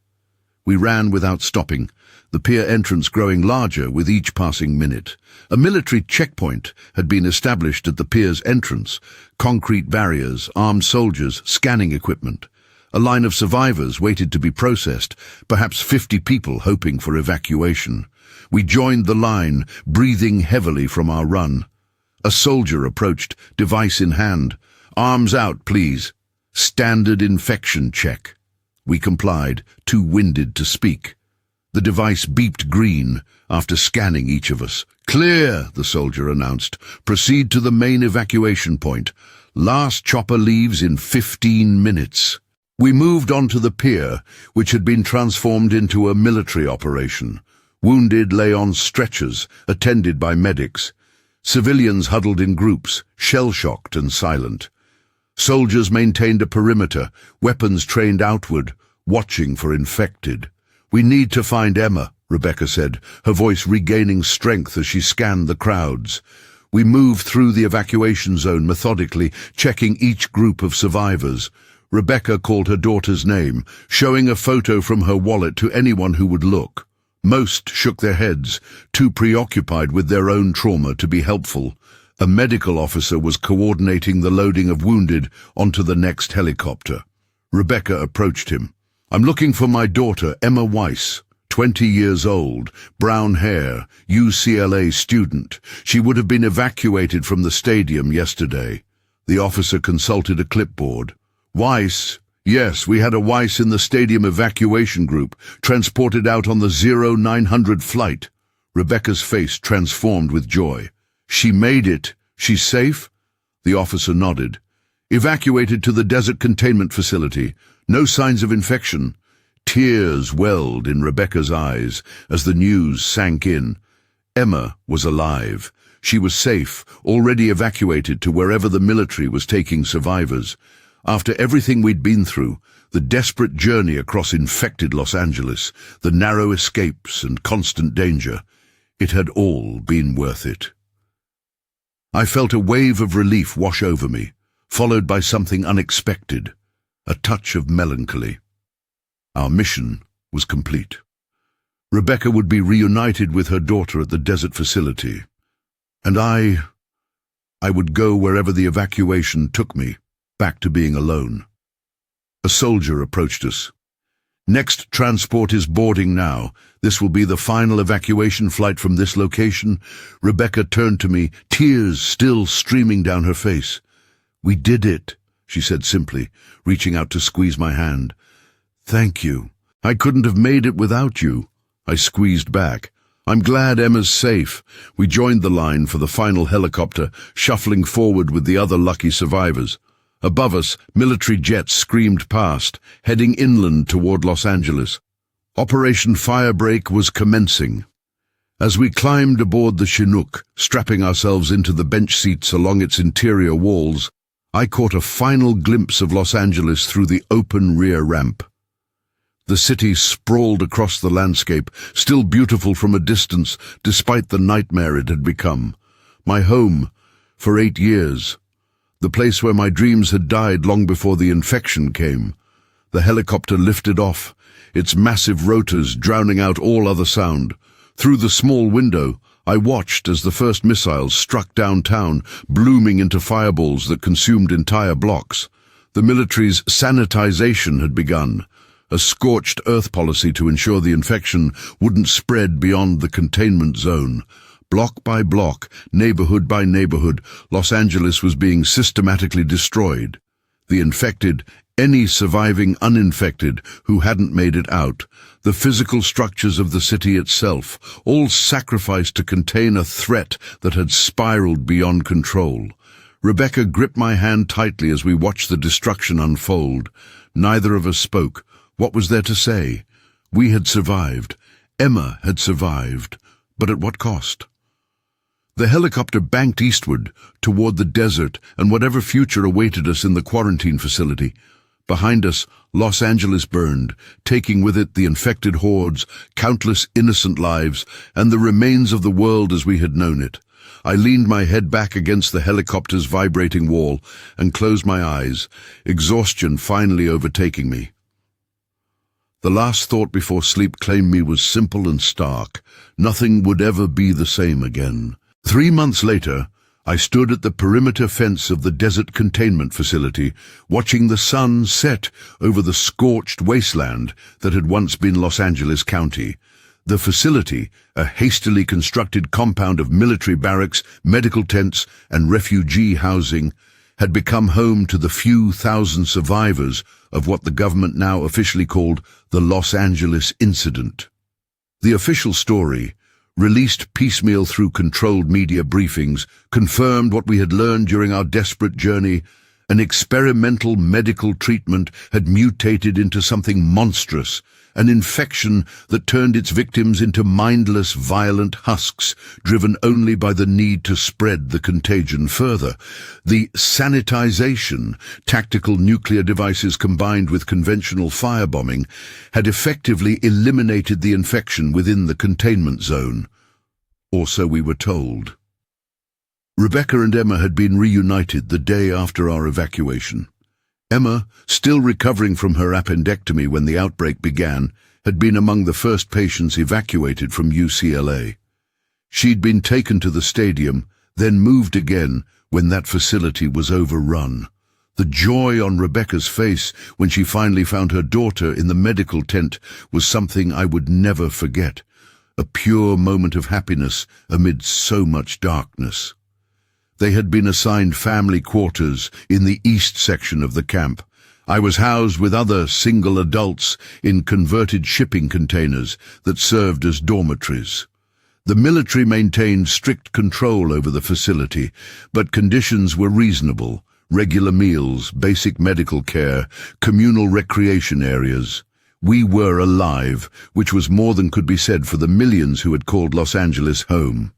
We ran without stopping, the pier entrance growing larger with each passing minute. A military checkpoint had been established at the pier's entrance, concrete barriers, armed soldiers, scanning equipment. A line of survivors waited to be processed, perhaps 50 people hoping for evacuation. We joined the line, breathing heavily from our run. A soldier approached, device in hand. "Arms out, please." "Standard infection check." We complied, too winded to speak. The device beeped green after scanning each of us. "Clear," the soldier announced. "Proceed to the main evacuation point. Last chopper leaves in 15 minutes." We moved on to the pier, which had been transformed into a military operation. Wounded lay on stretchers, attended by medics. Civilians huddled in groups, shell-shocked and silent. Soldiers maintained a perimeter, weapons trained outward, watching for infected. "We need to find Emma," Rebecca said, her voice regaining strength as she scanned the crowds. We moved through the evacuation zone methodically, checking each group of survivors. Rebecca called her daughter's name, showing a photo from her wallet to anyone who would look. Most shook their heads, too preoccupied with their own trauma to be helpful. A medical officer was coordinating the loading of wounded onto the next helicopter. Rebecca approached him. "I'm looking for my daughter, Emma Weiss, 20 years old, brown hair, UCLA student. She would have been evacuated from the stadium yesterday." The officer consulted a clipboard. "Weiss? Yes, we had a Weiss in the stadium evacuation group, transported out on the 0900 flight." Rebecca's face transformed with joy. "She made it. She's safe?" The officer nodded. "Evacuated to the desert containment facility. No signs of infection." Tears welled in Rebecca's eyes as the news sank in. Emma was alive. She was safe, already evacuated to wherever the military was taking survivors. After everything we'd been through, the desperate journey across infected Los Angeles, the narrow escapes and constant danger, it had all been worth it. I felt a wave of relief wash over me, followed by something unexpected, a touch of melancholy. Our mission was complete. Rebecca would be reunited with her daughter at the desert facility, and I would go wherever the evacuation took me, back to being alone. A soldier approached us. "Next transport is boarding now. This will be the final evacuation flight from this location." Rebecca turned to me, tears still streaming down her face. "We did it," she said simply, reaching out to squeeze my hand. "Thank you." I couldn't have made it without you. I squeezed back. I'm glad Emma's safe. We joined the line for the final helicopter, shuffling forward with the other lucky survivors. Above us, military jets screamed past, heading inland toward Los Angeles. Operation Firebreak was commencing. As we climbed aboard the Chinook, strapping ourselves into the bench seats along its interior walls, I caught a final glimpse of Los Angeles through the open rear ramp. The city sprawled across the landscape, still beautiful from a distance despite the nightmare it had become. My home for 8 years. The place where my dreams had died long before the infection came. The helicopter lifted off, its massive rotors drowning out all other sound. Through the small window, I watched as the first missiles struck downtown, blooming into fireballs that consumed entire blocks. The military's sanitization had begun, a scorched earth policy to ensure the infection wouldn't spread beyond the containment zone. Block by block, neighborhood by neighborhood, Los Angeles was being systematically destroyed. The infected, any surviving uninfected who hadn't made it out, the physical structures of the city itself, all sacrificed to contain a threat that had spiraled beyond control. Rebecca gripped my hand tightly as we watched the destruction unfold. Neither of us spoke. What was there to say? We had survived. Emma had survived. But at what cost? The helicopter banked eastward, toward the desert and whatever future awaited us in the quarantine facility. Behind us, Los Angeles burned, taking with it the infected hordes, countless innocent lives, and the remains of the world as we had known it. I leaned my head back against the helicopter's vibrating wall and closed my eyes, exhaustion finally overtaking me. The last thought before sleep claimed me was simple and stark. Nothing would ever be the same again. 3 months later, I stood at the perimeter fence of the desert containment facility, watching the sun set over the scorched wasteland that had once been Los Angeles County. The facility, a hastily constructed compound of military barracks, medical tents, and refugee housing, had become home to the few thousand survivors of what the government now officially called the Los Angeles Incident. The official story, released piecemeal through controlled media briefings, confirmed what we had learned during our desperate journey. An experimental medical treatment had mutated into something monstrous, an infection that turned its victims into mindless, violent husks, driven only by the need to spread the contagion further. The sanitization, tactical nuclear devices combined with conventional firebombing, had effectively eliminated the infection within the containment zone. Or so we were told. Rebecca and Emma had been reunited the day after our evacuation. Emma, still recovering from her appendectomy when the outbreak began, had been among the first patients evacuated from UCLA. She'd been taken to the stadium, then moved again when that facility was overrun. The joy on Rebecca's face when she finally found her daughter in the medical tent was something I would never forget. A pure moment of happiness amid so much darkness. They had been assigned family quarters in the east section of the camp. I was housed with other single adults in converted shipping containers that served as dormitories. The military maintained strict control over the facility, but conditions were reasonable: regular meals, basic medical care, communal recreation areas. We were alive, which was more than could be said for the millions who had called Los Angeles home.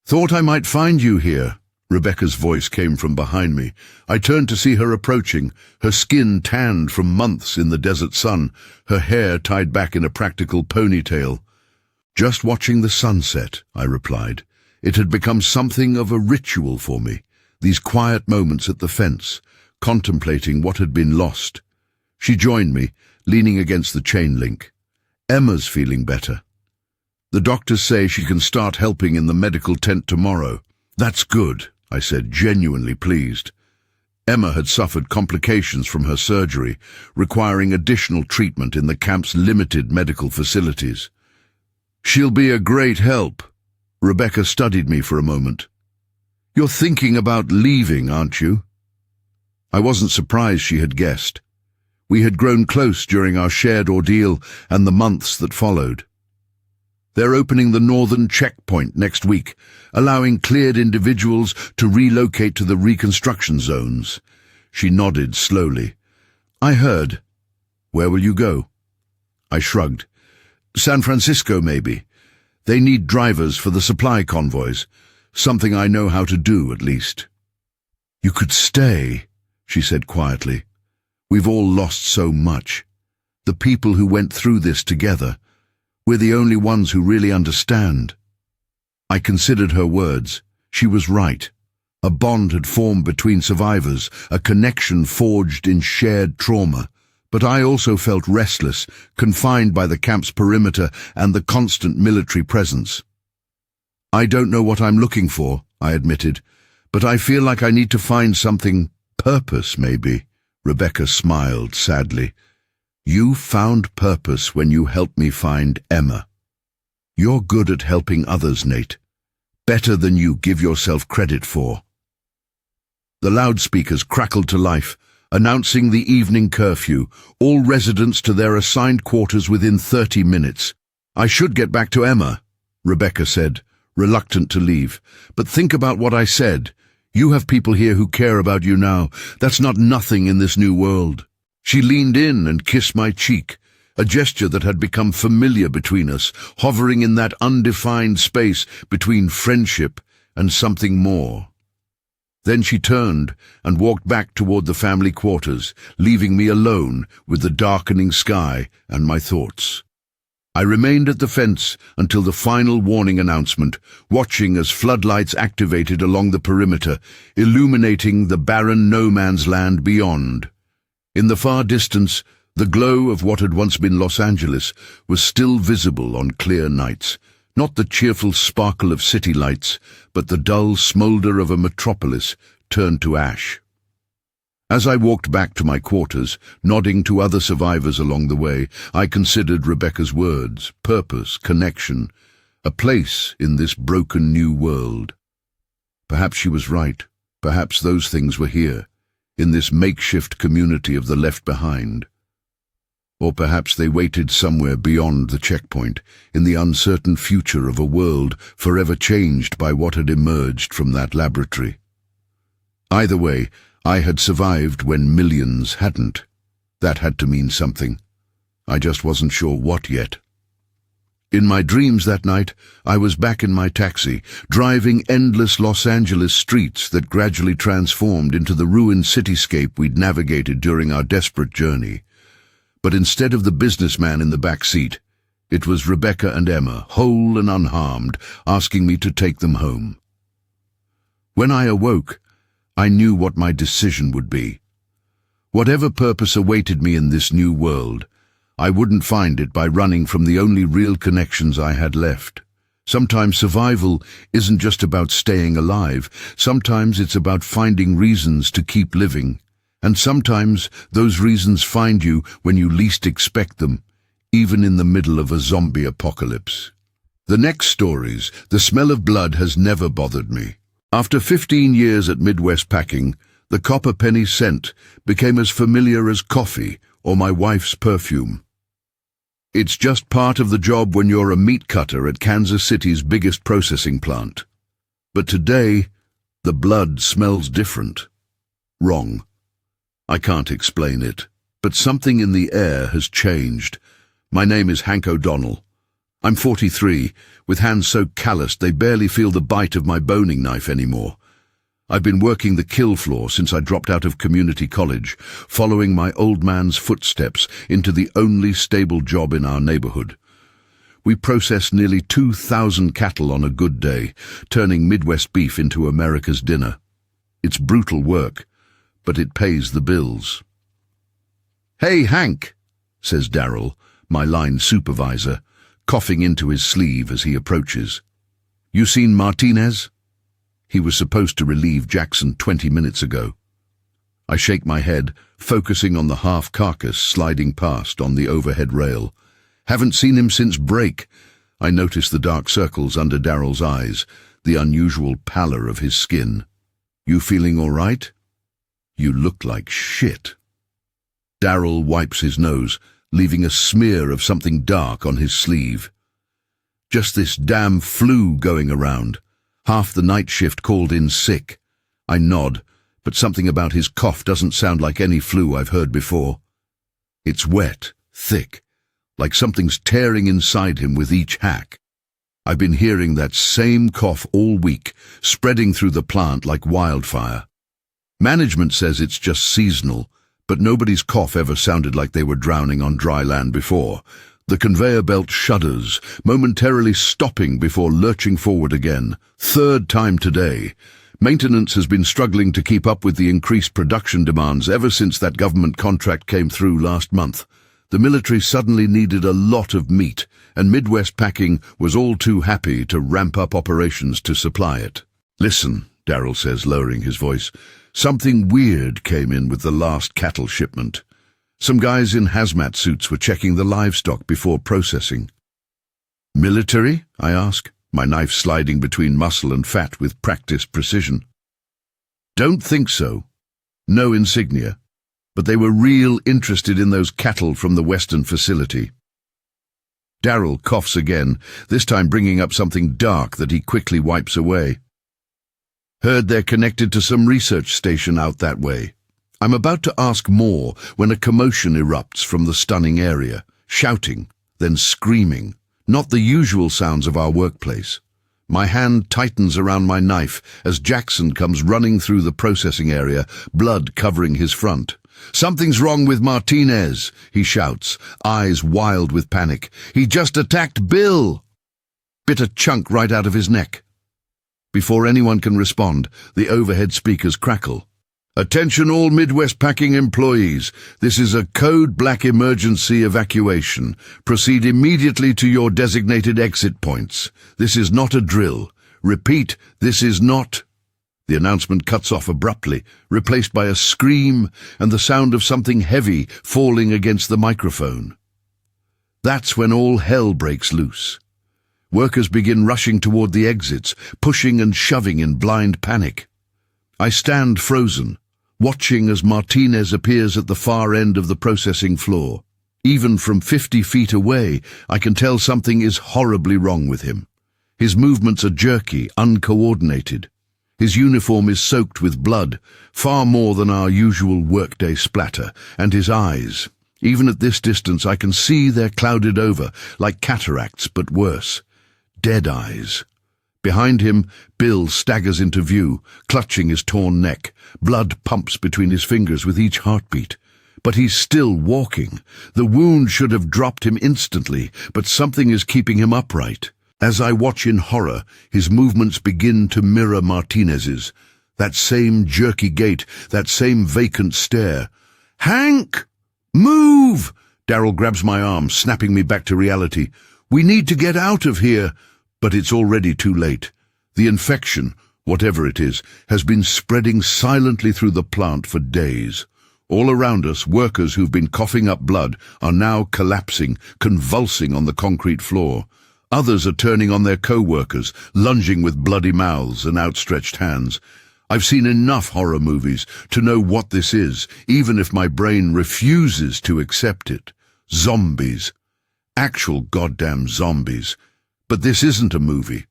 "Thought I might find you here." Rebecca's voice came from behind me. I turned to see her approaching, her skin tanned from months in the desert sun, her hair tied back in a practical ponytail. "Just watching the sunset," I replied. It had become something of a ritual for me, these quiet moments at the fence, contemplating what had been lost. She joined me, leaning against the chain link. "Emma's feeling better. The doctors say she can start helping in the medical tent tomorrow." "That's good," I said, genuinely pleased. Emma had suffered complications from her surgery, requiring additional treatment in the camp's limited medical facilities. "She'll be a great help." Rebecca studied me for a moment. "You're thinking about leaving, aren't you?" I wasn't surprised she had guessed. We had grown close during our shared ordeal and the months that followed. They're opening the northern checkpoint next week, allowing cleared individuals to relocate to the reconstruction zones. She nodded slowly. I heard. Where will you go? I shrugged. San Francisco, maybe. They need drivers for the supply convoys. Something I know how to do, at least. You could stay, she said quietly. We've all lost so much. The people who went through this together. We're the only ones who really understand. I considered her words. She was right. A bond had formed between survivors, a connection forged in shared trauma. But I also felt restless, confined by the camp's perimeter and the constant military presence. I don't know what I'm looking for, I admitted, but I feel like I need to find something, purpose maybe. Rebecca smiled sadly. You found purpose when you helped me find Emma. You're good at helping others, Nate. Better than you give yourself credit for. The loudspeakers crackled to life, announcing the evening curfew, all residents to their assigned quarters within 30 minutes. I should get back to Emma, Rebecca said, reluctant to leave. But think about what I said. You have people here who care about you now. That's not nothing in this new world. She leaned in and kissed my cheek, a gesture that had become familiar between us, hovering in that undefined space between friendship and something more. Then she turned and walked back toward the family quarters, leaving me alone with the darkening sky and my thoughts. I remained at the fence until the final warning announcement, watching as floodlights activated along the perimeter, illuminating the barren no-man's land beyond. In the far distance, the glow of what had once been Los Angeles was still visible on clear nights, not the cheerful sparkle of city lights, but the dull smoulder of a metropolis turned to ash. As I walked back to my quarters, nodding to other survivors along the way, I considered Rebecca's words, purpose, connection, a place in this broken new world. Perhaps she was right. Perhaps those things were here, in this makeshift community of the left behind. Or perhaps they waited somewhere beyond the checkpoint, in the uncertain future of a world forever changed by what had emerged from that laboratory. Either way, I had survived when millions hadn't. That had to mean something. I just wasn't sure what yet. In my dreams that night, I was back in my taxi, driving endless Los Angeles streets that gradually transformed into the ruined cityscape we'd navigated during our desperate journey. But instead of the businessman in the back seat, it was Rebecca and Emma, whole and unharmed, asking me to take them home. When I awoke, I knew what my decision would be. Whatever purpose awaited me in this new world, I wouldn't find it by running from the only real connections I had left. Sometimes survival isn't just about staying alive. Sometimes it's about finding reasons to keep living. And sometimes those reasons find you when you least expect them, even in the middle of a zombie apocalypse. The next stories, the smell of blood has never bothered me. After 15 years at Midwest Packing, the copper penny scent became as familiar as coffee or my wife's perfume. It's just part of the job when you're a meat cutter at Kansas City's biggest processing plant. But today, the blood smells different. Wrong. I can't explain it, but something in the air has changed. My name is Hank O'Donnell. I'm 43, with hands so calloused they barely feel the bite of my boning knife anymore. I've been working the kill floor since I dropped out of community college, following my old man's footsteps into the only stable job in our neighborhood. We process nearly 2,000 cattle on a good day, turning Midwest beef into America's dinner. It's brutal work, but it pays the bills. "Hey, Hank," says Darryl, my line supervisor, coughing into his sleeve as he approaches. "You seen Martinez? He was supposed to relieve Jackson 20 minutes ago." I shake my head, focusing on the half-carcass sliding past on the overhead rail. "Haven't seen him since break." I notice the dark circles under Darryl's eyes, the unusual pallor of his skin. "You feeling all right?" "You look like shit." Darrell wipes his nose, leaving a smear of something dark on his sleeve. Just this damn flu going around. Half the night shift called in sick. I nod, but something about his cough doesn't sound like any flu I've heard before. It's wet, thick, like something's tearing inside him with each hack. I've been hearing that same cough all week, spreading through the plant like wildfire. Management says it's just seasonal, but nobody's cough ever sounded like they were drowning on dry land before. The conveyor belt shudders, momentarily stopping before lurching forward again. Third time today. Maintenance has been struggling to keep up with the increased production demands ever since that government contract came through last month. The military suddenly needed a lot of meat, and Midwest Packing was all too happy to ramp up operations to supply it. "Listen," Darrell says, lowering his voice. "Something weird came in with the last cattle shipment. Some guys in hazmat suits were checking the livestock before processing." "Military?" I ask, my knife sliding between muscle and fat with practiced precision. "Don't think so. No insignia. But they were real interested in those cattle from the Western facility." Darrell coughs again, this time bringing up something dark that he quickly wipes away. "Heard they're connected to some research station out that way." I'm about to ask more when a commotion erupts from the stunning area, shouting, then screaming, not the usual sounds of our workplace. My hand tightens around my knife as Jackson comes running through the processing area, blood covering his front. "Something's wrong with Martinez," he shouts, eyes wild with panic. "He just attacked Bill!" Bit a chunk right out of his neck. Before anyone can respond, the overhead speakers crackle. "Attention all Midwest Packing employees. This is a code black emergency evacuation. Proceed immediately to your designated exit points. This is not a drill. Repeat, this is not..." The announcement cuts off abruptly, replaced by a scream and the sound of something heavy falling against the microphone. That's when all hell breaks loose. Workers begin rushing toward the exits, pushing and shoving in blind panic. I stand frozen, watching as Martinez appears at the far end of the processing floor. Even from 50 feet away, I can tell something is horribly wrong with him. His movements are jerky, uncoordinated. His uniform is soaked with blood, far more than our usual workday splatter, and his eyes. Even at this distance, I can see they're clouded over, like cataracts, but worse. Dead eyes. Behind him, Bill staggers into view, clutching his torn neck. Blood pumps between his fingers with each heartbeat. But he's still walking. The wound should have dropped him instantly, but something is keeping him upright. As I watch in horror, his movements begin to mirror Martinez's. That same jerky gait, that same vacant stare. "Hank! Move!" Darrell grabs my arm, snapping me back to reality. "We need to get out of here." But it's already too late. The infection, whatever it is, has been spreading silently through the plant for days. All around us, workers who've been coughing up blood are now collapsing, convulsing on the concrete floor. Others are turning on their co-workers, lunging with bloody mouths and outstretched hands. I've seen enough horror movies to know what this is, even if my brain refuses to accept it. Zombies. Actual goddamn zombies. But this isn't a movie,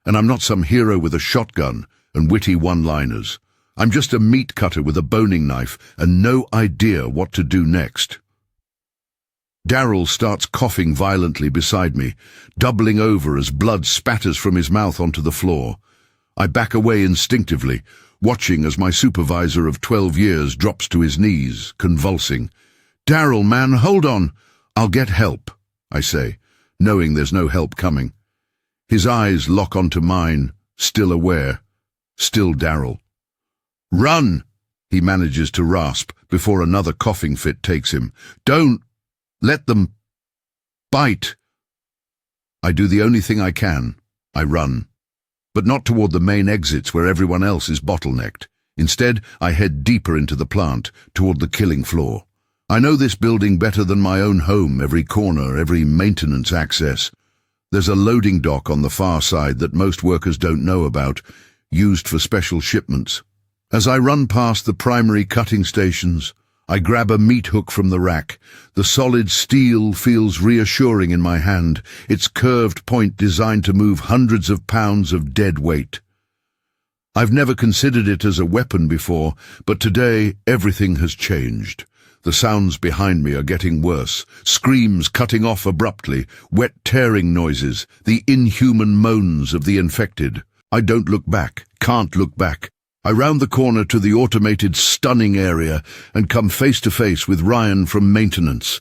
and I'm not some hero with a shotgun and witty one-liners. I'm just a meat cutter with a boning knife and no idea what to do next. Darrell starts coughing violently beside me, doubling over as blood spatters from his mouth onto the floor. I back away instinctively, watching as my supervisor of 12 years drops to his knees, convulsing. "Darrell, man, hold on. I'll get help," I say, knowing there's no help coming. His eyes lock onto mine, still aware, still Darrell. "Run!" he manages to rasp before another coughing fit takes him. "Don't let them bite." I do the only thing I can. I run. But not toward the main exits where everyone else is bottlenecked. Instead, I head deeper into the plant, toward the killing floor. I know this building better than my own home, every corner, every maintenance access. There's a loading dock on the far side that most workers don't know about, used for special shipments. As I run past the primary cutting stations, I grab a meat hook from the rack. The solid steel feels reassuring in my hand, its curved point designed to move hundreds of pounds of dead weight. I've never considered it as a weapon before, but today everything has changed. The sounds behind me are getting worse, screams cutting off abruptly, wet tearing noises, the inhuman moans of the infected. I don't look back, can't look back. I round the corner to the automated stunning area and come face to face with Ryan from maintenance.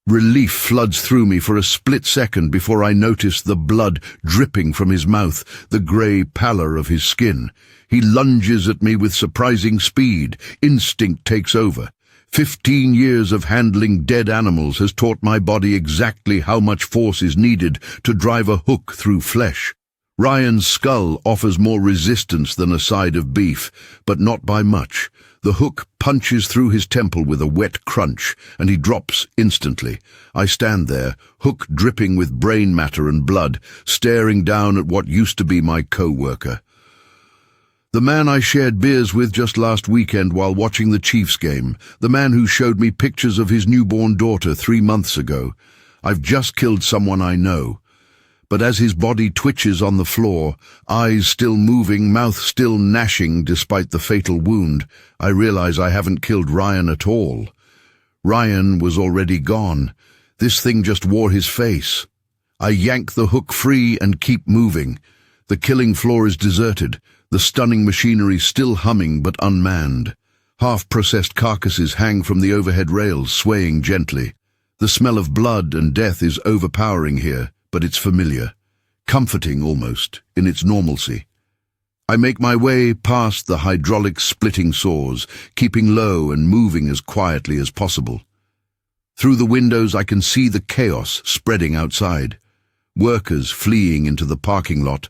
Relief floods through me for a split second before I notice the blood dripping from his mouth, the grey pallor of his skin. He lunges at me with surprising speed. Instinct takes over. 15 years of handling dead animals has taught my body exactly how much force is needed to drive a hook through flesh. Ryan's skull offers more resistance than a side of beef, but not by much. The hook punches through his temple with a wet crunch, and he drops instantly. I stand there, hook dripping with brain matter and blood, staring down at what used to be my co-worker. The man I shared beers with just last weekend while watching the Chiefs game, the man who showed me pictures of his newborn daughter 3 months ago. I've just killed someone I know. But as his body twitches on the floor, eyes still moving, mouth still gnashing despite the fatal wound, I realize I haven't killed Ryan at all. Ryan was already gone. This thing just wore his face. I yank the hook free and keep moving. The killing floor is deserted, the stunning machinery still humming but unmanned. Half-processed carcasses hang from the overhead rails, swaying gently. The smell of blood and death is overpowering here, but it's familiar, comforting almost, in its normalcy. I make my way past the hydraulic splitting saws, keeping low and moving as quietly as possible. Through the windows I can see the chaos spreading outside, workers fleeing into the parking lot,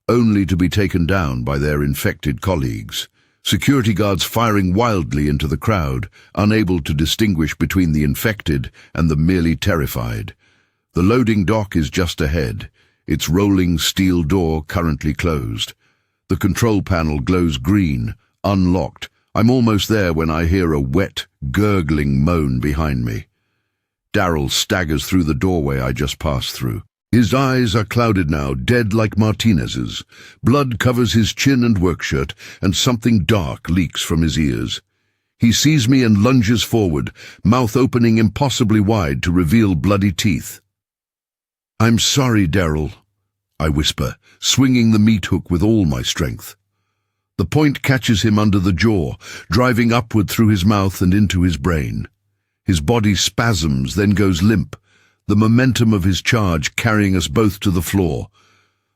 only to be taken down by their infected colleagues. Security guards firing wildly into the crowd, unable to distinguish between the infected and the merely terrified. The loading dock is just ahead, its rolling steel door currently closed. The control panel glows green, unlocked. I'm almost there when I hear a wet, gurgling moan behind me. Daryl staggers through the doorway I just passed through. His eyes are clouded now, dead like Martinez's. Blood covers his chin and work shirt, and something dark leaks from his ears. He sees me and lunges forward, mouth opening impossibly wide to reveal bloody teeth. "I'm sorry, Daryl," I whisper, swinging the meat hook with all my strength. The point catches him under the jaw, driving upward through his mouth and into his brain. His body spasms, then goes limp, the momentum of his charge carrying us both to the floor.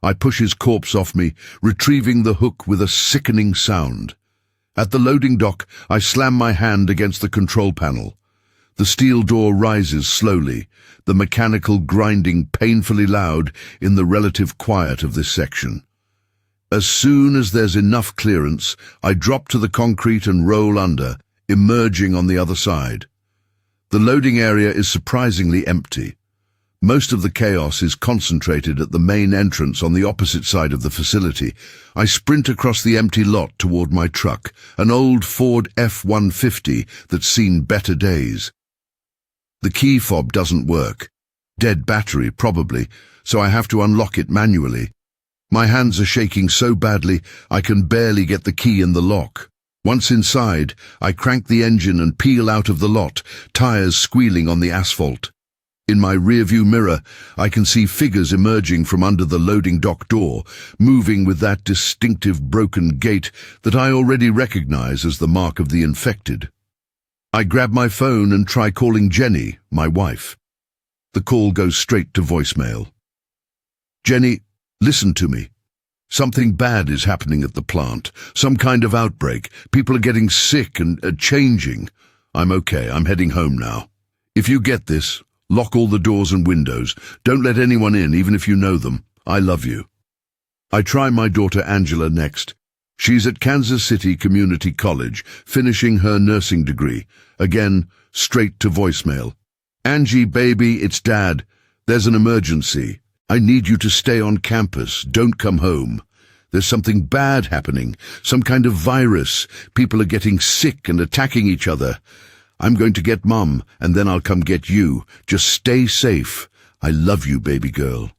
I push his corpse off me, retrieving the hook with a sickening sound. At the loading dock, I slam my hand against the control panel. The steel door rises slowly, the mechanical grinding painfully loud in the relative quiet of this section. As soon as there's enough clearance, I drop to the concrete and roll under, emerging on the other side. The loading area is surprisingly empty. Most of the chaos is concentrated at the main entrance on the opposite side of the facility. I sprint across the empty lot toward my truck, an old Ford F-150 that's seen better days. The key fob doesn't work. Dead battery, probably, so I have to unlock it manually. My hands are shaking so badly I can barely get the key in the lock. Once inside, I crank the engine and peel out of the lot, tires squealing on the asphalt. In my rearview mirror, I can see figures emerging from under the loading dock door, moving with that distinctive broken gait that I already recognize as the mark of the infected. I grab my phone and try calling Jenny, my wife. The call goes straight to voicemail. "Jenny, listen to me. Something bad is happening at the plant. Some kind of outbreak. People are getting sick and changing. I'm okay. I'm heading home now. If you get this, lock all the doors and windows. Don't let anyone in, even if you know them. I love you." I try my daughter Angela next. She's at Kansas City Community College, finishing her nursing degree. Again, straight to voicemail. "Angie, baby, it's Dad. There's an emergency. I need you to stay on campus. Don't come home. There's something bad happening, some kind of virus. People are getting sick and attacking each other. I'm going to get Mum, and then I'll come get you. Just stay safe. I love you, baby girl.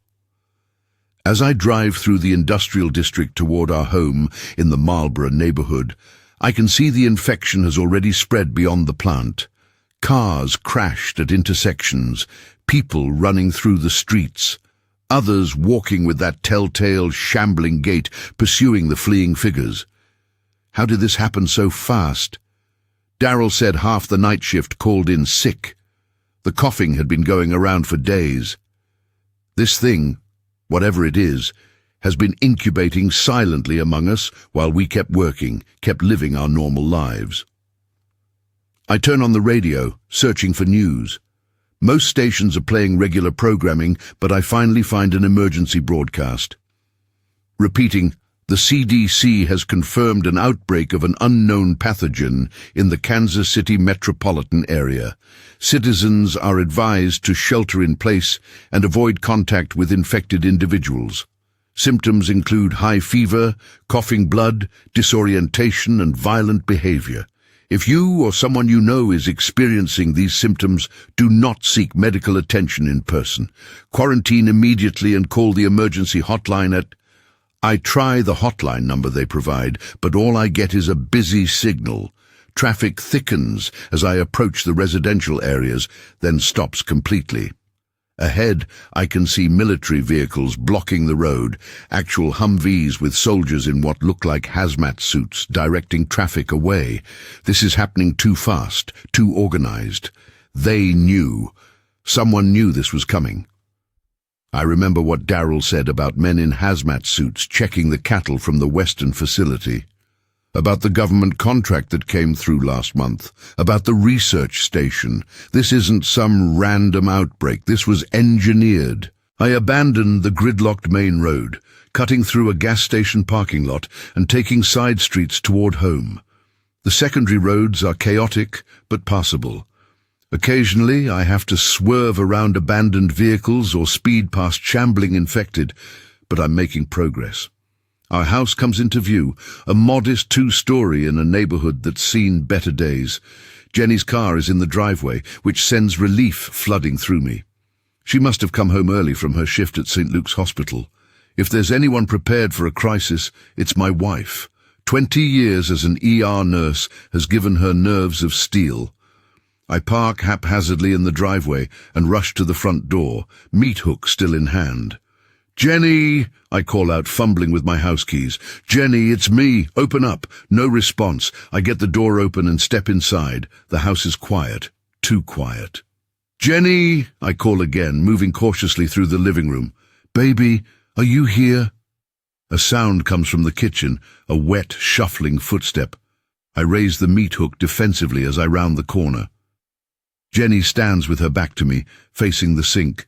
As I drive through the industrial district toward our home in the Marlborough neighborhood, I can see the infection has already spread beyond the plant. Cars crashed at intersections, people running through the streets, others walking with that telltale, shambling gait, pursuing the fleeing figures. How did this happen so fast? Daryl said half the night shift called in sick. The coughing had been going around for days. This thing, whatever it is, has been incubating silently among us while we kept working, kept living our normal lives. I turn on the radio, searching for news. Most stations are playing regular programming, but I finally find an emergency broadcast. Repeating, the CDC has confirmed an outbreak of an unknown pathogen in the Kansas City metropolitan area. Citizens are advised to shelter in place and avoid contact with infected individuals. Symptoms include high fever, coughing blood, disorientation, and violent behavior. If you or someone you know is experiencing these symptoms, do not seek medical attention in person. Quarantine immediately and call the emergency hotline at... I try the hotline number they provide, but all I get is a busy signal. Traffic thickens as I approach the residential areas, then stops completely. Ahead, I can see military vehicles blocking the road, actual Humvees with soldiers in what look like hazmat suits directing traffic away. This is happening too fast, too organized. They knew. Someone knew this was coming. I remember what Daryl said about men in hazmat suits checking the cattle from the Western facility, about the government contract that came through last month, about the research station. This isn't some random outbreak. This was engineered. I abandoned the gridlocked main road, cutting through a gas station parking lot and taking side streets toward home. The secondary roads are chaotic but passable. Occasionally, I have to swerve around abandoned vehicles or speed past shambling infected, but I'm making progress. Our house comes into view, a modest two-story in a neighborhood that's seen better days. Jenny's car is in the driveway, which sends relief flooding through me. She must have come home early from her shift at St. Luke's Hospital. If there's anyone prepared for a crisis, it's my wife. 20 years as an ER nurse has given her nerves of steel. I park haphazardly in the driveway and rush to the front door, meat hook still in hand. "Jenny!" I call out, fumbling with my house keys. "Jenny, it's me. Open up." No response. I get the door open and step inside. The house is quiet. Too quiet. "Jenny!" I call again, moving cautiously through the living room. "Baby, are you here?" A sound comes from the kitchen, a wet, shuffling footstep. I raise the meat hook defensively as I round the corner. Jenny stands with her back to me, facing the sink.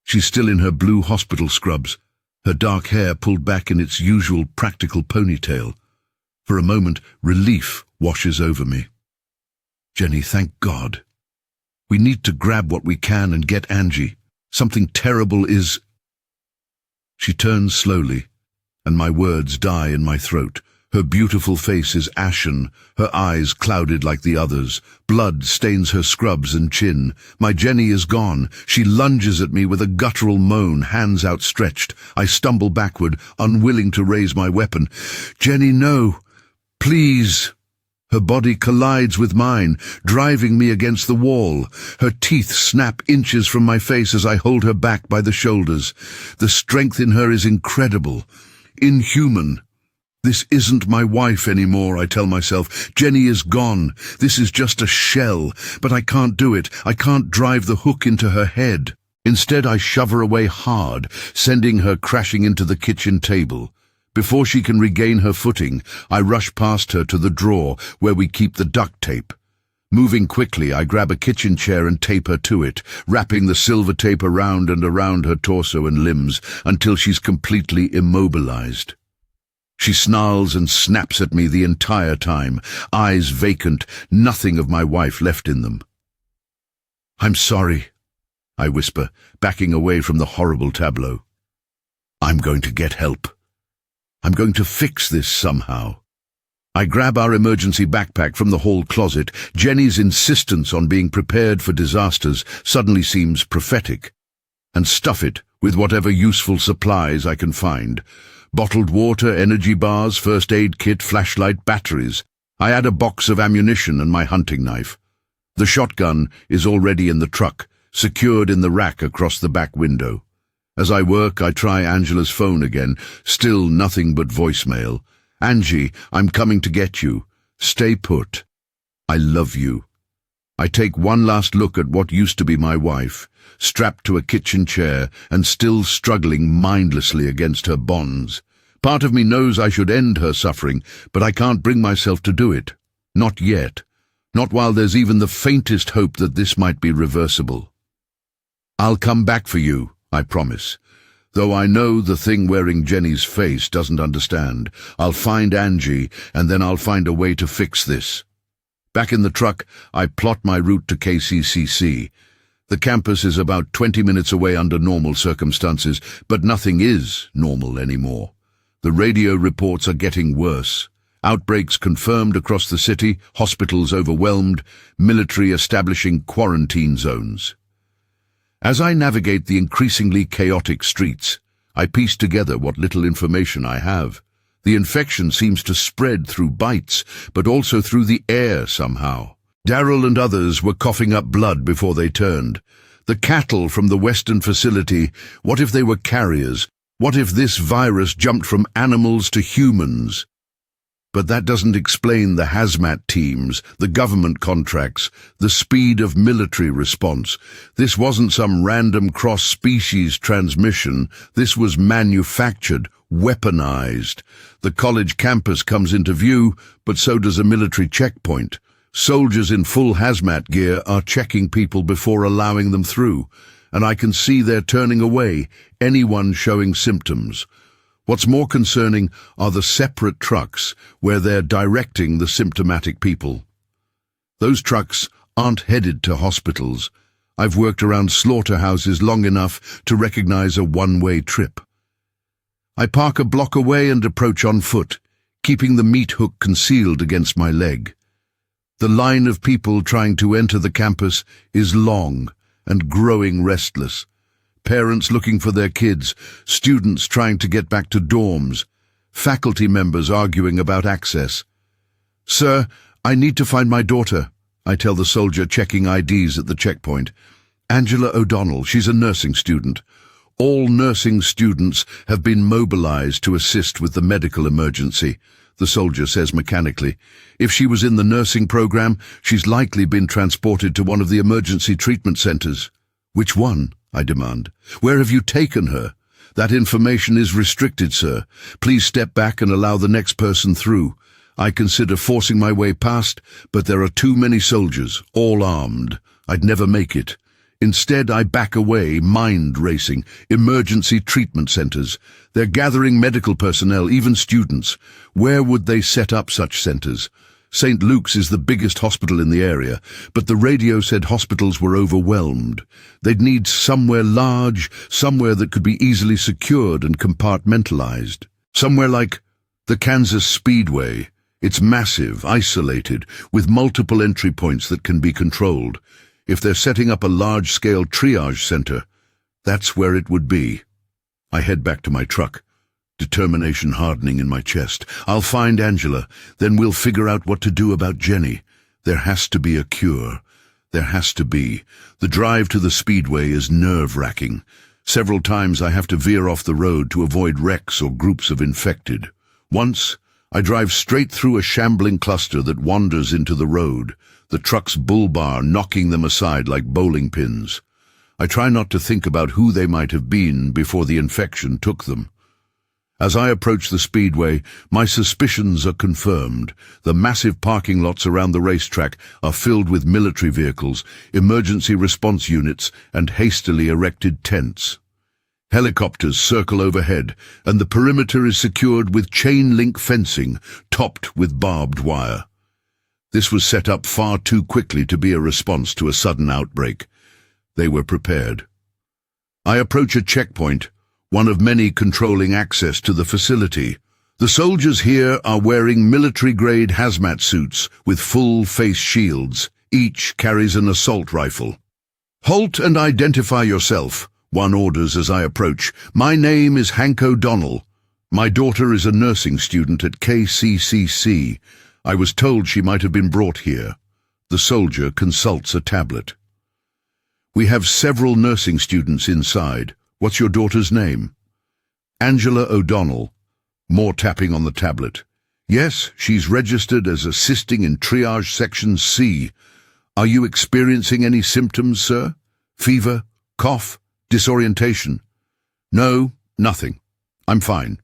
She's still in her blue hospital scrubs, her dark hair pulled back in its usual practical ponytail. For a moment, relief washes over me. "Jenny, thank God. We need to grab what we can and get Angie. Something terrible is..." She turns slowly, and my words die in my throat. Her beautiful face is ashen, her eyes clouded like the others. Blood stains her scrubs and chin. My Jenny is gone. She lunges at me with a guttural moan, hands outstretched. I stumble backward, unwilling to raise my weapon. "Jenny, no. Please." Her body collides with mine, driving me against the wall. Her teeth snap inches from my face as I hold her back by the shoulders. The strength in her is incredible, inhuman. This isn't my wife anymore, I tell myself. Jenny is gone. This is just a shell. But I can't do it. I can't drive the hook into her head. Instead, I shove her away hard, sending her crashing into the kitchen table. Before she can regain her footing, I rush past her to the drawer where we keep the duct tape. Moving quickly, I grab a kitchen chair and tape her to it, wrapping the silver tape around and around her torso and limbs until she's completely immobilized. She snarls and snaps at me the entire time, eyes vacant, nothing of my wife left in them. "I'm sorry," I whisper, backing away from the horrible tableau. "I'm going to get help. I'm going to fix this somehow." I grab our emergency backpack from the hall closet. Jenny's insistence on being prepared for disasters suddenly seems prophetic, and stuff it with whatever useful supplies I can find. Bottled water, energy bars, first aid kit, flashlight, batteries. I add a box of ammunition and my hunting knife. The shotgun is already in the truck, secured in the rack across the back window. As I work, I try Angela's phone again. Still nothing but voicemail. Angie, I'm coming to get you. Stay put. I love you. I take one last look at what used to be my wife, strapped to a kitchen chair and still struggling mindlessly against her bonds. Part of me knows I should end her suffering, but I can't bring myself to do it. Not yet. Not while there's even the faintest hope that this might be reversible. I'll come back for you, I promise. Though I know the thing wearing Jenny's face doesn't understand. I'll find Angie, and then I'll find a way to fix this. Back in the truck, I plot my route to KCCC. The campus is about 20 minutes away under normal circumstances, but nothing is normal anymore. The radio reports are getting worse. Outbreaks confirmed across the city, hospitals overwhelmed, military establishing quarantine zones. As I navigate the increasingly chaotic streets, I piece together what little information I have. The infection seems to spread through bites, but also through the air somehow. Daryl and others were coughing up blood before they turned. The cattle from the Western facility, what if they were carriers? What if this virus jumped from animals to humans? But that doesn't explain the hazmat teams, the government contracts, the speed of military response. This wasn't some random cross-species transmission. This was manufactured, weaponized. The college campus comes into view, but so does a military checkpoint. Soldiers in full hazmat gear are checking people before allowing them through, and I can see they're turning away anyone showing symptoms. What's more concerning are the separate trucks where they're directing the symptomatic people. Those trucks aren't headed to hospitals. I've worked around slaughterhouses long enough to recognize a one-way trip. I park a block away and approach on foot, keeping the meat hook concealed against my leg. The line of people trying to enter the campus is long and growing restless. Parents looking for their kids, students trying to get back to dorms, faculty members arguing about access. "Sir, I need to find my daughter," I tell the soldier checking IDs at the checkpoint. "Angela O'Donnell, she's a nursing student. All nursing students have been mobilized to assist with the medical emergency," the soldier says mechanically. "If she was in the nursing program, she's likely been transported to one of the emergency treatment centers." "Which one?" I demand. "Where have you taken her?" "That information is restricted, sir. Please step back and allow the next person through. I consider forcing my way past, but there are too many soldiers, all armed. I'd never make it. Instead, I back away, mind racing. Emergency treatment centers. They're gathering medical personnel, even students. Where would they set up such centers? St. Luke's is the biggest hospital in the area, but the radio said hospitals were overwhelmed. They'd need somewhere large, somewhere that could be easily secured and compartmentalized. Somewhere like the Kansas Speedway. It's massive, isolated, with multiple entry points that can be controlled. If they're setting up a large-scale triage center, that's where it would be. I head back to my truck, determination hardening in my chest. I'll find Angela, then we'll figure out what to do about Jenny. There has to be a cure. There has to be. The drive to the Speedway is nerve-wracking. Several times I have to veer off the road to avoid wrecks or groups of infected. Once, I drive straight through a shambling cluster that wanders into the road, the truck's bull bar knocking them aside like bowling pins. I try not to think about who they might have been before the infection took them. As I approach the Speedway, my suspicions are confirmed. The massive parking lots around the racetrack are filled with military vehicles, emergency response units, and hastily erected tents. Helicopters circle overhead, and the perimeter is secured with chain-link fencing, topped with barbed wire. This was set up far too quickly to be a response to a sudden outbreak. They were prepared. I approach a checkpoint, one of many controlling access to the facility. The soldiers here are wearing military-grade hazmat suits with full face shields. Each carries an assault rifle. "Halt and identify yourself," one orders as I approach. "My name is Hank O'Donnell. My daughter is a nursing student at KCCC. I was told she might have been brought here." The soldier consults a tablet. "We have several nursing students inside. What's your daughter's name?" "Angela O'Donnell." More tapping on the tablet. "Yes, she's registered as assisting in triage section C. Are you experiencing any symptoms, sir? Fever, cough, disorientation?" "No, nothing. I'm fine.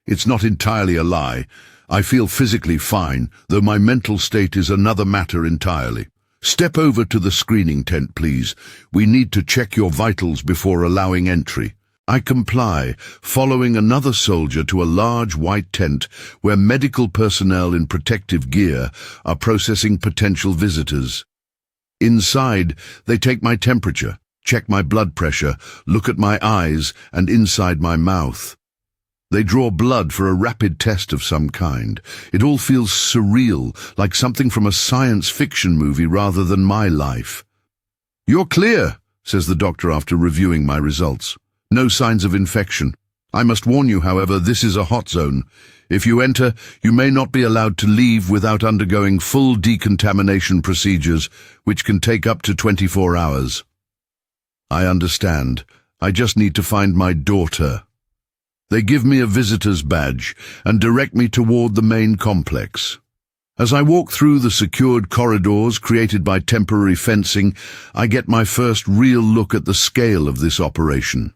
It's not entirely a lie. I feel physically fine, though my mental state is another matter entirely. Step over to the screening tent, please. We need to check your vitals before allowing entry." I comply, following another soldier to a large white tent where medical personnel in protective gear are processing potential visitors. Inside, they take my temperature, check my blood pressure, look at my eyes and inside my mouth. They draw blood for a rapid test of some kind. It all feels surreal, like something from a science fiction movie rather than my life. "You're clear," says the doctor after reviewing my results. "No signs of infection. I must warn you, however, this is a hot zone. If you enter, you may not be allowed to leave without undergoing full decontamination procedures, which can take up to 24 hours. "I understand. I just need to find my daughter." They give me a visitor's badge and direct me toward the main complex. As I walk through the secured corridors created by temporary fencing, I get my first real look at the scale of this operation.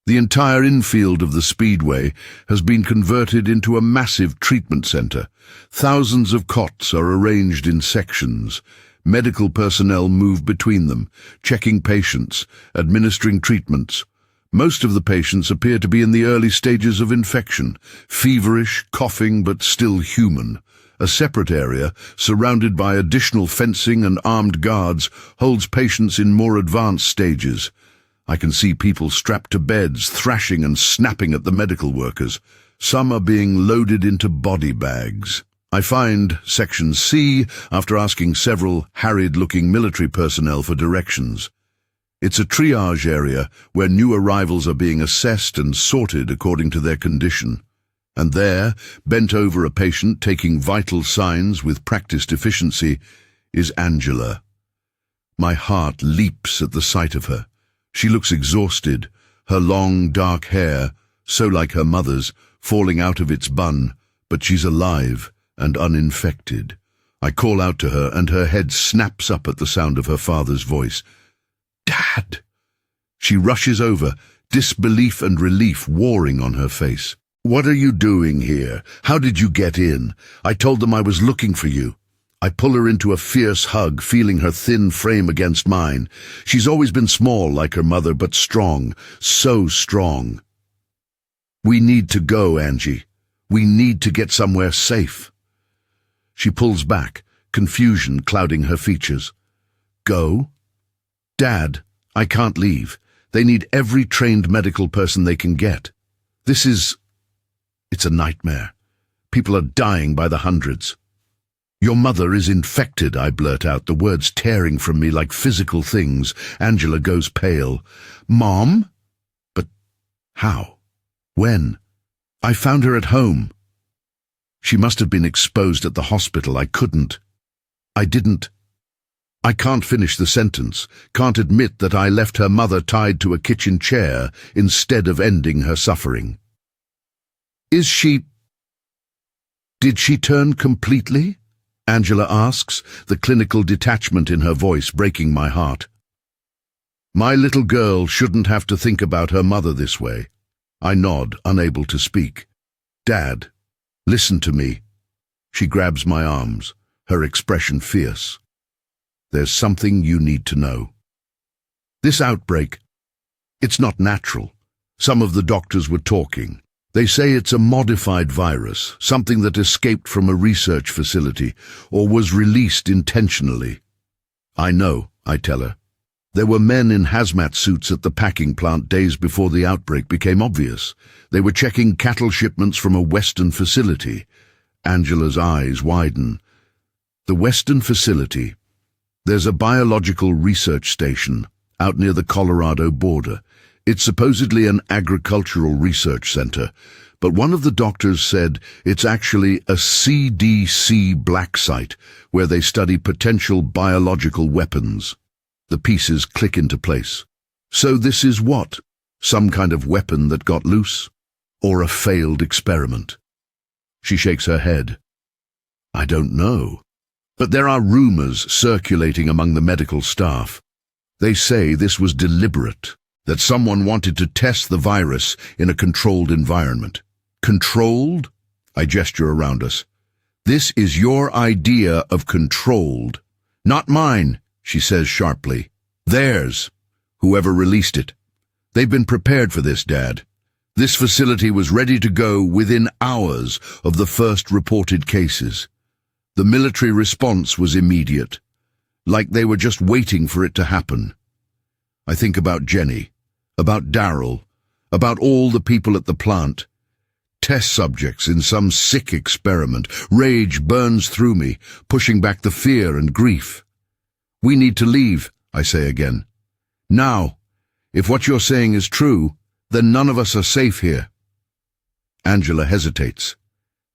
The entire infield of the Speedway has been converted into a massive treatment center. Thousands of cots are arranged in sections. Medical personnel move between them, checking patients, administering treatments. Most of the patients appear to be in the early stages of infection, feverish, coughing, but still human. A separate area, surrounded by additional fencing and armed guards, holds patients in more advanced stages. I can see people strapped to beds, thrashing and snapping at the medical workers. Some are being loaded into body bags. I find Section C after asking several harried-looking military personnel for directions. It's a triage area where new arrivals are being assessed and sorted according to their condition. And there, bent over a patient taking vital signs with practiced efficiency, is Angela. My heart leaps at the sight of her. She looks exhausted, her long, dark hair, so like her mother's, falling out of its bun, but she's alive and uninfected. I call out to her, and her head snaps up at the sound of her father's voice. "Dad!" She rushes over, disbelief and relief warring on her face. "What are you doing here? How did you get in? I told them I was looking for you." I pull her into a fierce hug, feeling her thin frame against mine. She's always been small like her mother, but strong, so strong. "We need to go, Angie. We need to get somewhere safe." She pulls back, confusion clouding her features. "Go? Dad, I can't leave. They need every trained medical person they can get. It's a nightmare. People are dying by the hundreds." "Your mother is infected," I blurt out, the words tearing from me like physical things. Angela goes pale. "Mom? But how? When? I found her at home." "She must have been exposed at the hospital. I didn't. I can't finish the sentence, can't admit that I left her mother tied to a kitchen chair instead of ending her suffering." Did she turn completely?" Angela asks, the clinical detachment in her voice breaking my heart. "My little girl shouldn't have to think about her mother this way." I nod, unable to speak. "Dad, listen to me." She grabs my arms, her expression fierce. "There's something you need to know. This outbreak, it's not natural. Some of the doctors were talking. They say it's a modified virus, something that escaped from a research facility or was released intentionally." "I know," I tell her. There were men in hazmat suits at the packing plant days before the outbreak became obvious. They were checking cattle shipments from a Western facility. Angela's eyes widen. The Western facility. There's a biological research station out near the Colorado border. It's supposedly an agricultural research center, but one of the doctors said it's actually a CDC black site where they study potential biological weapons. The pieces click into place. So this is what? Some kind of weapon that got loose? Or a failed experiment? She shakes her head. I don't know. But there are rumors circulating among the medical staff. They say this was deliberate, that someone wanted to test the virus in a controlled environment. Controlled? I gesture around us. This is your idea of controlled. Not mine, she says sharply. Theirs, whoever released it. They've been prepared for this, Dad. This facility was ready to go within hours of the first reported cases. The military response was immediate, like they were just waiting for it to happen. I think about Jenny, about Daryl, about all the people at the plant. Test subjects in some sick experiment. Rage burns through me, pushing back the fear and grief. We need to leave, I say again. Now, if what you're saying is true, then none of us are safe here. Angela hesitates.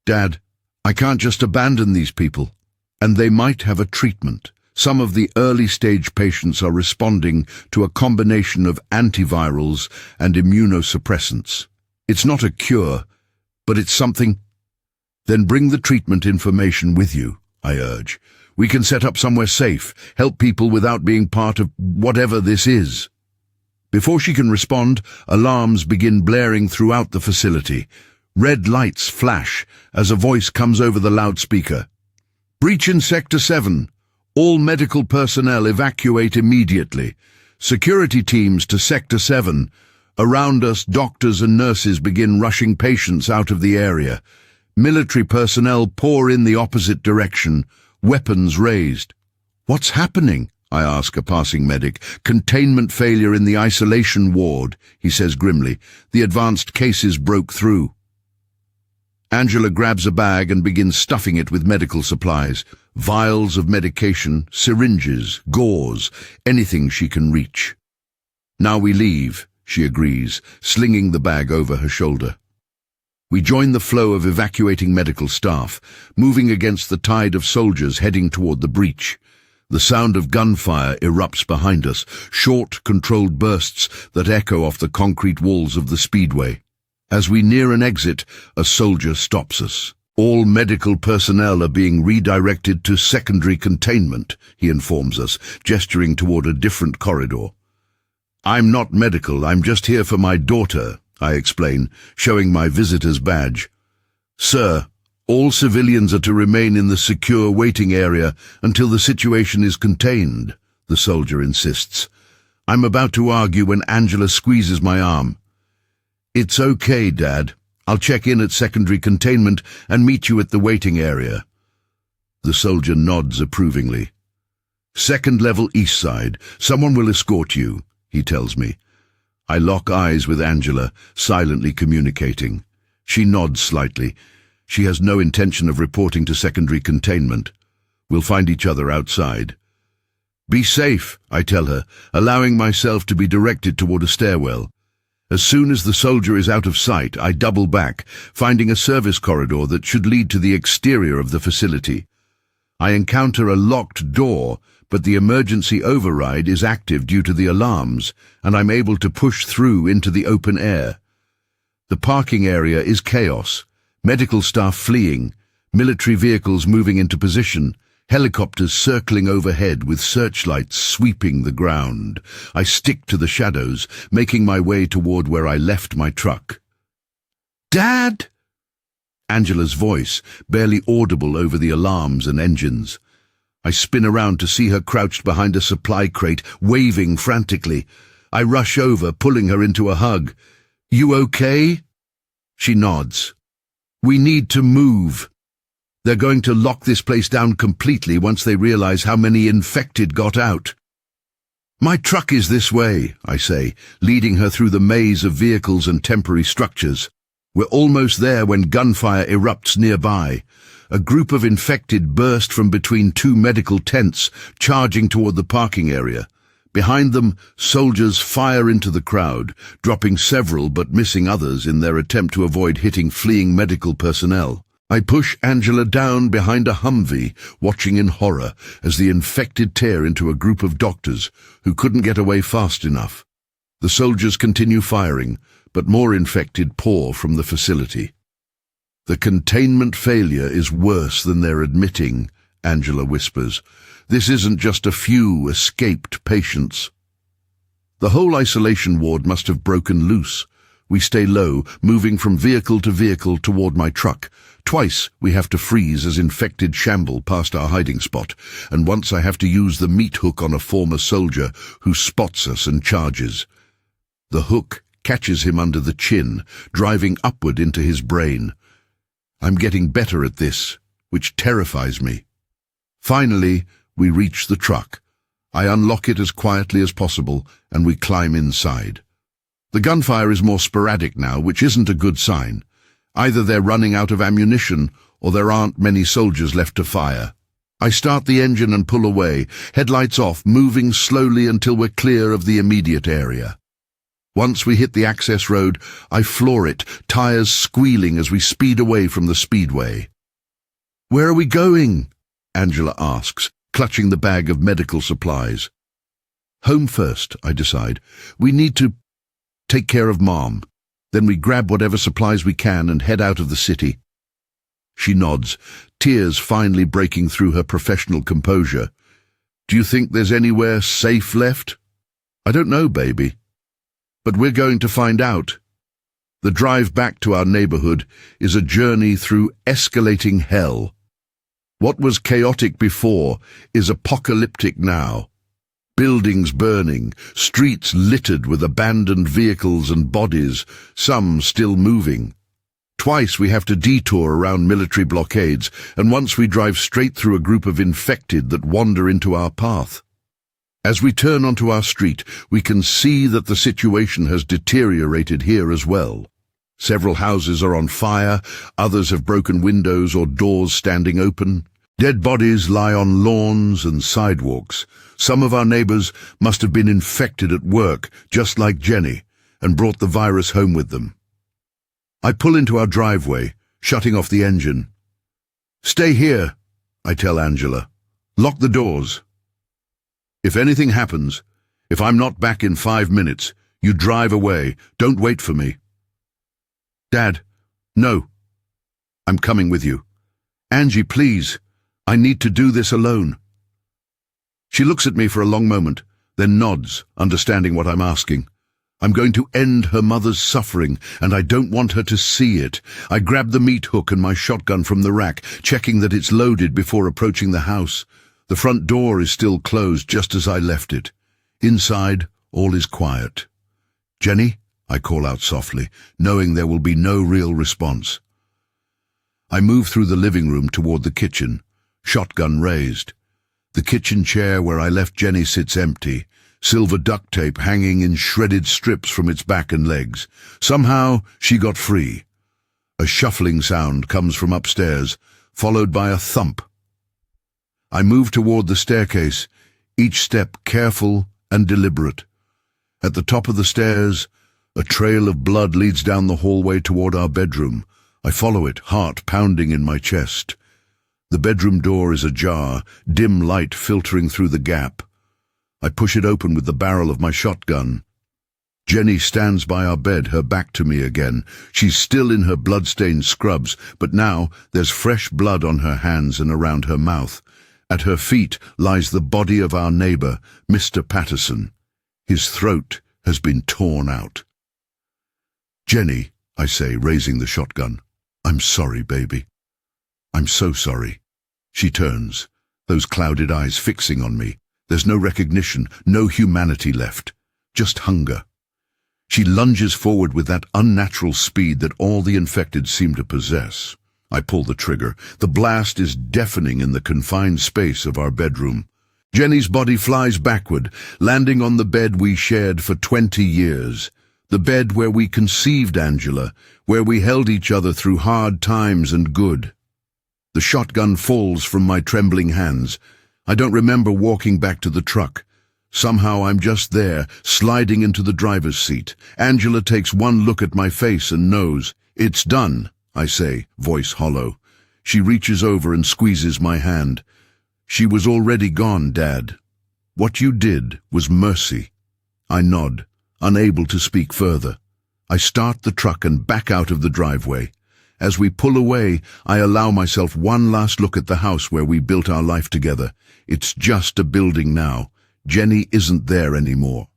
Dad, I can't just abandon these people. And they might have a treatment. Some of the early-stage patients are responding to a combination of antivirals and immunosuppressants. It's not a cure, but it's something. Then bring the treatment information with you, I urge. We can set up somewhere safe, help people without being part of whatever this is. Before she can respond, alarms begin blaring throughout the facility. Red lights flash as a voice comes over the loudspeaker. Breach in Sector 7. All medical personnel evacuate immediately. Security teams to Sector 7. Around us, doctors and nurses begin rushing patients out of the area. Military personnel pour in the opposite direction, weapons raised. What's happening? I ask a passing medic. Containment failure in the isolation ward, he says grimly. The advanced cases broke through. Angela grabs a bag and begins stuffing it with medical supplies. Vials of medication, syringes, gauze, anything she can reach. Now we leave, she agrees, slinging the bag over her shoulder. We join the flow of evacuating medical staff, moving against the tide of soldiers heading toward the breach. The sound of gunfire erupts behind us, short, controlled bursts that echo off the concrete walls of the speedway. As we near an exit, a soldier stops us. All medical personnel are being redirected to secondary containment, he informs us, gesturing toward a different corridor. I'm not medical, I'm just here for my daughter, I explain, showing my visitor's badge. Sir, all civilians are to remain in the secure waiting area until the situation is contained, the soldier insists. I'm about to argue when Angela squeezes my arm. It's okay, Dad. I'll check in at secondary containment and meet you at the waiting area. The soldier nods approvingly. Second level east side. Someone will escort you, he tells me. I lock eyes with Angela, silently communicating. She nods slightly. She has no intention of reporting to secondary containment. We'll find each other outside. Be safe, I tell her, allowing myself to be directed toward a stairwell. As soon as the soldier is out of sight, I double back, finding a service corridor that should lead to the exterior of the facility. I encounter a locked door, but the emergency override is active due to the alarms, and I'm able to push through into the open air. The parking area is chaos, medical staff fleeing, military vehicles moving into position, helicopters circling overhead with searchlights sweeping the ground. I stick to the shadows, making my way toward where I left my truck. Dad! Angela's voice, barely audible over the alarms and engines. I spin around to see her crouched behind a supply crate, waving frantically. I rush over, pulling her into a hug. You okay? She nods. We need to move. They're going to lock this place down completely once they realize how many infected got out. My truck is this way, I say, leading her through the maze of vehicles and temporary structures. We're almost there when gunfire erupts nearby. A group of infected burst from between two medical tents, charging toward the parking area. Behind them, soldiers fire into the crowd, dropping several but missing others in their attempt to avoid hitting fleeing medical personnel. I push Angela down behind a Humvee, watching in horror as the infected tear into a group of doctors who couldn't get away fast enough. The soldiers continue firing, but more infected pour from the facility. The containment failure is worse than they're admitting, Angela whispers. This isn't just a few escaped patients. The whole isolation ward must have broken loose. We stay low, moving from vehicle to vehicle toward my truck. Twice we have to freeze as infected shamble past our hiding spot, and once I have to use the meat hook on a former soldier who spots us and charges. The hook catches him under the chin, driving upward into his brain. I'm getting better at this, which terrifies me. Finally, we reach the truck. I unlock it as quietly as possible, and we climb inside. The gunfire is more sporadic now, which isn't a good sign. Either they're running out of ammunition, or there aren't many soldiers left to fire. I start the engine and pull away, headlights off, moving slowly until we're clear of the immediate area. Once we hit the access road, I floor it, tires squealing as we speed away from the speedway. "Where are we going?" Angela asks, clutching the bag of medical supplies. "Home first," I decide. "We need to take care of Mom." Then we grab whatever supplies we can and head out of the city. She nods, tears finally breaking through her professional composure. "Do you think there's anywhere safe left?" "I don't know, baby. But we're going to find out." The drive back to our neighborhood is a journey through escalating hell. What was chaotic before is apocalyptic now. Buildings burning, streets littered with abandoned vehicles and bodies, some still moving. Twice we have to detour around military blockades, and once we drive straight through a group of infected that wander into our path. As we turn onto our street, we can see that the situation has deteriorated here as well. Several houses are on fire, others have broken windows or doors standing open. Dead bodies lie on lawns and sidewalks. Some of our neighbors must have been infected at work, just like Jenny, and brought the virus home with them. I pull into our driveway, shutting off the engine. "Stay here," I tell Angela. "Lock the doors. If anything happens, if I'm not back in 5 minutes, you drive away. Don't wait for me." "Dad, no. I'm coming with you." "Angie, please. I need to do this alone." She looks at me for a long moment, then nods, understanding what I'm asking. I'm going to end her mother's suffering, and I don't want her to see it. I grab the meat hook and my shotgun from the rack, checking that it's loaded before approaching the house. The front door is still closed, just as I left it. Inside, all is quiet. "Jenny?" I call out softly, knowing there will be no real response. I move through the living room toward the kitchen, shotgun raised. The kitchen chair where I left Jenny sits empty, silver duct tape hanging in shredded strips from its back and legs. Somehow, she got free. A shuffling sound comes from upstairs, followed by a thump. I move toward the staircase, each step careful and deliberate. At the top of the stairs, a trail of blood leads down the hallway toward our bedroom. I follow it, heart pounding in my chest. The bedroom door is ajar, dim light filtering through the gap. I push it open with the barrel of my shotgun. Jenny stands by our bed, her back to me again. She's still in her blood-stained scrubs, but now there's fresh blood on her hands and around her mouth. At her feet lies the body of our neighbor, Mr. Patterson. His throat has been torn out. "Jenny," I say, raising the shotgun. "I'm sorry, baby. I'm so sorry." She turns, those clouded eyes fixing on me. There's no recognition, no humanity left, just hunger. She lunges forward with that unnatural speed that all the infected seem to possess. I pull the trigger. The blast is deafening in the confined space of our bedroom. Jenny's body flies backward, landing on the bed we shared for 20 years. The bed where we conceived Angela, where we held each other through hard times and good. The shotgun falls from my trembling hands. I don't remember walking back to the truck. Somehow I'm just there, sliding into the driver's seat. Angela takes one look at my face and knows. "It's done," I say, voice hollow. She reaches over and squeezes my hand. "She was already gone, Dad. What you did was mercy." I nod, unable to speak further. I start the truck and back out of the driveway. As we pull away, I allow myself one last look at the house where we built our life together. It's just a building now. Jenny isn't there anymore.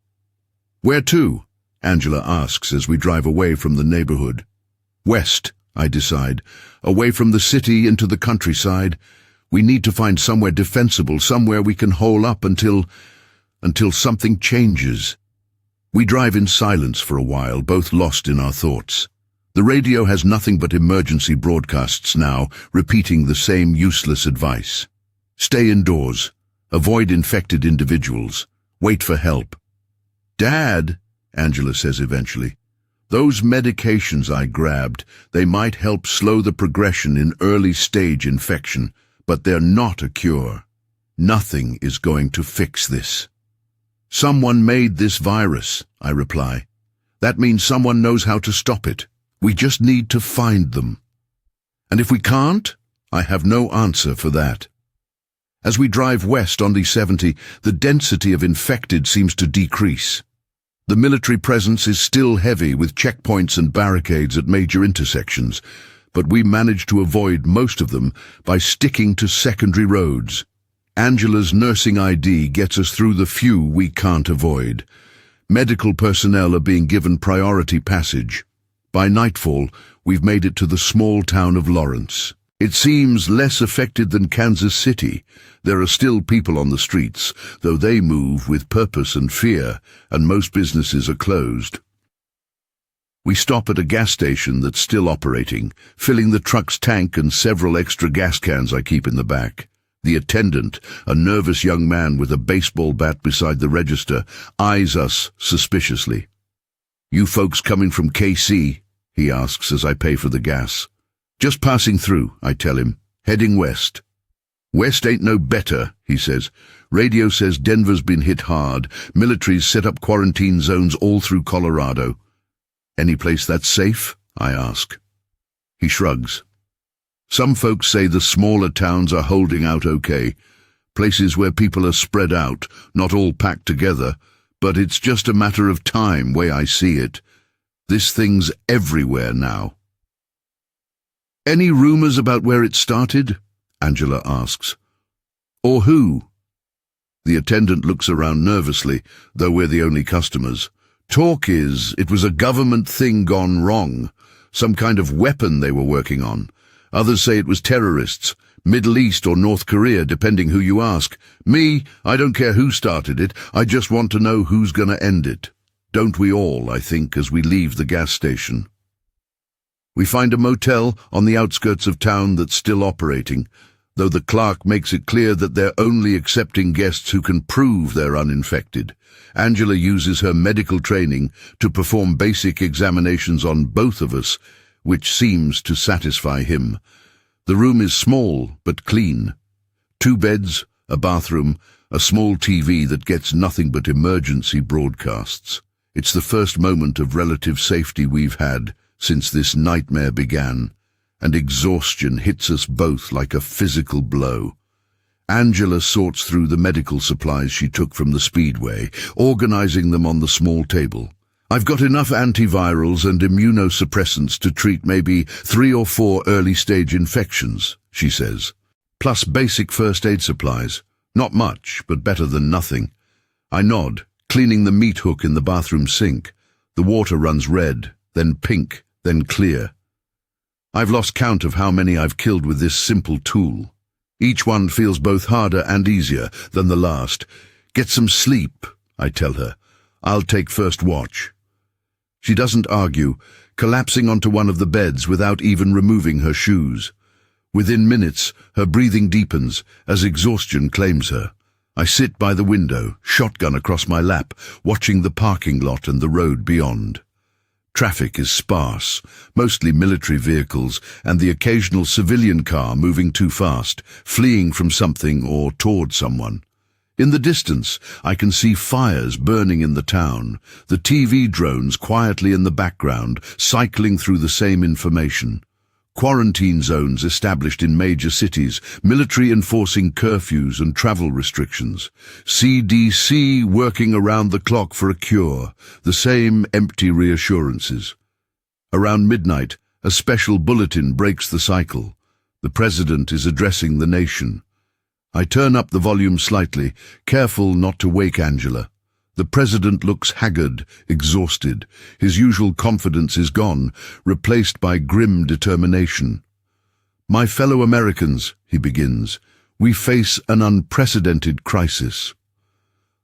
"Where to?" Angela asks as we drive away from the neighborhood. "West," I decide. "Away from the city into the countryside. We need to find somewhere defensible, somewhere we can hole up until something changes." We drive in silence for a while, both lost in our thoughts. The radio has nothing but emergency broadcasts now, repeating the same useless advice. Stay indoors. Avoid infected individuals. Wait for help. "Dad," Angela says eventually, "those medications I grabbed, they might help slow the progression in early-stage infection, but they're not a cure. Nothing is going to fix this." "Someone made this virus," I reply. "That means someone knows how to stop it. We just need to find them." And if we can't, I have no answer for that. As we drive west on the 70, the density of infected seems to decrease. The military presence is still heavy with checkpoints and barricades at major intersections, but we manage to avoid most of them by sticking to secondary roads. Angela's nursing ID gets us through the few we can't avoid. Medical personnel are being given priority passage. By nightfall, we've made it to the small town of Lawrence. It seems less affected than Kansas City. There are still people on the streets, though they move with purpose and fear, and most businesses are closed. We stop at a gas station that's still operating, filling the truck's tank and several extra gas cans I keep in the back. The attendant, a nervous young man with a baseball bat beside the register, eyes us suspiciously. "You folks coming from KC?" he asks as I pay for the gas. "Just passing through," I tell him, "heading west." "West ain't no better," he says. "Radio says Denver's been hit hard. Military's set up quarantine zones all through Colorado." "Any place that's safe?" I ask. He shrugs. "Some folks say the smaller towns are holding out okay. Places where people are spread out, not all packed together, but it's just a matter of time, way I see it. This thing's everywhere now." "Any rumors about where it started?" Angela asks. "Or who?" The attendant looks around nervously, though we're the only customers. "Talk is, it was a government thing gone wrong. Some kind of weapon they were working on. Others say it was terrorists, Middle East or North Korea, depending who you ask. Me, I don't care who started it, I just want to know who's gonna end it. Don't we all, I think, as we leave the gas station. We find a motel on the outskirts of town that's still operating, though the clerk makes it clear that they're only accepting guests who can prove they're uninfected. Angela uses her medical training to perform basic examinations on both of us, which seems to satisfy him. The room is small but clean. 2 beds, a bathroom, a small TV that gets nothing but emergency broadcasts. It's the first moment of relative safety we've had since this nightmare began, and exhaustion hits us both like a physical blow. Angela sorts through the medical supplies she took from the speedway, organizing them on the small table. "I've got enough antivirals and immunosuppressants to treat maybe 3 or 4 early-stage infections," she says. "Plus basic first aid supplies. Not much, but better than nothing." I nod, cleaning the meat hook in the bathroom sink. The water runs red, then pink, then clear. I've lost count of how many I've killed with this simple tool. Each one feels both harder and easier than the last. "Get some sleep," I tell her. "I'll take first watch." She doesn't argue, collapsing onto one of the beds without even removing her shoes. Within minutes, her breathing deepens as exhaustion claims her. I sit by the window, shotgun across my lap, watching the parking lot and the road beyond. Traffic is sparse, mostly military vehicles and the occasional civilian car moving too fast, fleeing from something or toward someone. In the distance, I can see fires burning in the town, the TV drones quietly in the background, cycling through the same information. Quarantine zones established in major cities, military enforcing curfews and travel restrictions. CDC working around the clock for a cure, the same empty reassurances. Around midnight, a special bulletin breaks the cycle. The president is addressing the nation. I turn up the volume slightly, careful not to wake Angela. The president looks haggard, exhausted. His usual confidence is gone, replaced by grim determination. "My fellow Americans," he begins, "we face an unprecedented crisis.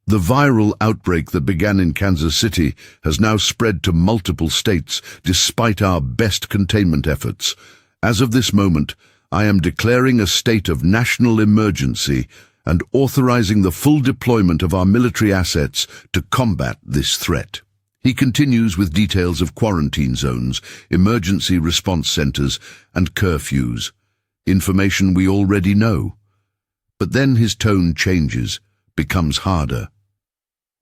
The viral outbreak that began in Kansas City has now spread to multiple states, despite our best containment efforts. As of this moment, I am declaring a state of national emergency and authorizing the full deployment of our military assets to combat this threat." He continues with details of quarantine zones, emergency response centers, and curfews, information we already know. But then his tone changes, becomes harder.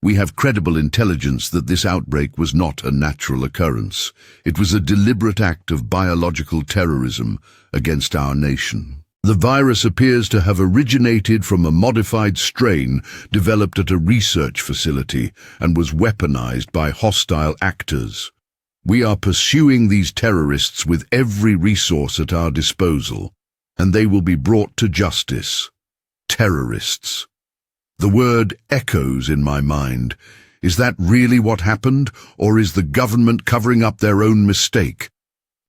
"We have credible intelligence that this outbreak was not a natural occurrence. It was a deliberate act of biological terrorism against our nation. The virus appears to have originated from a modified strain developed at a research facility and was weaponized by hostile actors. We are pursuing these terrorists with every resource at our disposal, and they will be brought to justice." Terrorists. The word echoes in my mind. Is that really what happened, or is the government covering up their own mistake?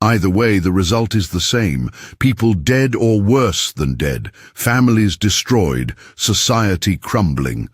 Either way, the result is the same. People dead or worse than dead, families destroyed, society crumbling.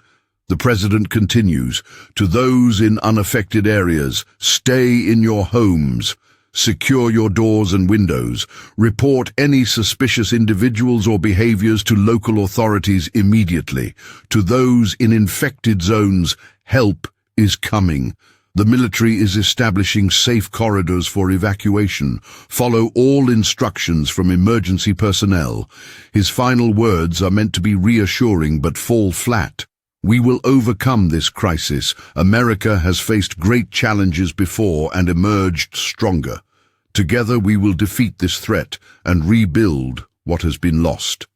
The president continues, "To those in unaffected areas, stay in your homes. Secure your doors and windows. Report any suspicious individuals or behaviors to local authorities immediately. To those in infected zones, help is coming. The military is establishing safe corridors for evacuation. Follow all instructions from emergency personnel." His final words are meant to be reassuring but fall flat. "We will overcome this crisis. America has faced great challenges before and emerged stronger. Together we will defeat this threat and rebuild what has been lost."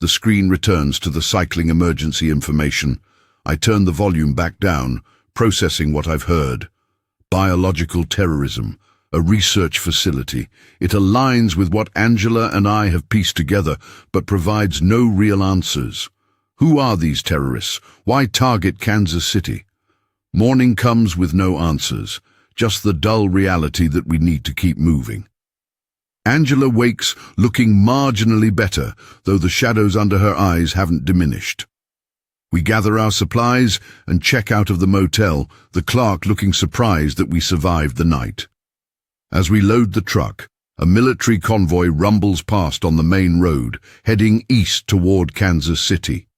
The screen returns to the cycling emergency information. I turn the volume back down, processing what I've heard. Biological terrorism, a research facility. It aligns with what Angela and I have pieced together, but provides no real answers. Who are these terrorists? Why target Kansas City? Morning comes with no answers, just the dull reality that we need to keep moving. Angela wakes looking marginally better, though the shadows under her eyes haven't diminished. We gather our supplies and check out of the motel, the clerk looking surprised that we survived the night. As we load the truck, a military convoy rumbles past on the main road, heading east toward Kansas City.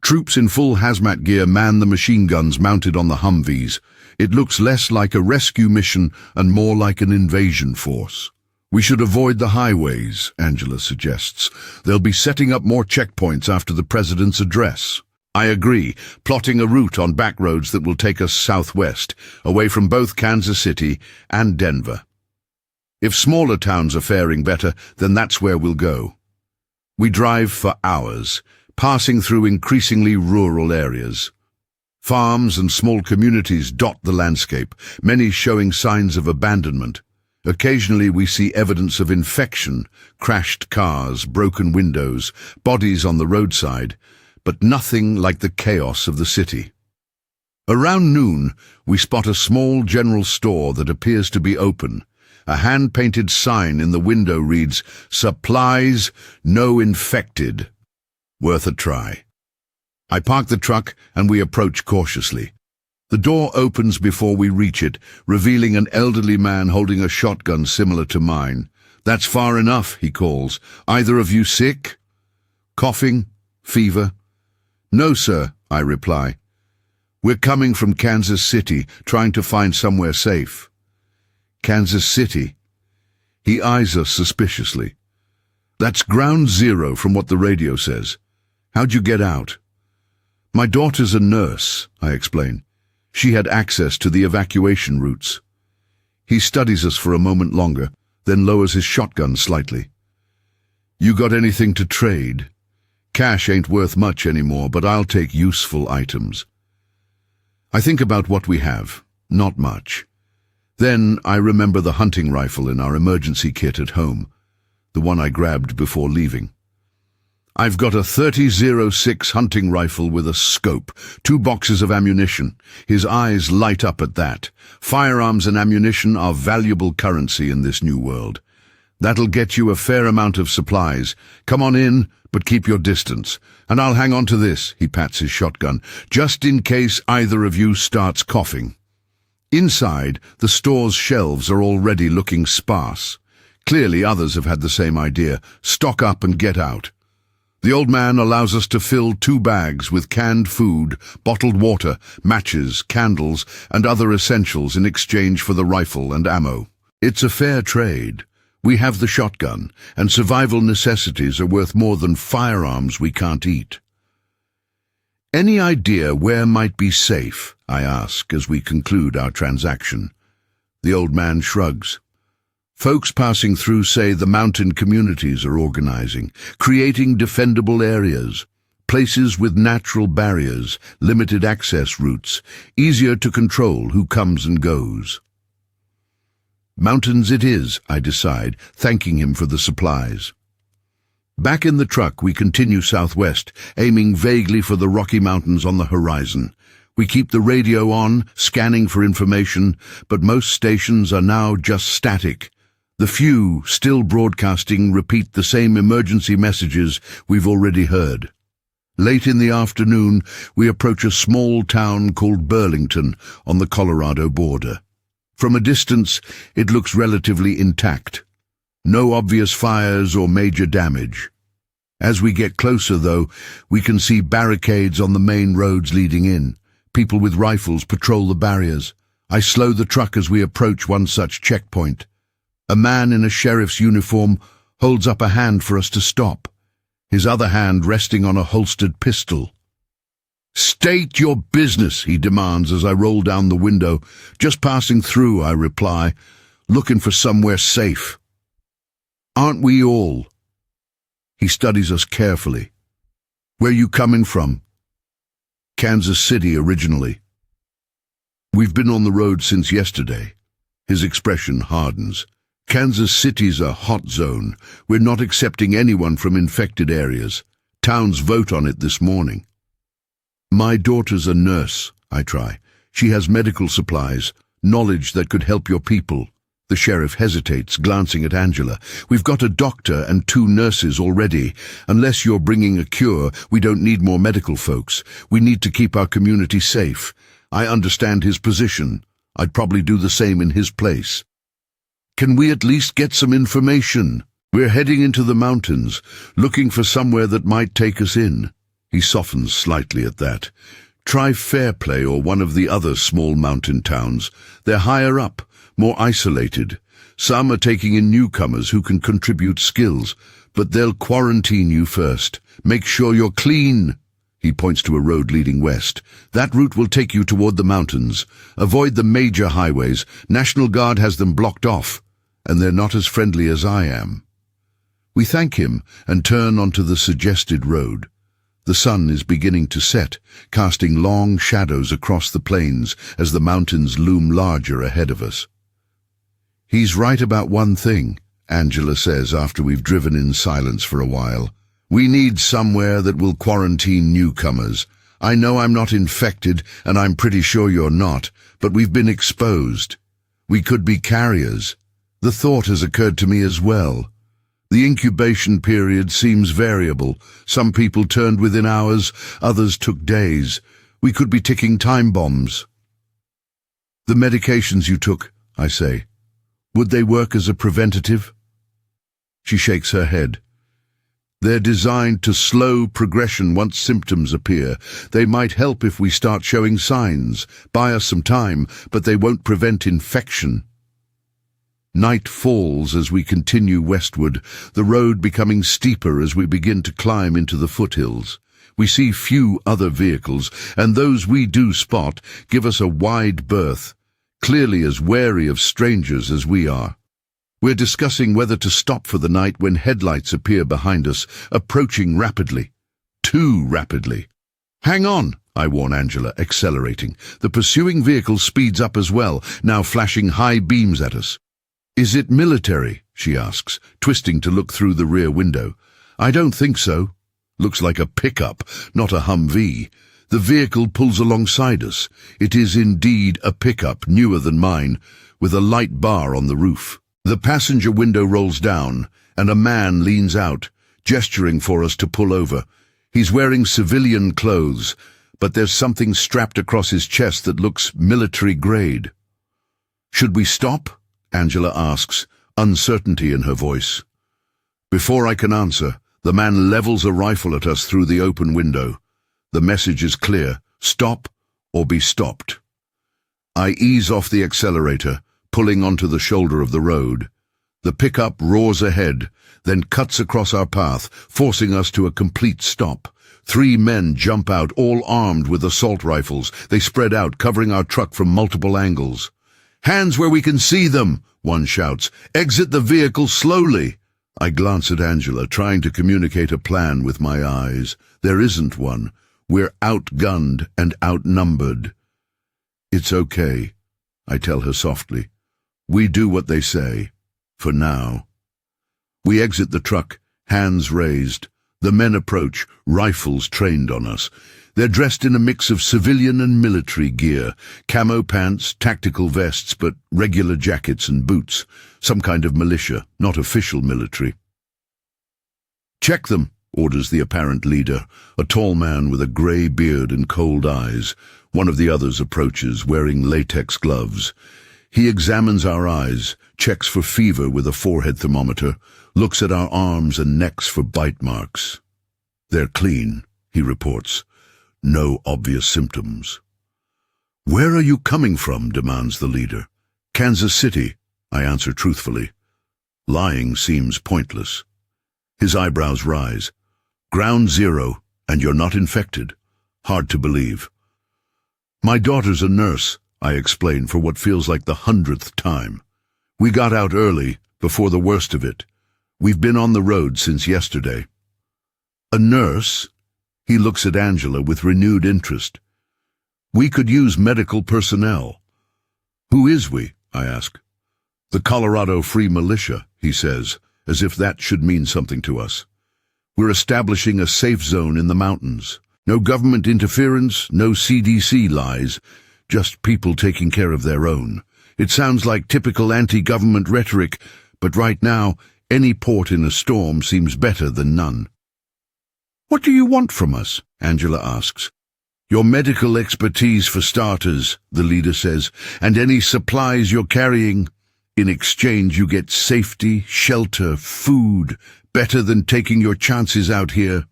Troops in full hazmat gear man the machine guns mounted on the Humvees. It looks less like a rescue mission and more like an invasion force. "We should avoid the highways," Angela suggests. "They'll be setting up more checkpoints after the president's address." I agree, plotting a route on back roads that will take us southwest, away from both Kansas City and Denver. If smaller towns are faring better, then that's where we'll go. We drive for hours, passing through increasingly rural areas. Farms and small communities dot the landscape, many showing signs of abandonment. Occasionally we see evidence of infection, crashed cars, broken windows, bodies on the roadside, but nothing like the chaos of the city. Around noon, we spot a small general store that appears to be open. A hand-painted sign in the window reads, "Supplies, no infected." Worth a try. I park the truck and we approach cautiously. The door opens before we reach it, revealing an elderly man holding a shotgun similar to mine. "That's far enough," he calls. "Either of you sick?" "Coughing? Fever?" No, sir, I reply. We're coming from Kansas City, trying to find somewhere safe. Kansas City? He eyes us suspiciously. That's ground zero from what the radio says. How'd you get out? My daughter's a nurse, I explain. She had access to the evacuation routes. He studies us for a moment longer, then lowers his shotgun slightly. You got anything to trade? Cash ain't worth much anymore, but I'll take useful items. I think about what we have. Not much. Then I remember the hunting rifle in our emergency kit at home, the one I grabbed before leaving. I've got a .30-06 hunting rifle with a scope, 2 boxes of ammunition. His eyes light up at that. Firearms and ammunition are valuable currency in this new world. That'll get you a fair amount of supplies. Come on in, but keep your distance. And I'll hang on to this, he pats his shotgun, just in case either of you starts coughing. Inside, the store's shelves are already looking sparse. Clearly others have had the same idea. Stock up and get out. The old man allows us to fill 2 bags with canned food, bottled water, matches, candles, and other essentials in exchange for the rifle and ammo. It's a fair trade. We have the shotgun, and survival necessities are worth more than firearms we can't eat. Any idea where might be safe? I ask as we conclude our transaction. The old man shrugs. Folks passing through say the mountain communities are organizing, creating defendable areas, places with natural barriers, limited access routes, easier to control who comes and goes. Mountains it is, I decide, thanking him for the supplies. Back in the truck, we continue southwest, aiming vaguely for the Rocky Mountains on the horizon. We keep the radio on, scanning for information, but most stations are now just static. The few still broadcasting repeat the same emergency messages we've already heard. Late in the afternoon, we approach a small town called Burlington on the Colorado border. From a distance, it looks relatively intact. No obvious fires or major damage. As we get closer, though, we can see barricades on the main roads leading in. People with rifles patrol the barriers. I slow the truck as we approach one such checkpoint. A man in a sheriff's uniform holds up a hand for us to stop, his other hand resting on a holstered pistol. "State your business," he demands as I roll down the window. "Just passing through," I reply, "looking for somewhere safe." "Aren't we all?" He studies us carefully. "Where you coming from?" "Kansas City originally." "We've been on the road since yesterday." His expression hardens. "Kansas City's a hot zone. We're not accepting anyone from infected areas. Towns vote on it this morning." "My daughter's a nurse," I try. "She has medical supplies, knowledge that could help your people." The sheriff hesitates, glancing at Angela. "We've got a doctor and 2 nurses already. Unless you're bringing a cure, we don't need more medical folks. We need to keep our community safe." I understand his position. I'd probably do the same in his place. "Can we at least get some information? We're heading into the mountains, looking for somewhere that might take us in." He softens slightly at that. "Try Fairplay or one of the other small mountain towns. They're higher up, more isolated. Some are taking in newcomers who can contribute skills, but they'll quarantine you first. Make sure you're clean." He points to a road leading west. "That route will take you toward the mountains. Avoid the major highways. National Guard has them blocked off, and they're not as friendly as I am." We thank him and turn onto the suggested road. The sun is beginning to set, casting long shadows across the plains as the mountains loom larger ahead of us. "He's right about one thing," Angela says after we've driven in silence for a while. "We need somewhere that will quarantine newcomers. I know I'm not infected, and I'm pretty sure you're not, but we've been exposed. We could be carriers. The thought has occurred to me as well. The incubation period seems variable. Some people turned within hours, others took days. We could be ticking time bombs." "The medications you took," I say, "would they work as a preventative?" She shakes her head. They're designed to slow progression once symptoms appear. They might help if we start showing signs, buy us some time, but they won't prevent infection. Night falls as we continue westward, the road becoming steeper as we begin to climb into the foothills. We see few other vehicles, and those we do spot give us a wide berth, clearly as wary of strangers as we are. We're discussing whether to stop for the night when headlights appear behind us, approaching rapidly. Too rapidly. "Hang on," I warn Angela, accelerating. The pursuing vehicle speeds up as well, now flashing high beams at us. "Is it military?" she asks, twisting to look through the rear window. "I don't think so." Looks like a pickup, not a Humvee. The vehicle pulls alongside us. It is indeed a pickup, newer than mine, with a light bar on the roof. The passenger window rolls down, and a man leans out, gesturing for us to pull over. He's wearing civilian clothes, but there's something strapped across his chest that looks military-grade. "Should we stop?" Angela asks, uncertainty in her voice. Before I can answer, the man levels a rifle at us through the open window. The message is clear: stop or be stopped. I ease off the accelerator, pulling onto the shoulder of the road. The pickup roars ahead, then cuts across our path, forcing us to a complete stop. 3 men jump out, all armed with assault rifles. They spread out, covering our truck from multiple angles. "Hands where we can see them," one shouts. "Exit the vehicle slowly." I glance at Angela, trying to communicate a plan with my eyes. There isn't one. We're outgunned and outnumbered. "It's okay," I tell her softly. "We do what they say. For now." We exit the truck, hands raised. The men approach, rifles trained on us. They're dressed in a mix of civilian and military gear, camo pants, tactical vests, but regular jackets and boots. Some kind of militia, not official military. "Check them," orders the apparent leader, a tall man with a grey beard and cold eyes. One of the others approaches, wearing latex gloves. He examines our eyes, checks for fever with a forehead thermometer, looks at our arms and necks for bite marks. "They're clean," he reports. "No obvious symptoms." "Where are you coming from?" demands the leader. "Kansas City," I answer truthfully. Lying seems pointless. His eyebrows rise. "Ground zero, and you're not infected. Hard to believe." "My daughter's a nurse," I explain for what feels like the 100th time. "We got out early, before the worst of it. We've been on the road since yesterday." "A nurse?" He looks at Angela with renewed interest. "We could use medical personnel." "Who is we?" I ask. "The Colorado Free Militia," he says, as if that should mean something to us. "We're establishing a safe zone in the mountains. No government interference, no CDC lies, just people taking care of their own. It sounds like typical anti-government rhetoric, but right now, any port in a storm seems better than none." "What do you want from us?" Angela asks. "Your medical expertise for starters," the leader says, "and any supplies you're carrying. In exchange you get safety, shelter, food, better than taking your chances out here."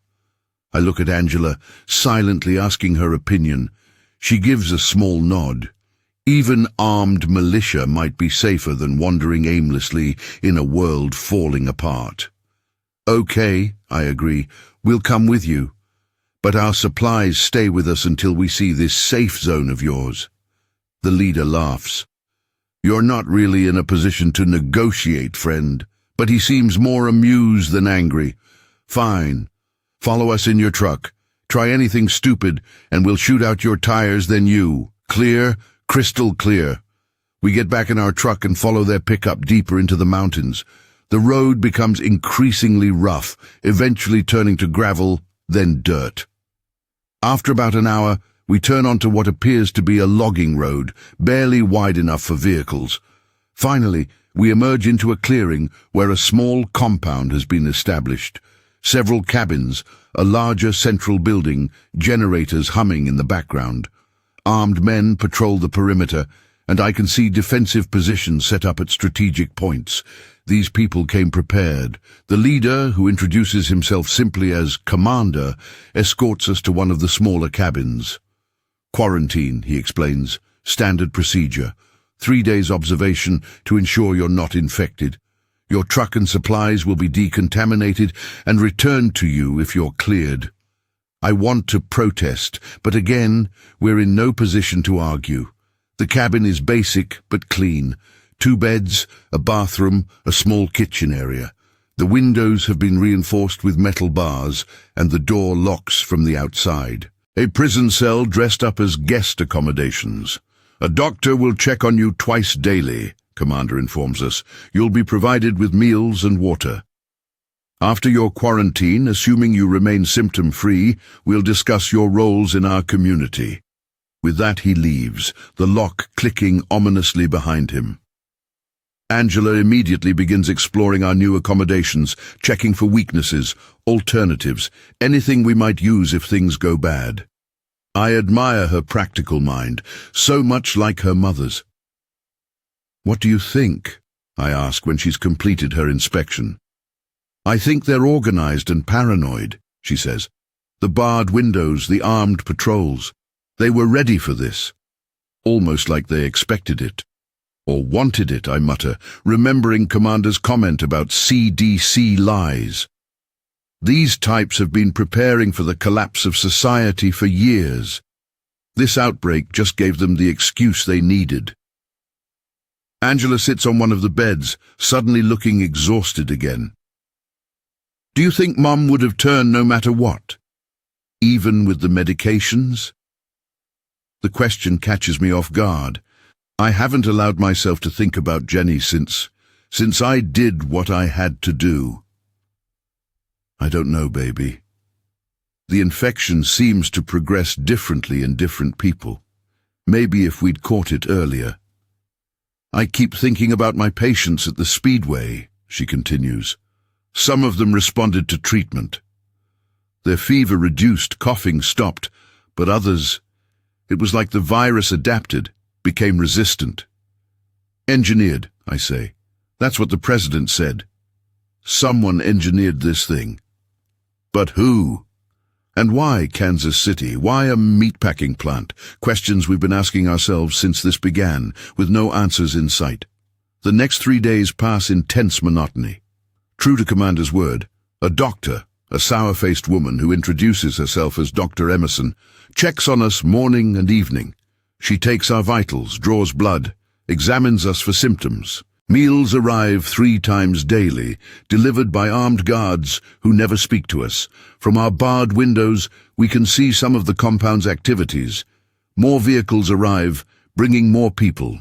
I look at Angela, silently asking her opinion. She gives a small nod. Even armed militia might be safer than wandering aimlessly in a world falling apart. "Okay," I agree, "we'll come with you. But our supplies stay with us until we see this safe zone of yours." The leader laughs. "You're not really in a position to negotiate, friend." But he seems more amused than angry. "Fine. Follow us in your truck. Try anything stupid, and we'll shoot out your tires, then you. Clear? Crystal clear." We get back in our truck and follow their pickup deeper into the mountains. The road becomes increasingly rough, eventually turning to gravel, then dirt. After about an hour, we turn onto what appears to be a logging road, barely wide enough for vehicles. Finally, we emerge into a clearing where a small compound has been established. Several cabins, a larger central building, generators humming in the background. Armed men patrol the perimeter, and I can see defensive positions set up at strategic points. These people came prepared. The leader, who introduces himself simply as Commander, escorts us to one of the smaller cabins. Quarantine, he explains, standard procedure. 3 days observation to ensure you're not infected. Your truck and supplies will be decontaminated and returned to you if you're cleared. I want to protest, but again, we're in no position to argue. The cabin is basic but clean. 2 beds, a bathroom, a small kitchen area. The windows have been reinforced with metal bars, and the door locks from the outside. A prison cell dressed up as guest accommodations. A doctor will check on you twice daily, Commander informs us. You'll be provided with meals and water. After your quarantine, assuming you remain symptom-free, we'll discuss your roles in our community. With that he leaves, the lock clicking ominously behind him. Angela immediately begins exploring our new accommodations, checking for weaknesses, alternatives, anything we might use if things go bad. I admire her practical mind, so much like her mother's. "What do you think?" I ask when she's completed her inspection. "I think they're organized and paranoid," she says. "The barred windows, the armed patrols. They were ready for this. Almost like they expected it. Or wanted it," I mutter, remembering Commander's comment about CDC lies. These types have been preparing for the collapse of society for years. This outbreak just gave them the excuse they needed. Angela sits on one of the beds, suddenly looking exhausted again. "Do you think Mom would have turned no matter what? Even with the medications?" The question catches me off guard. I haven't allowed myself to think about Jenny since I did what I had to do. "I don't know, baby. The infection seems to progress differently in different people. Maybe if we'd caught it earlier." "I keep thinking about my patients at the Speedway," she continues. "Some of them responded to treatment. Their fever reduced, coughing stopped, but others, it was like the virus adapted, became resistant." "Engineered," I say. "That's what the president said. Someone engineered this thing. But who? And why Kansas City? Why a meatpacking plant?" Questions we've been asking ourselves since this began, with no answers in sight. The next 3 days pass in tense monotony. True to Commander's word, a doctor, a sour-faced woman who introduces herself as Dr. Emerson, checks on us morning and evening. She takes our vitals, draws blood, examines us for symptoms. Meals arrive 3 times daily, delivered by armed guards who never speak to us. From our barred windows, we can see some of the compound's activities. More vehicles arrive, bringing more people.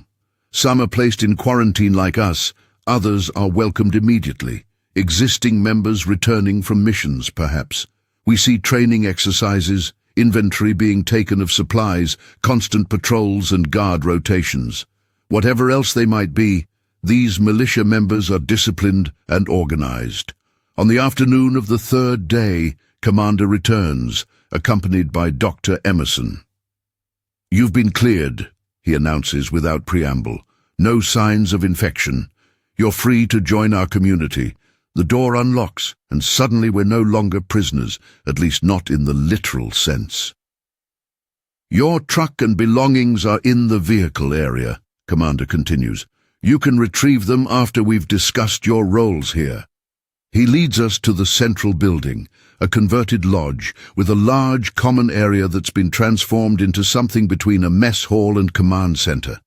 Some are placed in quarantine like us, others are welcomed immediately. Existing members returning from missions, perhaps. We see training exercises, inventory being taken of supplies, constant patrols and guard rotations. Whatever else they might be, these militia members are disciplined and organized. On the afternoon of the 3rd day, Commander returns, accompanied by Dr. Emerson. "You've been cleared," he announces without preamble. "No signs of infection. You're free to join our community." The door unlocks, and suddenly we're no longer prisoners, at least not in the literal sense. "Your truck and belongings are in the vehicle area," Commander continues. "You can retrieve them after we've discussed your roles here." He leads us to the central building, a converted lodge with a large common area that's been transformed into something between a mess hall and command center.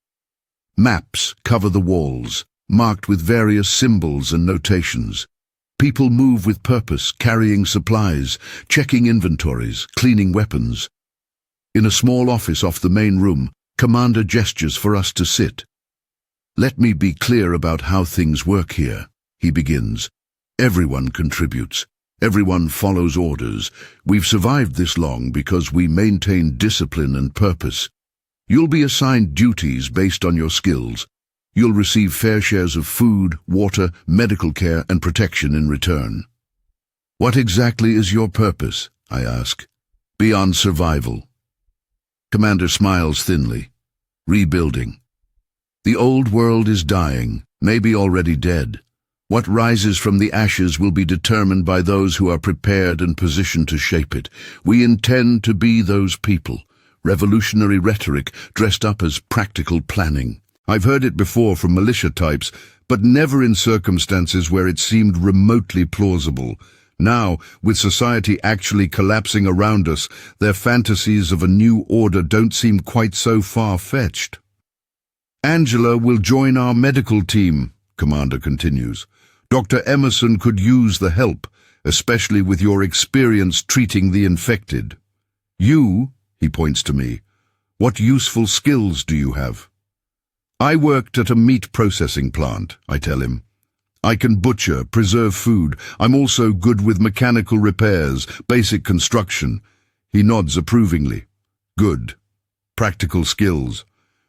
Maps cover the walls, marked with various symbols and notations. People move with purpose, carrying supplies, checking inventories, cleaning weapons. In a small office off the main room, Commander gestures for us to sit. "Let me be clear about how things work here," he begins. "Everyone contributes. Everyone follows orders. We've survived this long because we maintain discipline and purpose. You'll be assigned duties based on your skills. You'll receive fair shares of food, water, medical care, and protection in return." "What exactly is your purpose?" I ask. "Beyond survival." Commander smiles thinly. "Rebuilding. The old world is dying, maybe already dead. What rises from the ashes will be determined by those who are prepared and positioned to shape it. We intend to be those people. Revolutionary rhetoric dressed up as practical planning. I've heard it before from militia types, but never in circumstances where it seemed remotely plausible. Now, with society actually collapsing around us, their fantasies of a new order don't seem quite so far-fetched. Angela will join our medical team, Commander continues. Dr. Emerson could use the help, especially with your experience treating the infected. You, he points to me, what useful skills do you have? I worked at a meat processing plant, I tell him. I can butcher, preserve food. I'm also good with mechanical repairs, basic construction. He nods approvingly. Good. Practical skills.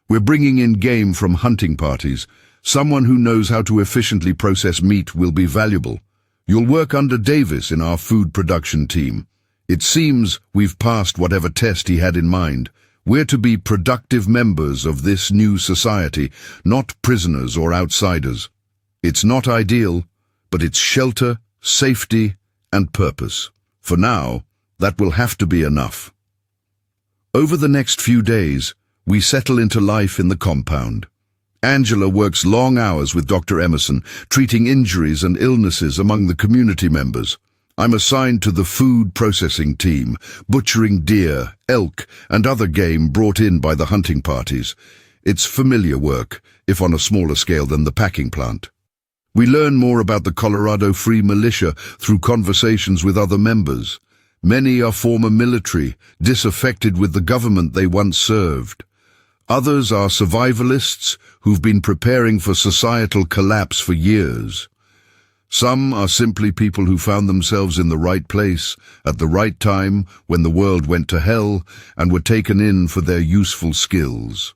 We're bringing in game from hunting parties. Someone who knows how to efficiently process meat will be valuable. You'll work under Davis in our food production team. It seems we've passed whatever test he had in mind. We're to be productive members of this new society, not prisoners or outsiders. It's not ideal, but it's shelter, safety, and purpose. For now, that will have to be enough. Over the next few days, we settle into life in the compound. Angela works long hours with Dr. Emerson, treating injuries and illnesses among the community members. I'm assigned to the food processing team, butchering deer, elk, and other game brought in by the hunting parties. It's familiar work, if on a smaller scale than the packing plant. We learn more about the Colorado Free Militia through conversations with other members. Many are former military, disaffected with the government they once served. Others are survivalists who've been preparing for societal collapse for years. Some are simply people who found themselves in the right place, at the right time, when the world went to hell, and were taken in for their useful skills.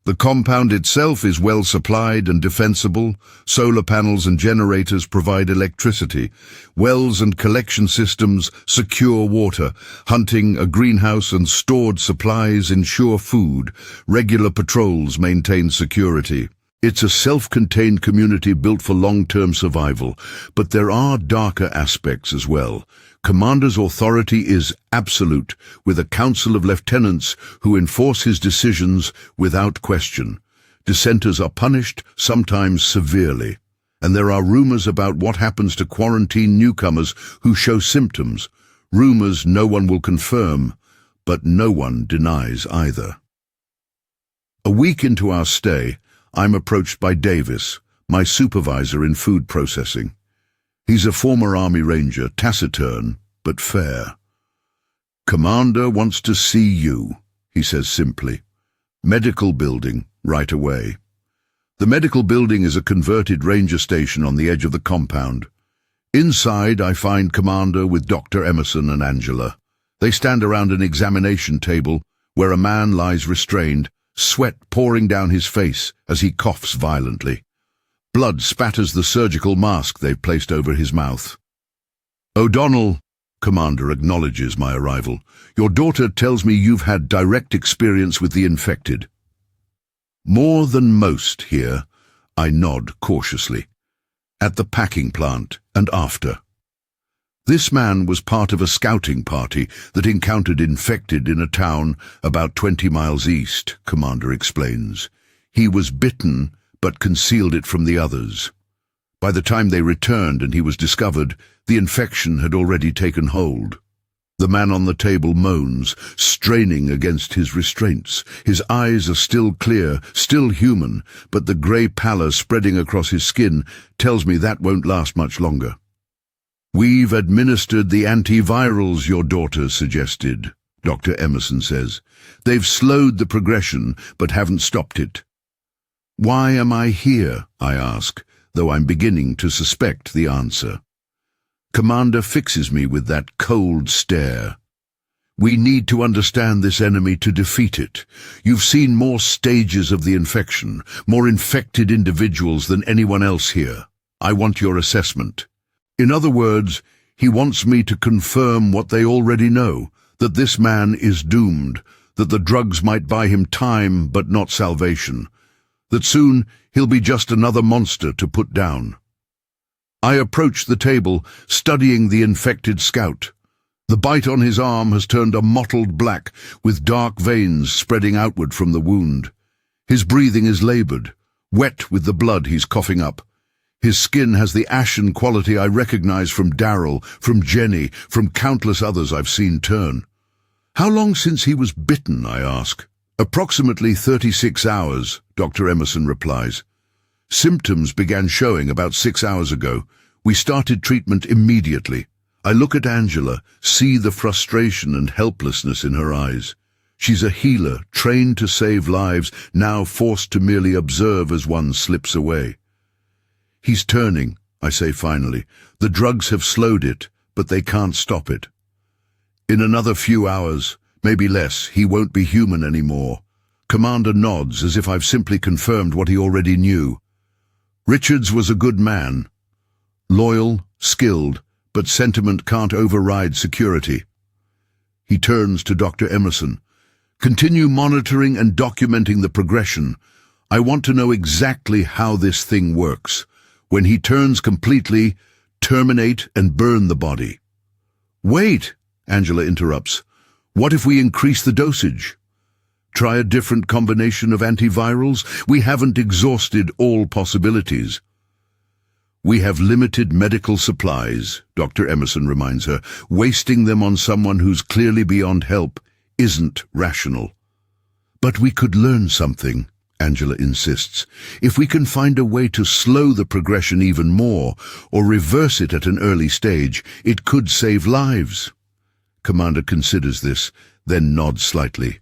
The compound itself is well supplied and defensible. Solar panels and generators provide electricity. Wells and collection systems secure water. Hunting, a greenhouse, and stored supplies ensure food. Regular patrols maintain security. It's a self-contained community built for long-term survival, but there are darker aspects as well. Commander's authority is absolute, with a council of lieutenants who enforce his decisions without question. Dissenters are punished, sometimes severely. And there are rumors about what happens to quarantined newcomers who show symptoms. Rumors no one will confirm, but no one denies either. A week into our stay, I'm approached by Davis, my supervisor in food processing. He's a former Army Ranger, taciturn, but fair. "Commander wants to see you," he says simply. "Medical building, right away." The medical building is a converted ranger station on the edge of the compound. Inside, I find Commander with Dr. Emerson and Angela. They stand around an examination table where a man lies restrained, sweat pouring down his face as he coughs violently. Blood spatters the surgical mask they've placed over his mouth. "O'Donnell," Commander acknowledges my arrival, "your daughter tells me you've had direct experience with the infected." "More than most here," I nod cautiously. "At the packing plant and after." "This man was part of a scouting party that encountered infected in a town about 20 miles east," Commander explains. "He was bitten but concealed it from the others. By the time they returned and he was discovered, the infection had already taken hold." The man on the table moans, straining against his restraints. His eyes are still clear, still human, but the grey pallor spreading across his skin tells me that won't last much longer. "We've administered the antivirals your daughter suggested," Dr. Emerson says. "They've slowed the progression, but haven't stopped it." "Why am I here?" I ask, though I'm beginning to suspect the answer. Commander fixes me with that cold stare. "We need to understand this enemy to defeat it. You've seen more stages of the infection, more infected individuals than anyone else here. I want your assessment." In other words, he wants me to confirm what they already know, that this man is doomed, that the drugs might buy him time but not salvation. that soon he'll be just another monster to put down. I approach the table, studying the infected scout. The bite on his arm has turned a mottled black, with dark veins spreading outward from the wound. His breathing is labored, wet with the blood he's coughing up. His skin has the ashen quality I recognize from Darrell, from Jenny, from countless others I've seen turn. How long since he was bitten, I ask. Approximately 36 hours, Dr. Emerson replies. Symptoms began showing about 6 hours ago. We started treatment immediately. I look at Angela, see the frustration and helplessness in her eyes. She's a healer, trained to save lives, now forced to merely observe as one slips away. He's turning, I say finally. The drugs have slowed it, but they can't stop it. In another few hours, maybe less, he won't be human anymore. Commander nods as if I've simply confirmed what he already knew. Richards was a good man. Loyal, skilled, but sentiment can't override security. He turns to Dr. Emerson. Continue monitoring and documenting the progression. I want to know exactly how this thing works. When he turns completely, terminate and burn the body. Wait, Angela interrupts. What if we increase the dosage? Try a different combination of antivirals? We haven't exhausted all possibilities. We have limited medical supplies, Dr. Emerson reminds her. Wasting them on someone who's clearly beyond help isn't rational. But we could learn something, Angela insists. If we can find a way to slow the progression even more, or reverse it at an early stage, it could save lives. Commander considers this, then nods slightly.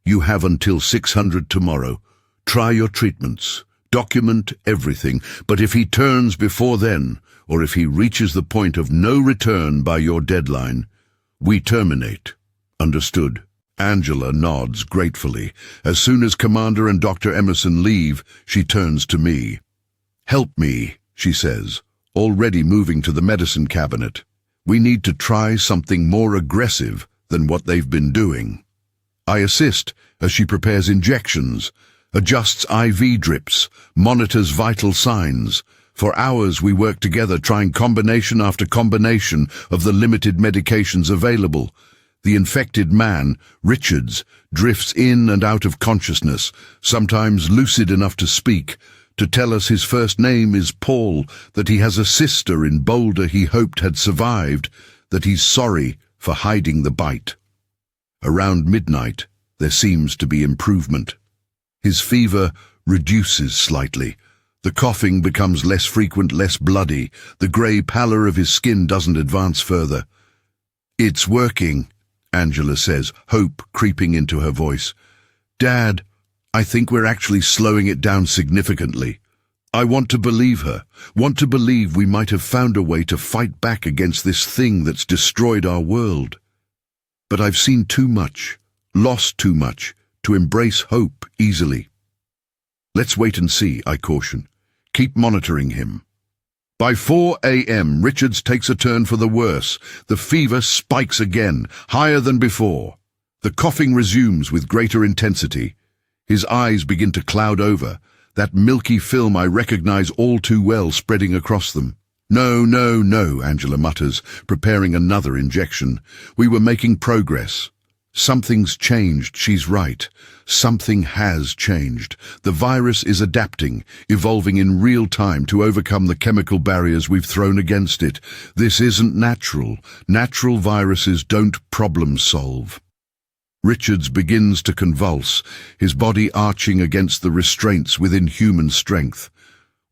You have until 600 tomorrow. Try your treatments. Document everything, but if he turns before then, or if he reaches the point of no return by your deadline, we terminate. Understood? Angela nods gratefully. As soon as Commander and Dr. Emerson leave, she turns to me. Help me, she says, already moving to the medicine cabinet. We need to try something more aggressive than what they've been doing. I assist as she prepares injections, adjusts IV drips, monitors vital signs. For hours we work together trying combination after combination of the limited medications available. The infected man, Richards, drifts in and out of consciousness, sometimes lucid enough to speak, to tell us his first name is Paul, that he has a sister in Boulder he hoped had survived, that he's sorry for hiding the bite. Around midnight, there seems to be improvement. His fever reduces slightly. The coughing becomes less frequent, less bloody. The grey pallor of his skin doesn't advance further. It's working, Angela says, hope creeping into her voice. Dad, I think we're actually slowing it down significantly. I want to believe her, want to believe we might have found a way to fight back against this thing that's destroyed our world. But I've seen too much, lost too much, to embrace hope easily. Let's wait and see, I caution. Keep monitoring him. By 4 a.m., Richards takes a turn for the worse. The fever spikes again, higher than before. The coughing resumes with greater intensity. His eyes begin to cloud over, that milky film I recognize all too well spreading across them. No, no, no, Angela mutters, preparing another injection. We were making progress. Something's changed, she's right. Something has changed. The virus is adapting, evolving in real time to overcome the chemical barriers we've thrown against it. This isn't natural. Natural viruses don't problem solve. Richards begins to convulse, his body arching against the restraints within human strength.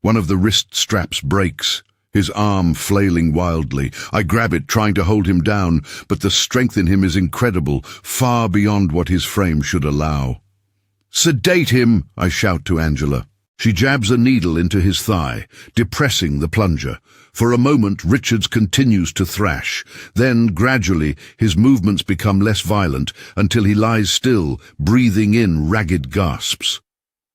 One of the wrist straps breaks, his arm flailing wildly. I grab it, trying to hold him down, but the strength in him is incredible, far beyond what his frame should allow. Sedate him, I shout to Angela. She jabs a needle into his thigh, depressing the plunger. For a moment, Richards continues to thrash. Then, gradually, his movements become less violent until he lies still, breathing in ragged gasps.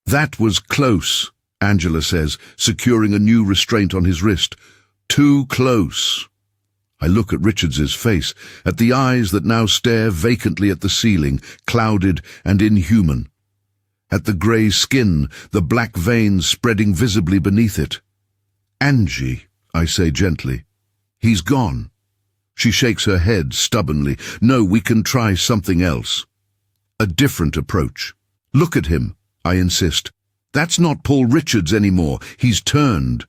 That was close, Angela says, securing a new restraint on his wrist. Too close. I look at Richards's face, at the eyes that now stare vacantly at the ceiling, clouded and inhuman. at the grey skin, the black veins spreading visibly beneath it. "Angie," I say gently. "He's gone." She shakes her head stubbornly. "No, we can try something else. A different approach." "Look at him," I insist. "That's not Paul Richards anymore. He's turned."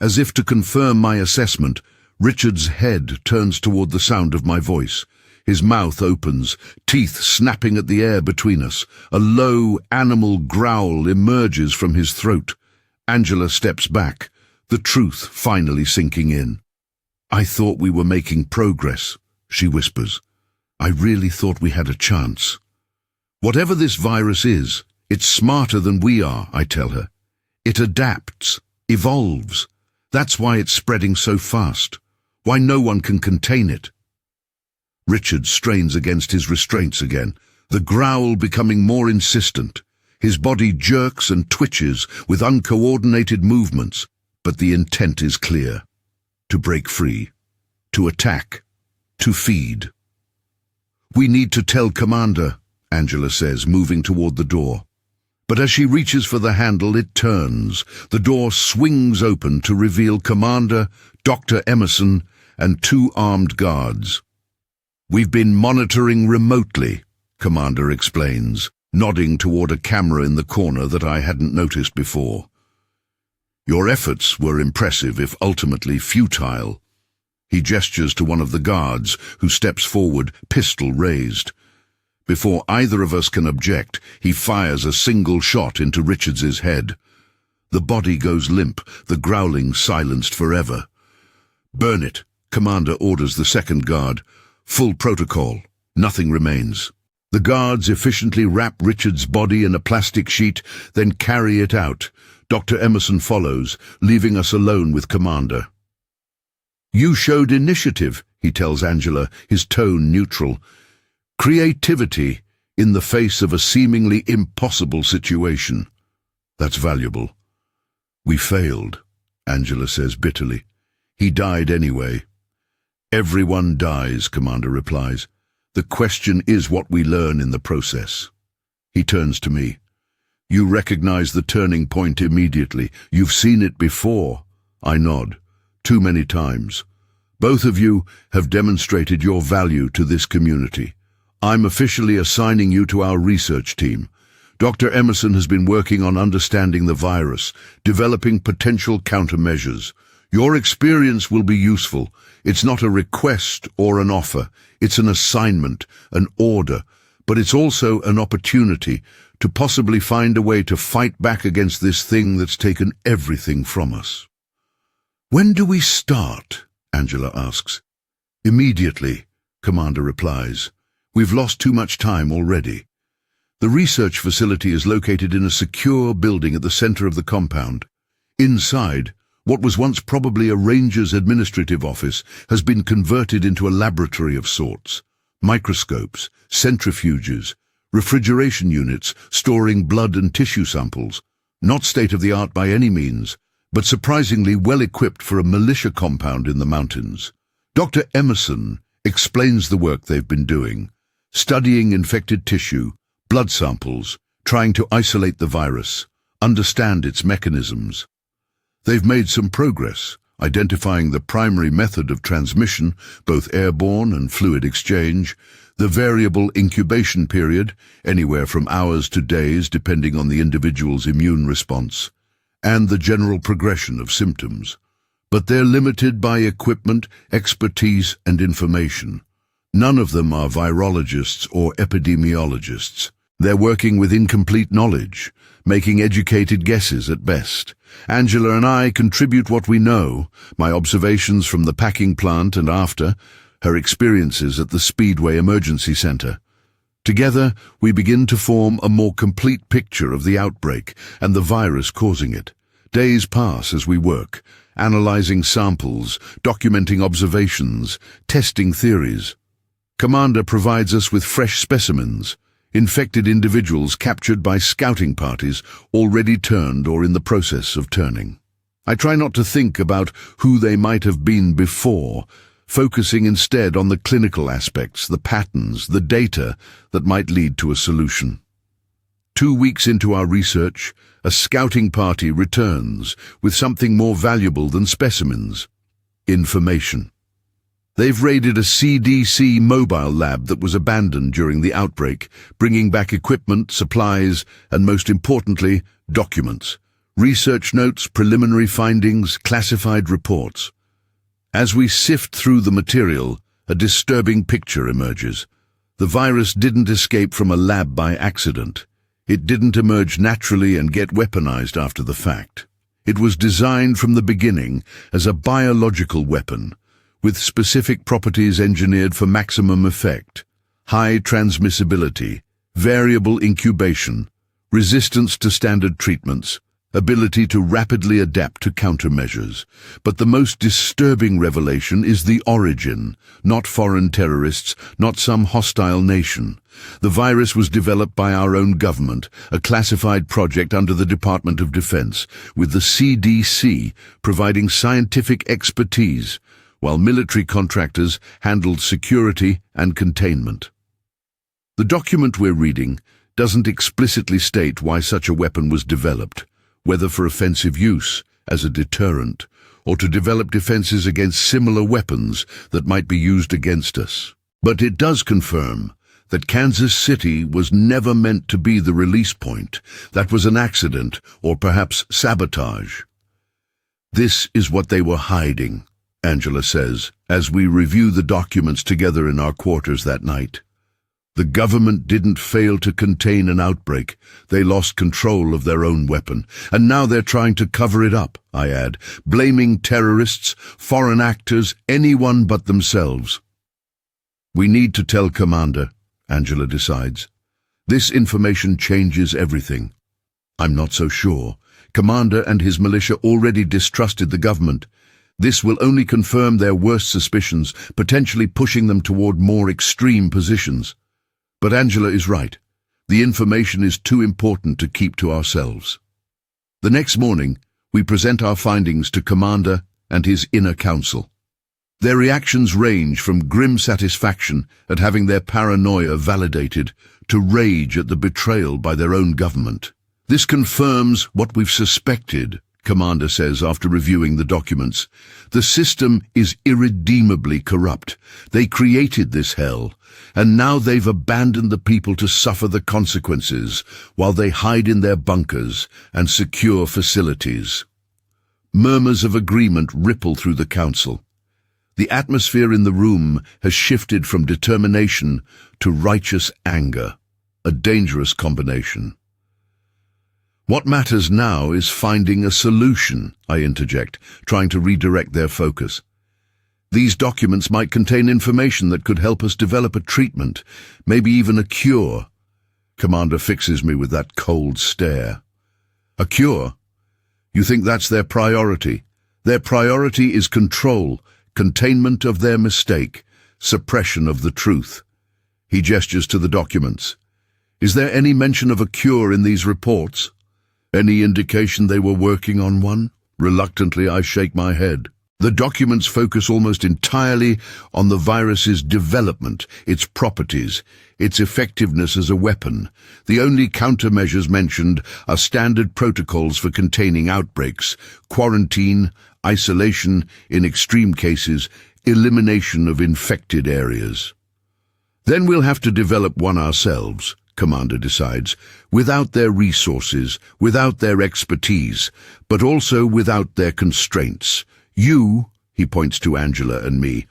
As if to confirm my assessment, Richards' head turns toward the sound of my voice. His mouth opens, teeth snapping at the air between us. A low, animal growl emerges from his throat. Angela steps back, the truth finally sinking in. "I thought we were making progress," she whispers. "I really thought we had a chance." "Whatever this virus is, it's smarter than we are," I tell her. "It adapts, evolves. That's why it's spreading so fast, why no one can contain it." Richard strains against his restraints again, the growl becoming more insistent. His body jerks and twitches with uncoordinated movements, but the intent is clear. To break free, to attack, to feed. "We need to tell Commander," Angela says, moving toward the door. But as she reaches for the handle, it turns. The door swings open to reveal Commander, Dr. Emerson, and 2 armed guards. "We've been monitoring remotely," Commander explains, nodding toward a camera in the corner that I hadn't noticed before. "Your efforts were impressive, if ultimately futile." He gestures to one of the guards, who steps forward, pistol raised. Before either of us can object, he fires a single shot into Richards's head. The body goes limp, the growling silenced forever. "Burn it," Commander orders the second guard. "Full protocol. Nothing remains." The guards efficiently wrap Richard's body in a plastic sheet, then carry it out. Dr. Emerson follows, leaving us alone with Commander. "You showed initiative," he tells Angela, his tone neutral. "Creativity in the face of a seemingly impossible situation. That's valuable." "We failed," Angela says bitterly. "He died anyway." "Everyone dies," Commander replies. "The question is what we learn in the process." He turns to me. "You recognize the turning point immediately. You've seen it before." I nod. "Too many times. Both of you have demonstrated your value to this community. I'm officially assigning you to our research team. Dr. Emerson has been working on understanding the virus, developing potential countermeasures. Your experience will be useful. It's not a request or an offer. It's an assignment, an order, but it's also an opportunity to possibly find a way to fight back against this thing that's taken everything from us." "When do we start?" Angela asks. "Immediately," Commander replies. "We've lost too much time already." The research facility is located in a secure building at the center of the compound. Inside, what was once probably a ranger's administrative office has been converted into a laboratory of sorts. Microscopes, centrifuges, refrigeration units storing blood and tissue samples. Not state-of-the-art by any means, but surprisingly well-equipped for a militia compound in the mountains. Dr. Emerson explains the work they've been doing, studying infected tissue, blood samples, trying to isolate the virus, understand its mechanisms. They've made some progress, identifying the primary method of transmission, both airborne and fluid exchange, the variable incubation period, anywhere from hours to days depending on the individual's immune response, and the general progression of symptoms. But they're limited by equipment, expertise, and information. None of them are virologists or epidemiologists. They're working with incomplete knowledge, making educated guesses at best. Angela and I contribute what we know, my observations from the packing plant and after, her experiences at the Speedway Emergency Center. Together, we begin to form a more complete picture of the outbreak and the virus causing it. Days pass as we work, analyzing samples, documenting observations, testing theories. Commander provides us with fresh specimens, infected individuals captured by scouting parties already turned or in the process of turning. I try not to think about who they might have been before, focusing instead on the clinical aspects, the patterns, the data that might lead to a solution. 2 weeks into our research, a scouting party returns with something more valuable than specimens: information. They've raided a CDC mobile lab that was abandoned during the outbreak, bringing back equipment, supplies, and most importantly, documents. Research notes, preliminary findings, classified reports. As we sift through the material, a disturbing picture emerges. The virus didn't escape from a lab by accident. It didn't emerge naturally and get weaponized after the fact. It was designed from the beginning as a biological weapon, with specific properties engineered for maximum effect: high transmissibility, variable incubation, resistance to standard treatments, ability to rapidly adapt to countermeasures. But the most disturbing revelation is the origin: not foreign terrorists, not some hostile nation. The virus was developed by our own government, a classified project under the Department of Defense, with the CDC providing scientific expertise, while military contractors handled security and containment. The document we're reading doesn't explicitly state why such a weapon was developed, whether for offensive use, as a deterrent, or to develop defenses against similar weapons that might be used against us. But it does confirm that Kansas City was never meant to be the release point. That was an accident, or perhaps sabotage. This is what they were hiding, Angela says, as we review the documents together in our quarters that night. The government didn't fail to contain an outbreak. They lost control of their own weapon, and now they're trying to cover it up, I add, blaming terrorists, foreign actors, anyone but themselves. We need to tell Commander, Angela decides. This information changes everything. I'm not so sure. Commander and his militia already distrusted the government. This will only confirm their worst suspicions, potentially pushing them toward more extreme positions. But Angela is right. The information is too important to keep to ourselves. The next morning, we present our findings to Commander and his inner council. Their reactions range from grim satisfaction at having their paranoia validated to rage at the betrayal by their own government. This confirms what we've suspected, Commander says after reviewing the documents. The system is irredeemably corrupt. They created this hell, and now they've abandoned the people to suffer the consequences while they hide in their bunkers and secure facilities. Murmurs of agreement ripple through the council. The atmosphere in the room has shifted from determination to righteous anger, a dangerous combination. What matters now is finding a solution, I interject, trying to redirect their focus. These documents might contain information that could help us develop a treatment, maybe even a cure. Commander fixes me with that cold stare. A cure? You think that's their priority? Their priority is control, containment of their mistake, suppression of the truth. He gestures to the documents. Is there any mention of a cure in these reports? Any indication they were working on one? Reluctantly, I shake my head. The documents focus almost entirely on the virus's development, its properties, its effectiveness as a weapon. The only countermeasures mentioned are standard protocols for containing outbreaks: quarantine, isolation, in extreme cases, elimination of infected areas. Then we'll have to develop one ourselves, Commander decides, without their resources, without their expertise, but also without their constraints. You, he points to Angela and me,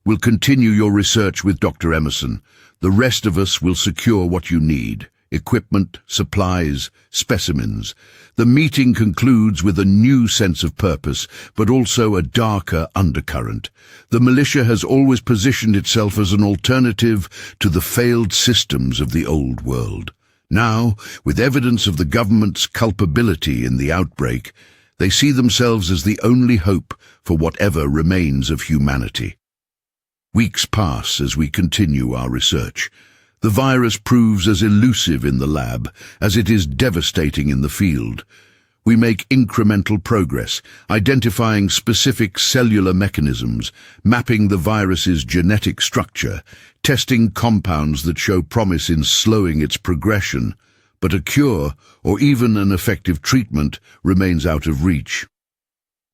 will continue your research with Dr. Emerson. The rest of us will secure what you need: equipment, supplies, specimens. The meeting concludes with a new sense of purpose, but also a darker undercurrent. The militia has always positioned itself as an alternative to the failed systems of the old world. Now, with evidence of the government's culpability in the outbreak, they see themselves as the only hope for whatever remains of humanity. Weeks pass as we continue our research. The virus proves as elusive in the lab as it is devastating in the field. We make incremental progress, identifying specific cellular mechanisms, mapping the virus's genetic structure, testing compounds that show promise in slowing its progression. but a cure or even an effective treatment remains out of reach.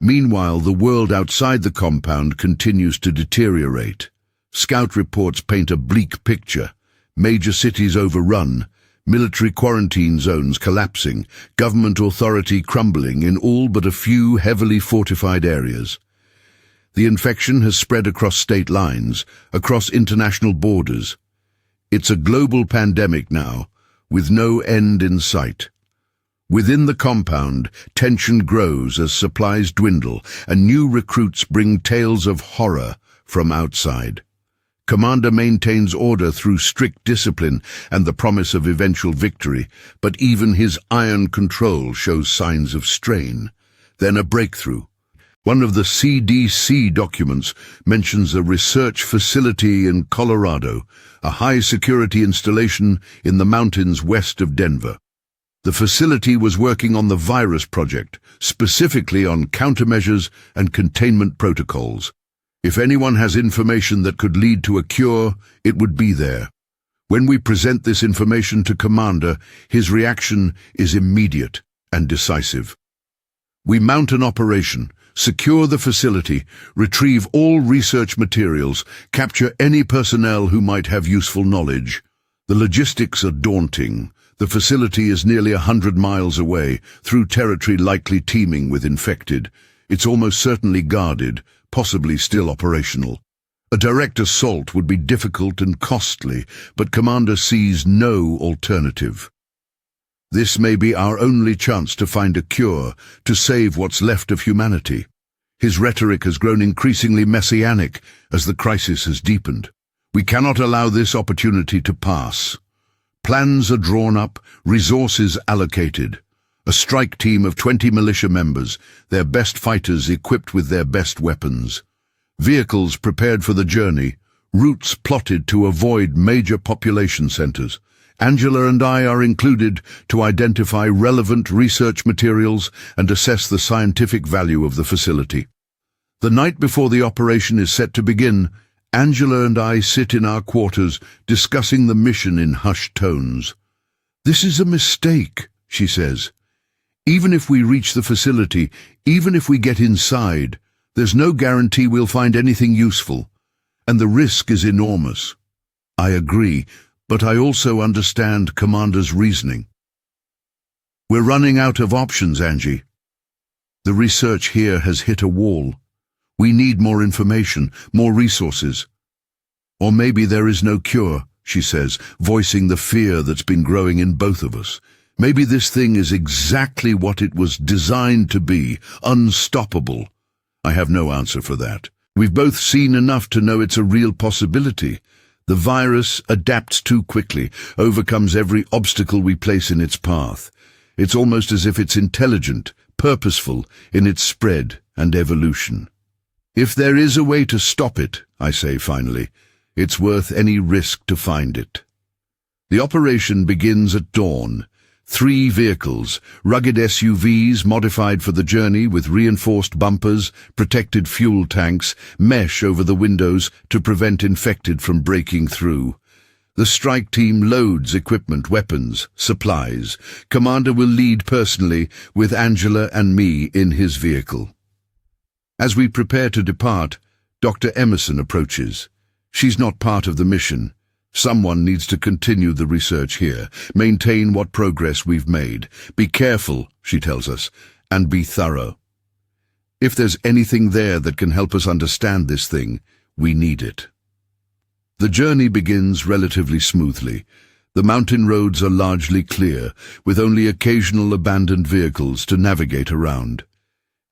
Meanwhile, the world outside the compound continues to deteriorate. Scout reports paint a bleak picture. Major cities overrun, military quarantine zones collapsing, government authority crumbling in all but a few heavily fortified areas. The infection has spread across state lines, across international borders. It's a global pandemic now, with no end in sight. Within the compound, tension grows as supplies dwindle, and new recruits bring tales of horror from outside. Commander maintains order through strict discipline and the promise of eventual victory, but even his iron control shows signs of strain. Then a breakthrough. One of the CDC documents mentions a research facility in Colorado, a high-security installation in the mountains west of Denver. The facility was working on the virus project, specifically on countermeasures and containment protocols. If anyone has information that could lead to a cure, it would be there. When we present this information to Commander, his reaction is immediate and decisive. We mount an operation, secure the facility, retrieve all research materials, capture any personnel who might have useful knowledge. The logistics are daunting. The facility is nearly 100 miles away, through territory likely teeming with infected. It's almost certainly guarded, possibly still operational. A direct assault would be difficult and costly, but Commander sees no alternative. This may be our only chance to find a cure, to save what's left of humanity. His rhetoric has grown increasingly messianic as the crisis has deepened. We cannot allow this opportunity to pass. Plans are drawn up, resources allocated. A strike team of 20 militia members, their best fighters equipped with their best weapons. Vehicles prepared for the journey, routes plotted to avoid major population centers. Angela and I are included to identify relevant research materials and assess the scientific value of the facility. The night before the operation is set to begin, Angela and I sit in our quarters discussing the mission in hushed tones. "This is a mistake," she says. "Even if we reach the facility, even if we get inside, there's no guarantee we'll find anything useful, and the risk is enormous." I agree, but I also understand Commander's reasoning. "We're running out of options, Angie. The research here has hit a wall. We need more information, more resources. Or maybe there is no cure," she says, voicing the fear that's been growing in both of us. "Maybe this thing is exactly what it was designed to be, unstoppable." I have no answer for that. We've both seen enough to know it's a real possibility. The virus adapts too quickly, overcomes every obstacle we place in its path. It's almost as if it's intelligent, purposeful in its spread and evolution. "If there is a way to stop it," I say finally, "it's worth any risk to find it." The operation begins at dawn. 3 vehicles, rugged SUVs modified for the journey with reinforced bumpers, protected fuel tanks, mesh over the windows to prevent infected from breaking through. The strike team loads equipment, weapons, supplies. Commander will lead personally, with Angela and me in his vehicle. As we prepare to depart, Dr. Emerson approaches. She's not part of the mission. Someone needs to continue the research here, maintain what progress we've made. Be careful, she tells us, and be thorough. If there's anything there that can help us understand this thing, we need it. The journey begins relatively smoothly. The mountain roads are largely clear, with only occasional abandoned vehicles to navigate around.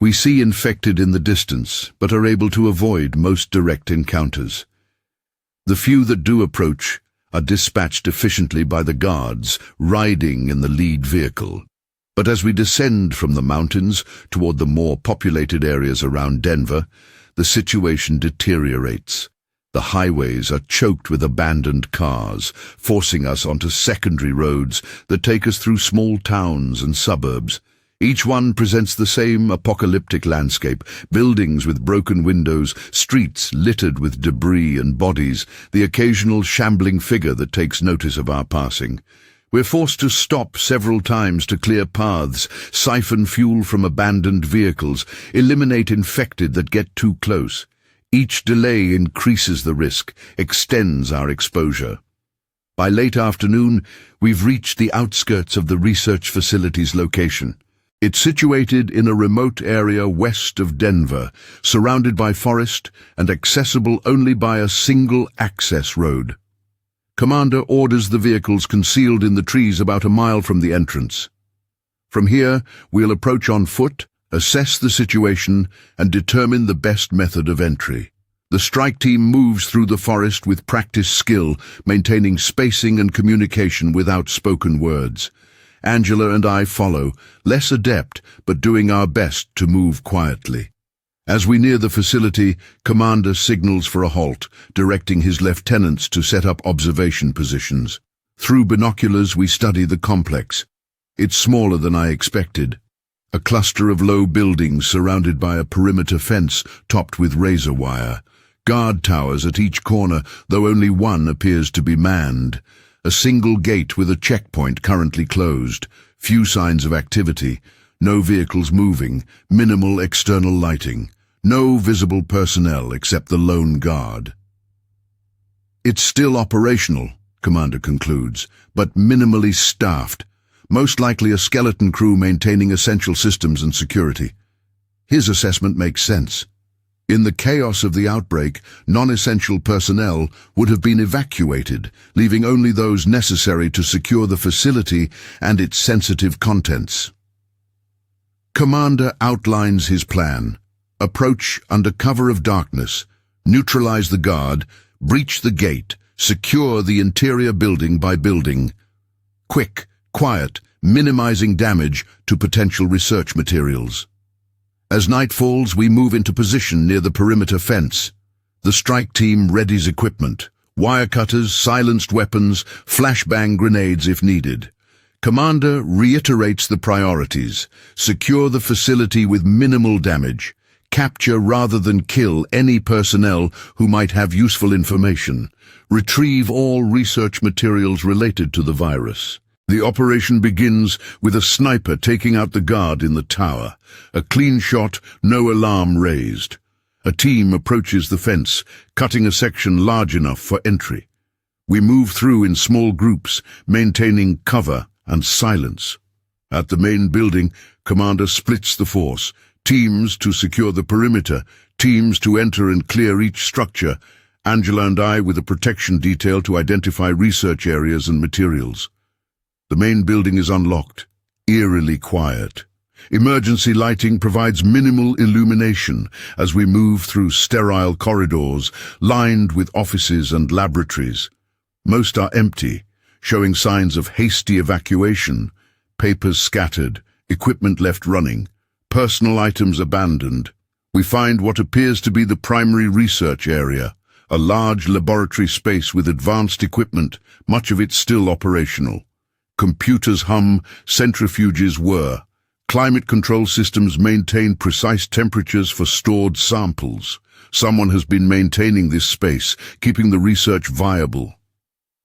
We see infected in the distance, but are able to avoid most direct encounters. The few that do approach are dispatched efficiently by the guards, riding in the lead vehicle. But as we descend from the mountains toward the more populated areas around Denver, the situation deteriorates. The highways are choked with abandoned cars, forcing us onto secondary roads that take us through small towns and suburbs. Each one presents the same apocalyptic landscape, buildings with broken windows, streets littered with debris and bodies, the occasional shambling figure that takes notice of our passing. We're forced to stop several times to clear paths, siphon fuel from abandoned vehicles, eliminate infected that get too close. Each delay increases the risk, extends our exposure. By late afternoon, we've reached the outskirts of the research facility's location. It's situated in a remote area west of Denver, surrounded by forest and accessible only by a single access road. Commander orders the vehicles concealed in the trees about a mile from the entrance. From here, we'll approach on foot, assess the situation, and determine the best method of entry. The strike team moves through the forest with practiced skill, maintaining spacing and communication without spoken words. Angela and I follow, less adept, but doing our best to move quietly. As we near the facility, Commander signals for a halt, directing his lieutenants to set up observation positions. Through binoculars, we study the complex. It's smaller than I expected. A cluster of low buildings surrounded by a perimeter fence topped with razor wire. Guard towers at each corner, though only one appears to be manned. A single gate with a checkpoint currently closed. Few signs of activity. No vehicles moving. Minimal external lighting. No visible personnel except the lone guard. It's still operational, Commander concludes, but minimally staffed. Most likely a skeleton crew maintaining essential systems and security. His assessment makes sense. In the chaos of the outbreak, non-essential personnel would have been evacuated, leaving only those necessary to secure the facility and its sensitive contents. Commander outlines his plan. Approach under cover of darkness, neutralize the guard, breach the gate, secure the interior building by building. Quick, quiet, minimizing damage to potential research materials. As night falls, we move into position near the perimeter fence. The strike team readies equipment, wire cutters, silenced weapons, flashbang grenades if needed. Commander reiterates the priorities. Secure the facility with minimal damage. Capture rather than kill any personnel who might have useful information. Retrieve all research materials related to the virus. The operation begins with a sniper taking out the guard in the tower. A clean shot, no alarm raised. A team approaches the fence, cutting a section large enough for entry. We move through in small groups, maintaining cover and silence. At the main building, Commander splits the force. Teams to secure the perimeter, teams to enter and clear each structure, Angela and I with a protection detail to identify research areas and materials. The main building is unlocked, eerily quiet. Emergency lighting provides minimal illumination as we move through sterile corridors lined with offices and laboratories. Most are empty, showing signs of hasty evacuation, papers scattered, equipment left running. Personal items abandoned. We find what appears to be the primary research area, a large laboratory space with advanced equipment, much of it still operational. Computers hum, centrifuges whir. Climate control systems maintain precise temperatures for stored samples. Someone has been maintaining this space, keeping the research viable.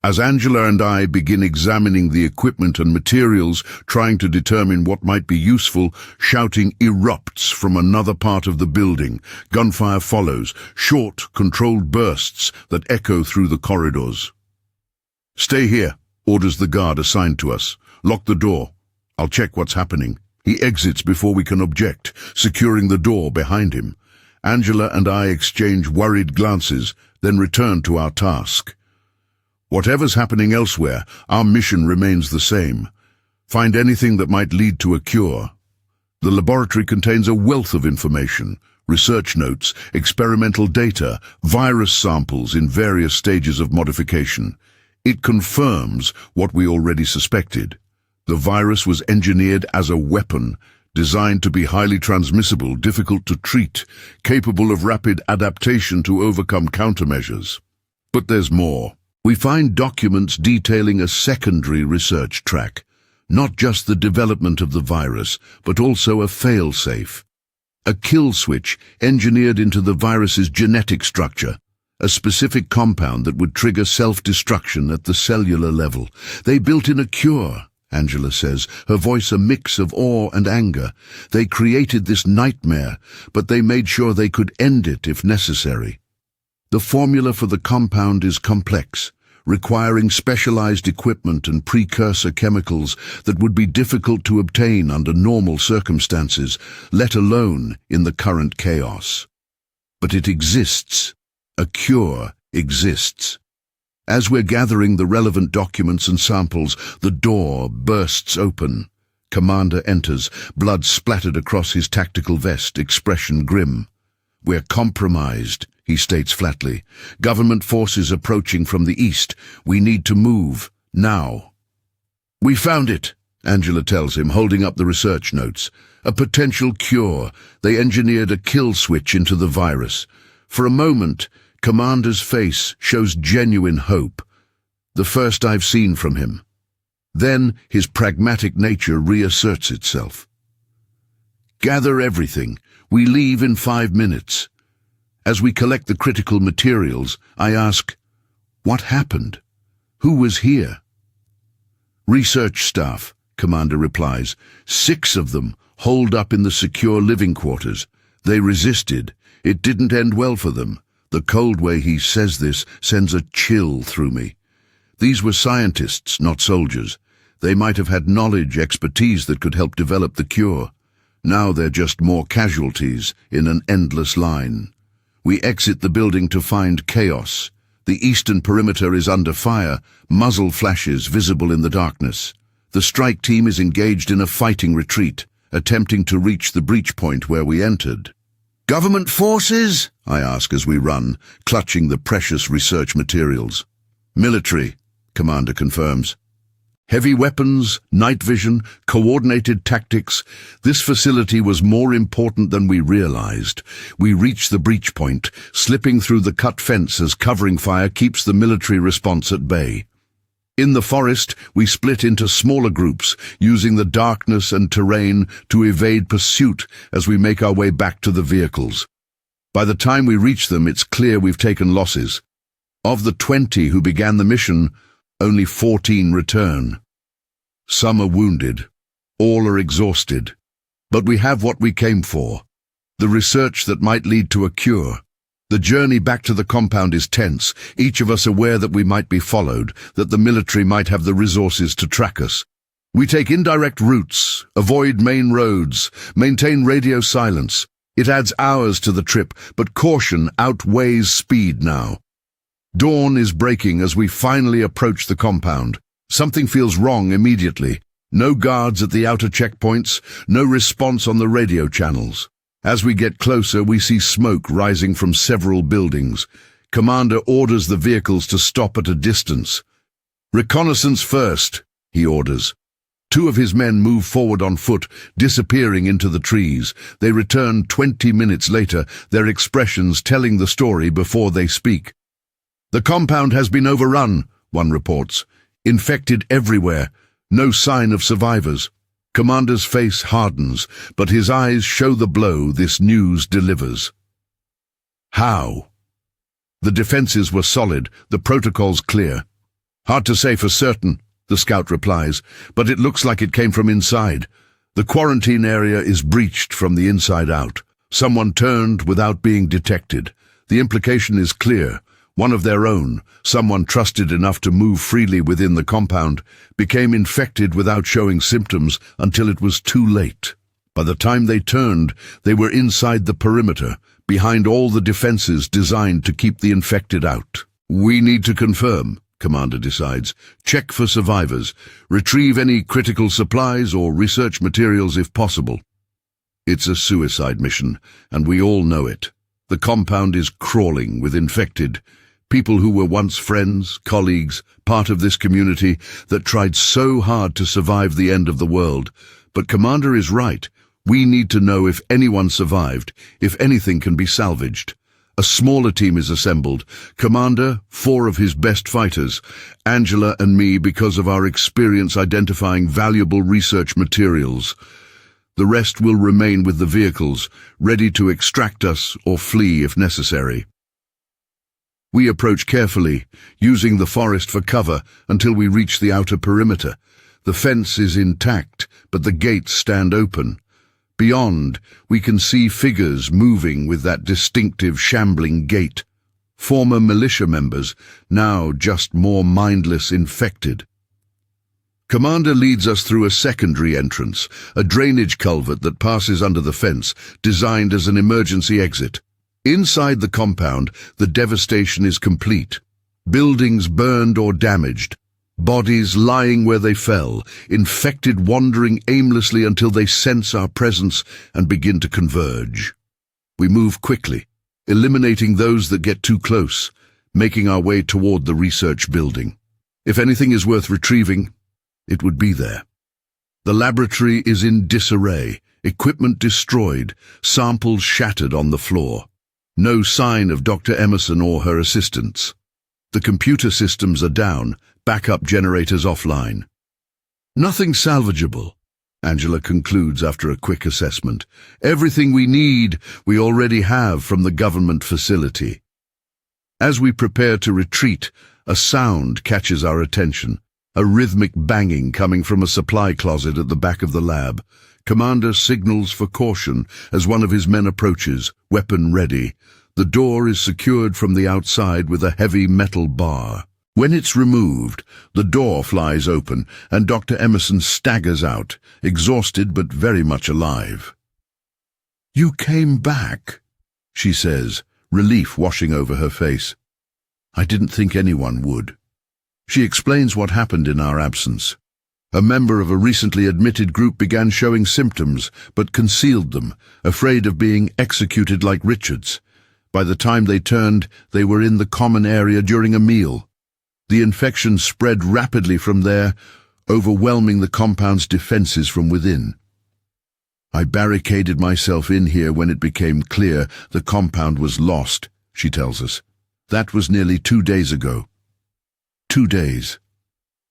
As Angela and I begin examining the equipment and materials, trying to determine what might be useful, shouting erupts from another part of the building. Gunfire follows, short, controlled bursts that echo through the corridors. "Stay here," orders the guard assigned to us. "Lock the door. I'll check what's happening." He exits before we can object, securing the door behind him. Angela and I exchange worried glances, then return to our task. Whatever's happening elsewhere, our mission remains the same. Find anything that might lead to a cure. The laboratory contains a wealth of information, research notes, experimental data, virus samples in various stages of modification. It confirms what we already suspected. The virus was engineered as a weapon, designed to be highly transmissible, difficult to treat, capable of rapid adaptation to overcome countermeasures. But there's more. We find documents detailing a secondary research track, not just the development of the virus, but also a fail-safe. A kill switch engineered into the virus's genetic structure, a specific compound that would trigger self-destruction at the cellular level. They built in a cure, Angela says, her voice a mix of awe and anger. They created this nightmare, but they made sure they could end it if necessary. The formula for the compound is complex, requiring specialized equipment and precursor chemicals that would be difficult to obtain under normal circumstances, let alone in the current chaos. But it exists. A cure exists. As we're gathering the relevant documents and samples, the door bursts open. Commander enters, blood splattered across his tactical vest, expression grim. "We're compromised," he states flatly. "Government forces approaching from the east. We need to move, now." "We found it," Angela tells him, holding up the research notes. "A potential cure. They engineered a kill switch into the virus." For a moment, Commander's face shows genuine hope. The first I've seen from him. Then his pragmatic nature reasserts itself. "Gather everything. We leave in 5 minutes." As we collect the critical materials, I ask, "What happened? Who was here?" "Research staff," Commander replies. 6 of them, holed up in the secure living quarters. They resisted. It didn't end well for them. The cold way he says this sends a chill through me. These were scientists, not soldiers. They might have had knowledge, expertise that could help develop the cure. Now they're just more casualties in an endless line. We exit the building to find chaos. The eastern perimeter is under fire, muzzle flashes visible in the darkness. The strike team is engaged in a fighting retreat, attempting to reach the breach point where we entered. "Government forces?" I ask as we run, clutching the precious research materials. "Military," Commander confirms. Heavy weapons, night vision, coordinated tactics. This facility was more important than we realized. We reach the breach point, slipping through the cut fence as covering fire keeps the military response at bay. In the forest, we split into smaller groups, using the darkness and terrain to evade pursuit as we make our way back to the vehicles. By the time we reach them, it's clear we've taken losses. Of the 20 who began the mission, only 14 return. Some are wounded. All are exhausted. But we have what we came for. The research that might lead to a cure. The journey back to the compound is tense, each of us aware that we might be followed, that the military might have the resources to track us. We take indirect routes, avoid main roads, maintain radio silence. It adds hours to the trip, but caution outweighs speed now. Dawn is breaking as we finally approach the compound. Something feels wrong immediately. No guards at the outer checkpoints, no response on the radio channels. As we get closer, we see smoke rising from several buildings. Commander orders the vehicles to stop at a distance. "Reconnaissance first," he orders. 2 of his men move forward on foot, disappearing into the trees. They return 20 minutes later, their expressions telling the story before they speak. "The compound has been overrun," one reports. "Infected everywhere. No sign of survivors." Commander's face hardens, but his eyes show the blow this news delivers. "How?" "The defenses were solid, the protocols clear." "Hard to say for certain," the scout replies, "but it looks like it came from inside. The quarantine area is breached from the inside out. Someone turned without being detected. The implication is clear. One of their own, someone trusted enough to move freely within the compound, became infected without showing symptoms until it was too late. By the time they turned, they were inside the perimeter, behind all the defenses designed to keep the infected out. "We need to confirm," Commander decides. "Check for survivors. Retrieve any critical supplies or research materials if possible." It's a suicide mission, and we all know it. The compound is crawling with infected people who were once friends, colleagues, part of this community that tried so hard to survive the end of the world. But Commander is right. We need to know if anyone survived, if anything can be salvaged. A smaller team is assembled. Commander, 4 of his best fighters, Angela and me because of our experience identifying valuable research materials. The rest will remain with the vehicles, ready to extract us or flee if necessary. We approach carefully, using the forest for cover until we reach the outer perimeter. The fence is intact, but the gates stand open. Beyond, we can see figures moving with that distinctive shambling gait. Former militia members, now just more mindless infected. Commander leads us through a secondary entrance, a drainage culvert that passes under the fence, designed as an emergency exit. Inside the compound, the devastation is complete. Buildings burned or damaged, bodies lying where they fell, infected wandering aimlessly until they sense our presence and begin to converge. We move quickly, eliminating those that get too close, making our way toward the research building. If anything is worth retrieving, it would be there. The laboratory is in disarray, equipment destroyed, samples shattered on the floor. No sign of Dr. Emerson or her assistants. The computer systems are down, backup generators offline. Nothing salvageable, Angela concludes after a quick assessment. Everything we need, we already have from the government facility. As we prepare to retreat, a sound catches our attention. A rhythmic banging coming from a supply closet at the back of the lab. Commander signals for caution as one of his men approaches, weapon ready. The door is secured from the outside with a heavy metal bar. When it's removed, the door flies open and Dr. Emerson staggers out, exhausted but very much alive. "You came back," she says, relief washing over her face. "I didn't think anyone would." She explains what happened in our absence. A member of a recently admitted group began showing symptoms, but concealed them, afraid of being executed like Richards. By the time they turned, they were in the common area during a meal. The infection spread rapidly from there, overwhelming the compound's defenses from within. "I barricaded myself in here when it became clear the compound was lost," she tells us. "That was nearly 2 days ago." 2 days.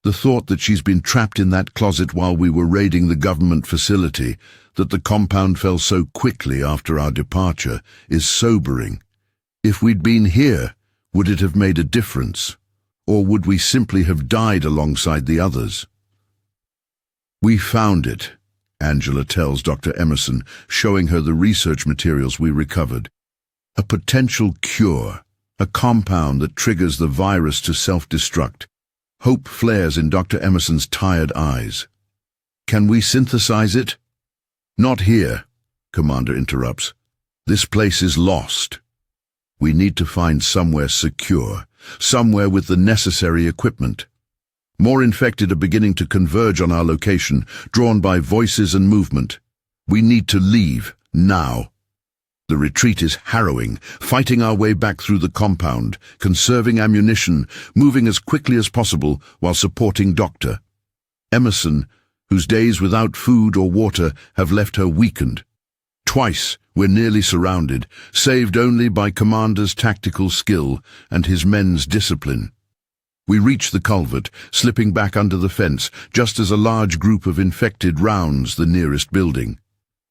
The thought that she's been trapped in that closet while we were raiding the government facility, that the compound fell so quickly after our departure, is sobering. If we'd been here, would it have made a difference? Or would we simply have died alongside the others? "We found it," Angela tells Dr. Emerson, showing her the research materials we recovered. "A potential cure. A compound that triggers the virus to self-destruct." Hope flares in Dr. Emerson's tired eyes. "Can we synthesize it?" "Not here," Commander interrupts. "This place is lost. We need to find somewhere secure, somewhere with the necessary equipment." More infected are beginning to converge on our location, drawn by voices and movement. We need to leave, now. The retreat is harrowing, fighting our way back through the compound, conserving ammunition, moving as quickly as possible while supporting Dr. Emerson, whose days without food or water have left her weakened. Twice we're nearly surrounded, saved only by Commander's tactical skill and his men's discipline. We reach the culvert, slipping back under the fence, just as a large group of infected rounds the nearest building.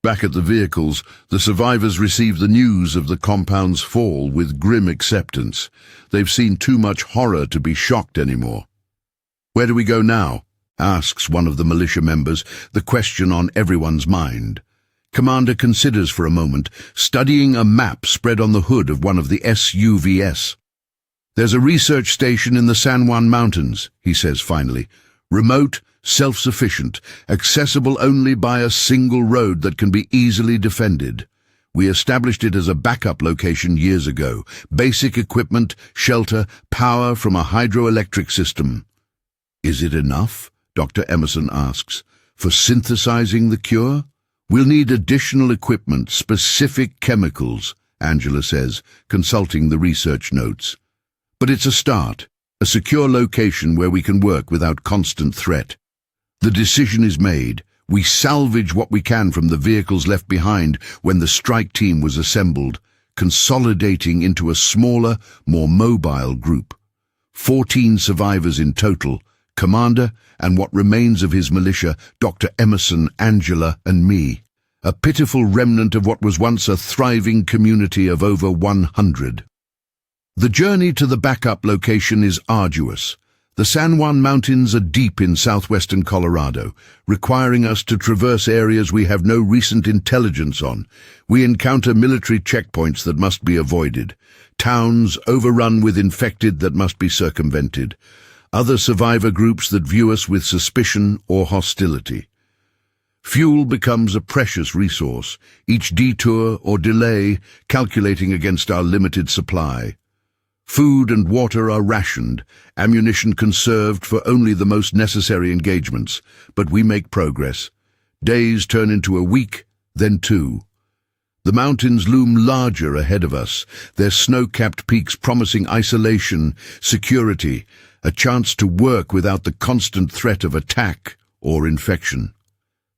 Back at the vehicles, the survivors receive the news of the compound's fall with grim acceptance. They've seen too much horror to be shocked anymore. "Where do we go now?" asks one of the militia members, the question on everyone's mind. Commander considers for a moment, studying a map spread on the hood of one of the SUVs. "There's a research station in the San Juan Mountains," he says finally. "Remote, self-sufficient, accessible only by a single road that can be easily defended. We established it as a backup location years ago. Basic equipment, shelter, power from a hydroelectric system." "Is it enough?" Dr. Emerson asks. "For synthesizing the cure?" "We'll need additional equipment, specific chemicals," Angela says, consulting the research notes. "But it's a start, a secure location where we can work without constant threat." The decision is made. We salvage what we can from the vehicles left behind when the strike team was assembled, consolidating into a smaller, more mobile group. 14 survivors in total, Commander and what remains of his militia, Dr. Emerson, Angela, and me. A pitiful remnant of what was once a thriving community of over 100. The journey to the backup location is arduous. The San Juan Mountains are deep in southwestern Colorado, requiring us to traverse areas we have no recent intelligence on. We encounter military checkpoints that must be avoided, towns overrun with infected that must be circumvented, other survivor groups that view us with suspicion or hostility. Fuel becomes a precious resource, each detour or delay calculating against our limited supply. Food and water are rationed, ammunition conserved for only the most necessary engagements, but we make progress. Days turn into a week, then two. The mountains loom larger ahead of us, their snow-capped peaks promising isolation, security, a chance to work without the constant threat of attack or infection.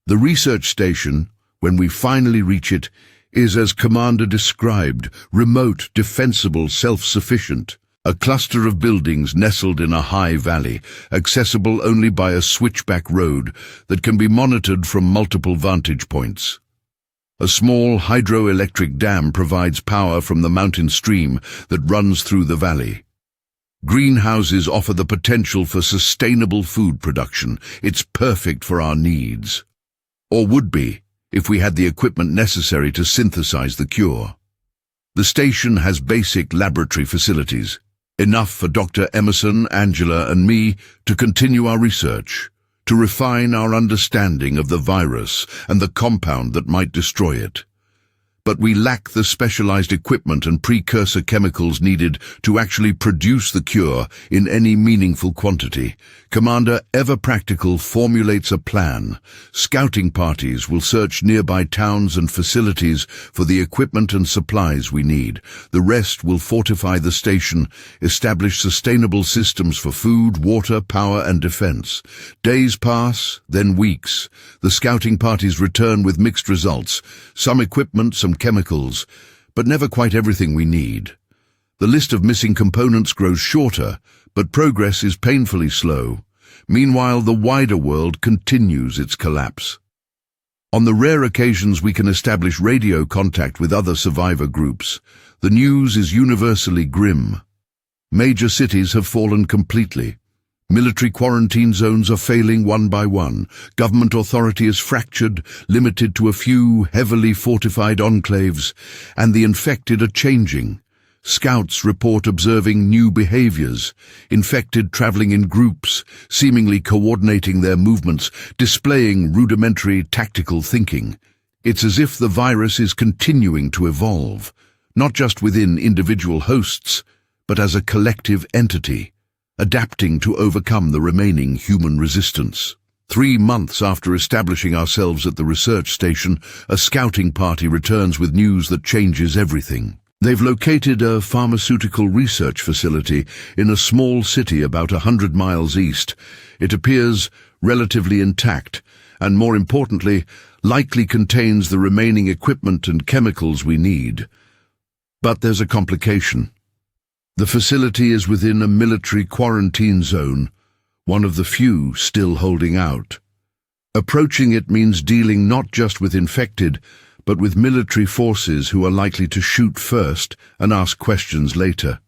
The research station, when we finally reach it, is as Commander described, remote, defensible, self-sufficient. A cluster of buildings nestled in a high valley, accessible only by a switchback road that can be monitored from multiple vantage points. A small hydroelectric dam provides power from the mountain stream that runs through the valley. Greenhouses offer the potential for sustainable food production. It's perfect for our needs. Or would be, if we had the equipment necessary to synthesize the cure. The station has basic laboratory facilities, enough for Dr. Emerson, Angela, and me to continue our research, to refine our understanding of the virus and the compound that might destroy it. But we lack the specialized equipment and precursor chemicals needed to actually produce the cure in any meaningful quantity. Commander Ever Practical formulates a plan. Scouting parties will search nearby towns and facilities for the equipment and supplies we need. The rest will fortify the station, establish sustainable systems for food, water, power, and defense. Days pass, then weeks. The scouting parties return with mixed results. Some equipment, some chemicals, but never quite everything we need. The list of missing components grows shorter, but progress is painfully slow. Meanwhile, the wider world continues its collapse. On the rare occasions we can establish radio contact with other survivor groups, the news is universally grim. Major cities have fallen completely. Military quarantine zones are failing one by one. Government authority is fractured, limited to a few heavily fortified enclaves, and the infected are changing. Scouts report observing new behaviors, infected traveling in groups, seemingly coordinating their movements, displaying rudimentary tactical thinking. It's as if the virus is continuing to evolve, not just within individual hosts, but as a collective entity, adapting to overcome the remaining human resistance. 3 months after establishing ourselves at the research station, a scouting party returns with news that changes everything. They've located a pharmaceutical research facility in a small city about 100 miles east. It appears relatively intact, and more importantly, likely contains the remaining equipment and chemicals we need. But there's a complication. The facility is within a military quarantine zone, one of the few still holding out. Approaching it means dealing not just with infected, but with military forces who are likely to shoot first and ask questions later.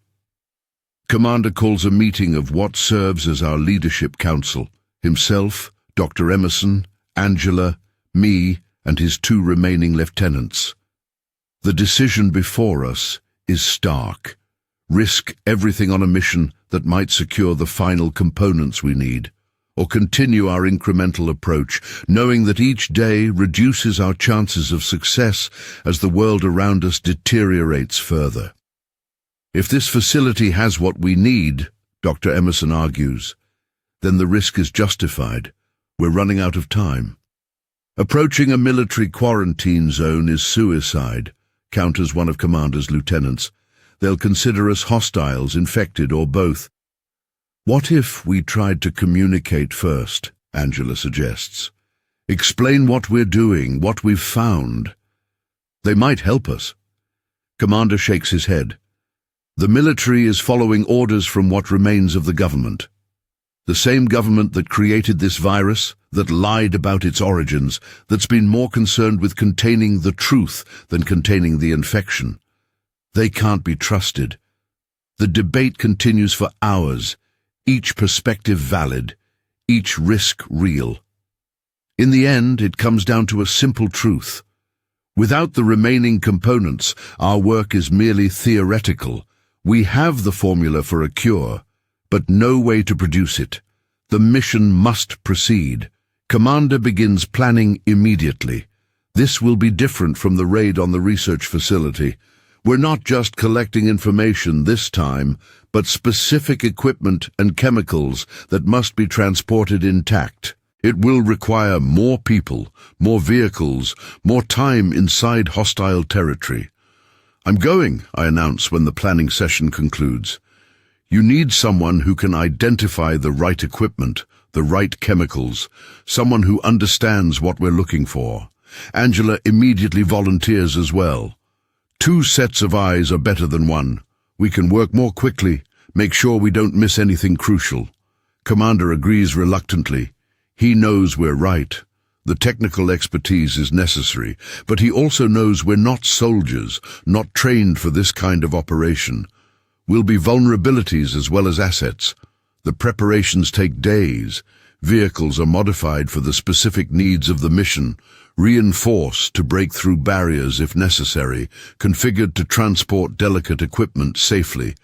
Commander calls a meeting of what serves as our leadership council, himself, Dr. Emerson, Angela, me, and his 2 remaining lieutenants. The decision before us is stark. Risk everything on a mission that might secure the final components we need, or continue our incremental approach, knowing that each day reduces our chances of success as the world around us deteriorates further. If this facility has what we need, Dr. Emerson argues, then the risk is justified. We're running out of time. Approaching a military quarantine zone is suicide, counters one of Commander's lieutenants. They'll consider us hostiles, infected, or both. What if we tried to communicate first, Angela suggests. Explain what we're doing, what we've found. They might help us. Commander shakes his head. The military is following orders from what remains of the government. The same government that created this virus, that lied about its origins, that's been more concerned with containing the truth than containing the infection. They can't be trusted. The debate continues for hours, each perspective valid, each risk real. In the end, it comes down to a simple truth. Without the remaining components, our work is merely theoretical. We have the formula for a cure, but no way to produce it. The mission must proceed. Commander begins planning immediately. This will be different from the raid on the research facility. We're not just collecting information this time, but specific equipment and chemicals that must be transported intact. It will require more people, more vehicles, more time inside hostile territory. I'm going, I announce when the planning session concludes. You need someone who can identify the right equipment, the right chemicals, someone who understands what we're looking for. Angela immediately volunteers as well. 2 sets of eyes are better than 1. We can work more quickly, make sure we don't miss anything crucial. Commander agrees reluctantly. He knows we're right. The technical expertise is necessary, but he also knows we're not soldiers, not trained for this kind of operation. We'll be vulnerabilities as well as assets. The preparations take days. Vehicles are modified for the specific needs of the mission, reinforced to break through barriers if necessary, configured to transport delicate equipment safely.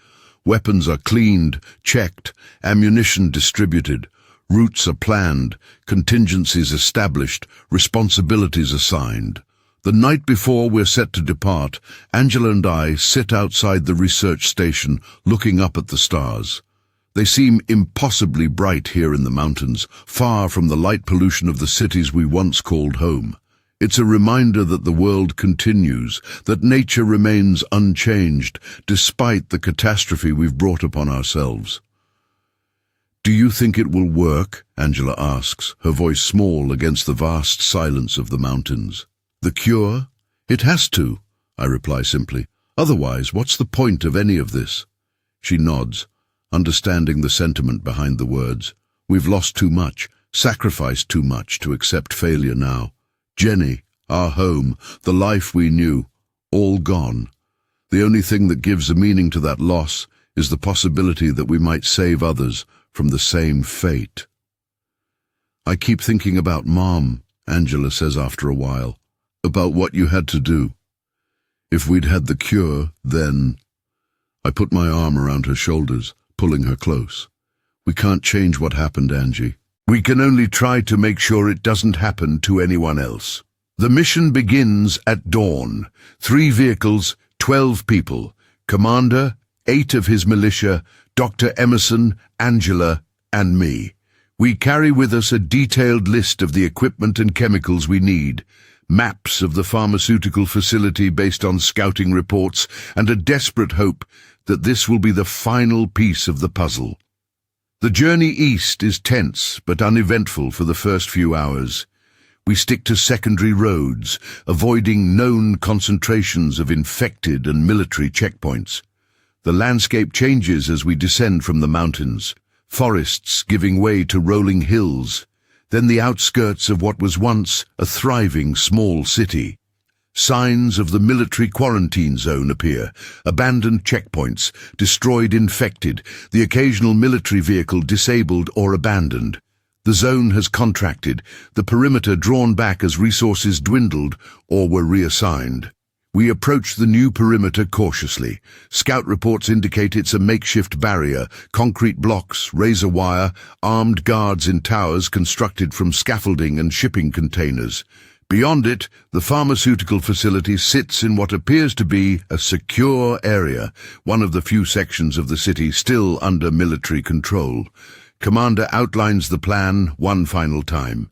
Weapons are cleaned, checked, ammunition distributed. Routes are planned, contingencies established, responsibilities assigned. The night before we're set to depart, Angela and I sit outside the research station looking up at the stars. They seem impossibly bright here in the mountains, far from the light pollution of the cities we once called home. It's a reminder that the world continues, that nature remains unchanged, despite the catastrophe we've brought upon ourselves. "Do you think it will work?" Angela asks, her voice small against the vast silence of the mountains. "The cure? It has to," I reply simply. "Otherwise, what's the point of any of this?" She nods, understanding the sentiment behind the words. We've lost too much, sacrificed too much to accept failure now. Jenny, our home, the life we knew, all gone. The only thing that gives a meaning to that loss is the possibility that we might save others from the same fate. "I keep thinking about Mom," Angela says after a while, "about what you had to do. If we'd had the cure, then—" I put my arm around her shoulders, pulling her close. "We can't change what happened, Angie. We can only try to make sure it doesn't happen to anyone else." The mission begins at dawn. 3 vehicles, 12 people. Commander, 8 of his militia, Dr. Emerson, Angela, and me. We carry with us a detailed list of the equipment and chemicals we need, maps of the pharmaceutical facility based on scouting reports, and a desperate hope that this will be the final piece of the puzzle. The journey east is tense but uneventful for the first few hours. We stick to secondary roads, avoiding known concentrations of infected and military checkpoints. The landscape changes as we descend from the mountains, forests giving way to rolling hills, then the outskirts of what was once a thriving small city. Signs of the military quarantine zone appear, abandoned checkpoints, destroyed infected, the occasional military vehicle disabled or abandoned. The zone has contracted, the perimeter drawn back as resources dwindled or were reassigned. We approach the new perimeter cautiously. Scout reports indicate it's a makeshift barrier, concrete blocks, razor wire, armed guards in towers constructed from scaffolding and shipping containers. Beyond it, the pharmaceutical facility sits in what appears to be a secure area, one of the few sections of the city still under military control. Commander outlines the plan one final time.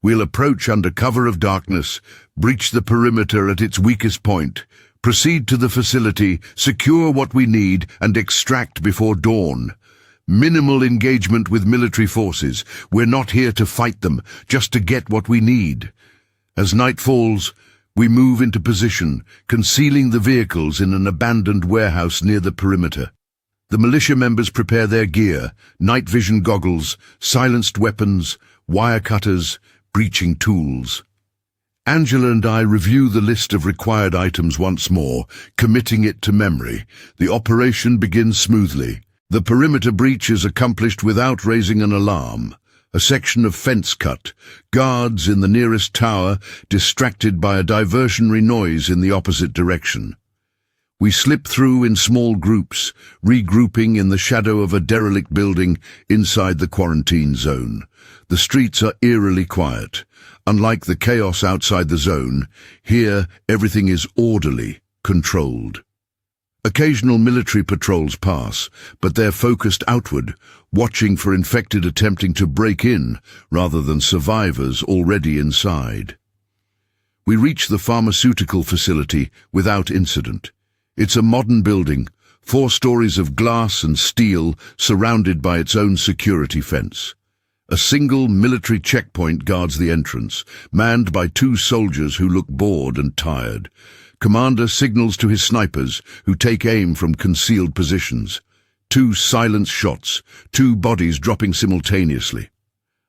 We'll approach under cover of darkness, breach the perimeter at its weakest point, proceed to the facility, secure what we need, and extract before dawn. Minimal engagement with military forces. We're not here to fight them, just to get what we need. As night falls, we move into position, concealing the vehicles in an abandoned warehouse near the perimeter. The militia members prepare their gear, night vision goggles, silenced weapons, wire cutters, breaching tools. Angela and I review the list of required items once more, committing it to memory. The operation begins smoothly. The perimeter breach is accomplished without raising an alarm. A section of fence cut. Guards in the nearest tower distracted by a diversionary noise in the opposite direction. We slip through in small groups, regrouping in the shadow of a derelict building inside the quarantine zone. The streets are eerily quiet. Unlike the chaos outside the zone, here everything is orderly, controlled. Occasional military patrols pass, but they're focused outward, watching for infected attempting to break in rather than survivors already inside. We reach the pharmaceutical facility without incident. It's a modern building, 4 stories of glass and steel surrounded by its own security fence. A single military checkpoint guards the entrance, manned by 2 soldiers who look bored and tired. Commander signals to his snipers, who take aim from concealed positions. 2 silent shots, 2 bodies dropping simultaneously.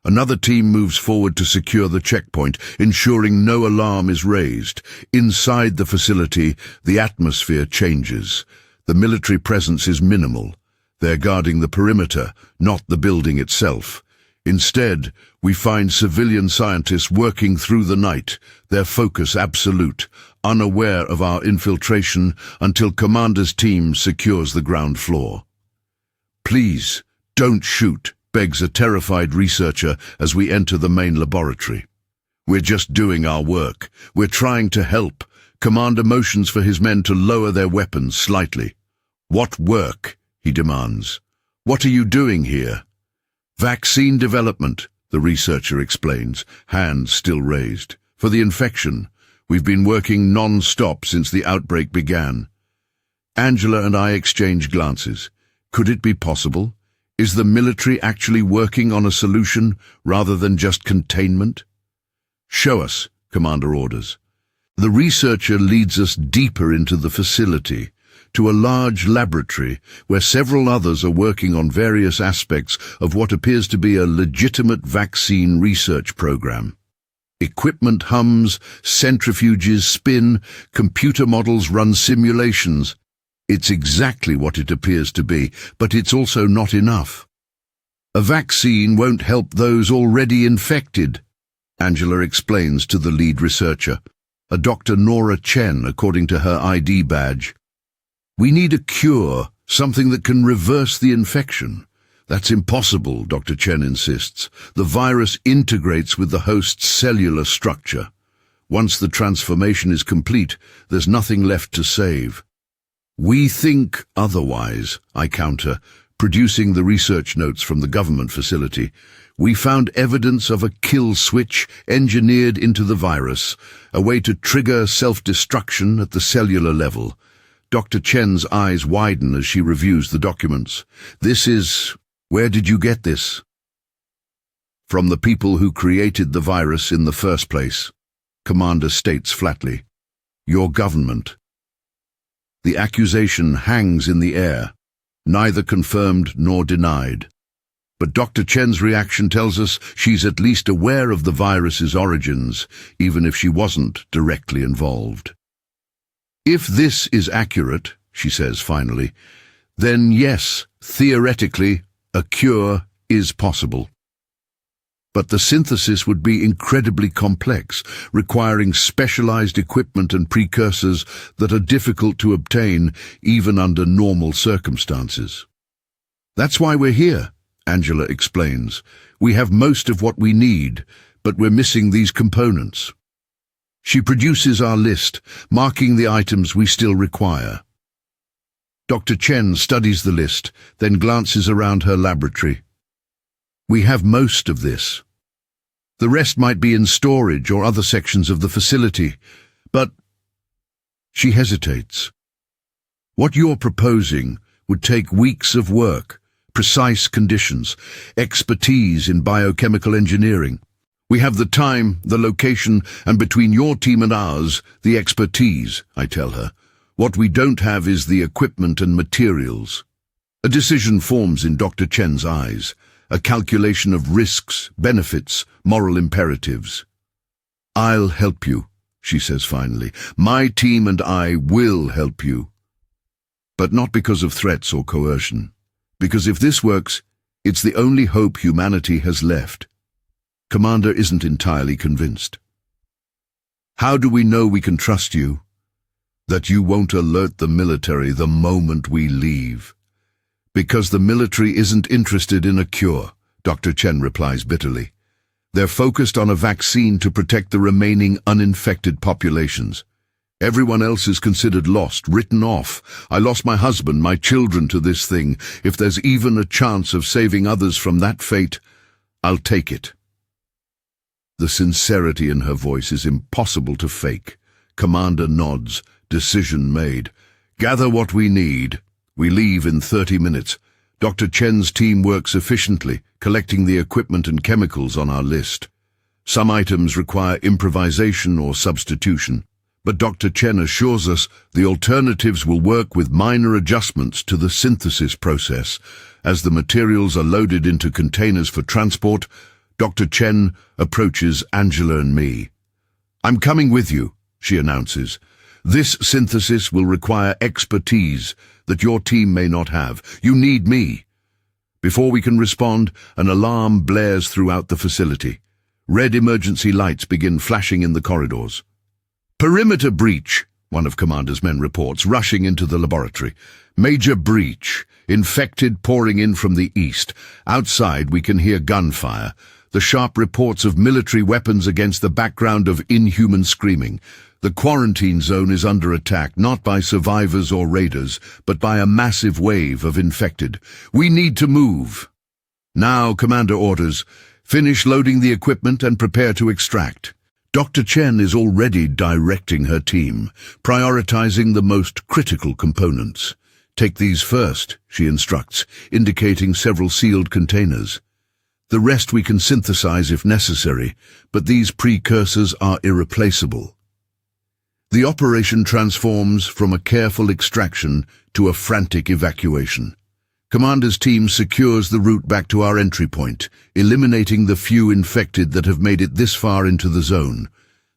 Another team moves forward to secure the checkpoint, ensuring no alarm is raised. Inside the facility, the atmosphere changes. The military presence is minimal. They're guarding the perimeter, not the building itself. Instead, we find civilian scientists working through the night, their focus absolute, unaware of our infiltration until Commander's team secures the ground floor. "Please, don't shoot," begs a terrified researcher as we enter the main laboratory. "We're just doing our work. We're trying to help." Commander motions for his men to lower their weapons slightly. "What work?" he demands. "What are you doing here?" "Vaccine development," the researcher explains, hands still raised. "For the infection. We've been working non-stop since the outbreak began." Angela and I exchange glances. Could it be possible? Is the military actually working on a solution rather than just containment? "Show us," Commander orders. The researcher leads us deeper into the facility, to a large laboratory where several others are working on various aspects of what appears to be a legitimate vaccine research program. Equipment hums, centrifuges spin, computer models run simulations. It's exactly what it appears to be, but it's also not enough. "A vaccine won't help those already infected," Angela explains to the lead researcher, a Dr. Nora Chen, according to her ID badge. "We need a cure, something that can reverse the infection." "That's impossible," Dr. Chen insists. "The virus integrates with the host's cellular structure. Once the transformation is complete, there's nothing left to save." "We think otherwise," I counter, producing the research notes from the government facility. "We found evidence of a kill switch engineered into the virus, a way to trigger self-destruction at the cellular level." Dr. Chen's eyes widen as she reviews the documents. Where did you get this?" "From the people who created the virus in the first place," Commander states flatly. "Your government." The accusation hangs in the air, neither confirmed nor denied. But Dr. Chen's reaction tells us she's at least aware of the virus's origins, even if she wasn't directly involved. "If this is accurate," she says finally, "then yes, theoretically, a cure is possible. But the synthesis would be incredibly complex, requiring specialized equipment and precursors that are difficult to obtain even under normal circumstances." "That's why we're here," Angela explains. "We have most of what we need, but we're missing these components." She produces our list, marking the items we still require. Dr. Chen studies the list, then glances around her laboratory. "We have most of this. The rest might be in storage or other sections of the facility, but—" She hesitates. "What you're proposing would take weeks of work, precise conditions, expertise in biochemical engineering. We have the time, the location, and between your team and ours, the expertise," I tell her. "What we don't have is the equipment and materials." A decision forms in Dr. Chen's eyes, a calculation of risks, benefits, moral imperatives. "I'll help you," she says finally. "My team and I will help you." But not because of threats or coercion. Because if this works, it's the only hope humanity has left. Commander isn't entirely convinced. "How do we know we can trust you?" "That you won't alert the military the moment we leave." "Because the military isn't interested in a cure," Dr. Chen replies bitterly. "They're focused on a vaccine to protect the remaining uninfected populations. Everyone else is considered lost, written off. I lost my husband, my children to this thing. If there's even a chance of saving others from that fate, I'll take it." The sincerity in her voice is impossible to fake. Commander nods. Decision made. "Gather what we need. We leave in 30 minutes. Dr. Chen's team works efficiently, collecting the equipment and chemicals on our list. Some items require improvisation or substitution, but Dr. Chen assures us the alternatives will work with minor adjustments to the synthesis process. As the materials are loaded into containers for transport, Dr. Chen approaches Angela and me. "I'm coming with you," she announces. "This synthesis will require expertise that your team may not have. You need me." Before we can respond, an alarm blares throughout the facility. Red emergency lights begin flashing in the corridors. "Perimeter breach," one of Commander's men reports, rushing into the laboratory. "Major breach. Infected pouring in from the east. Outside we can hear gunfire. The sharp reports of military weapons against the background of inhuman screaming. The quarantine zone is under attack, not by survivors or raiders, but by a massive wave of infected. We need to move." "Now," Commander orders, "finish loading the equipment and prepare to extract." Dr. Chen is already directing her team, prioritizing the most critical components. "Take these first," she instructs, indicating several sealed containers. "The rest we can synthesize if necessary, but these precursors are irreplaceable." The operation transforms from a careful extraction to a frantic evacuation. Commander's team secures the route back to our entry point, eliminating the few infected that have made it this far into the zone.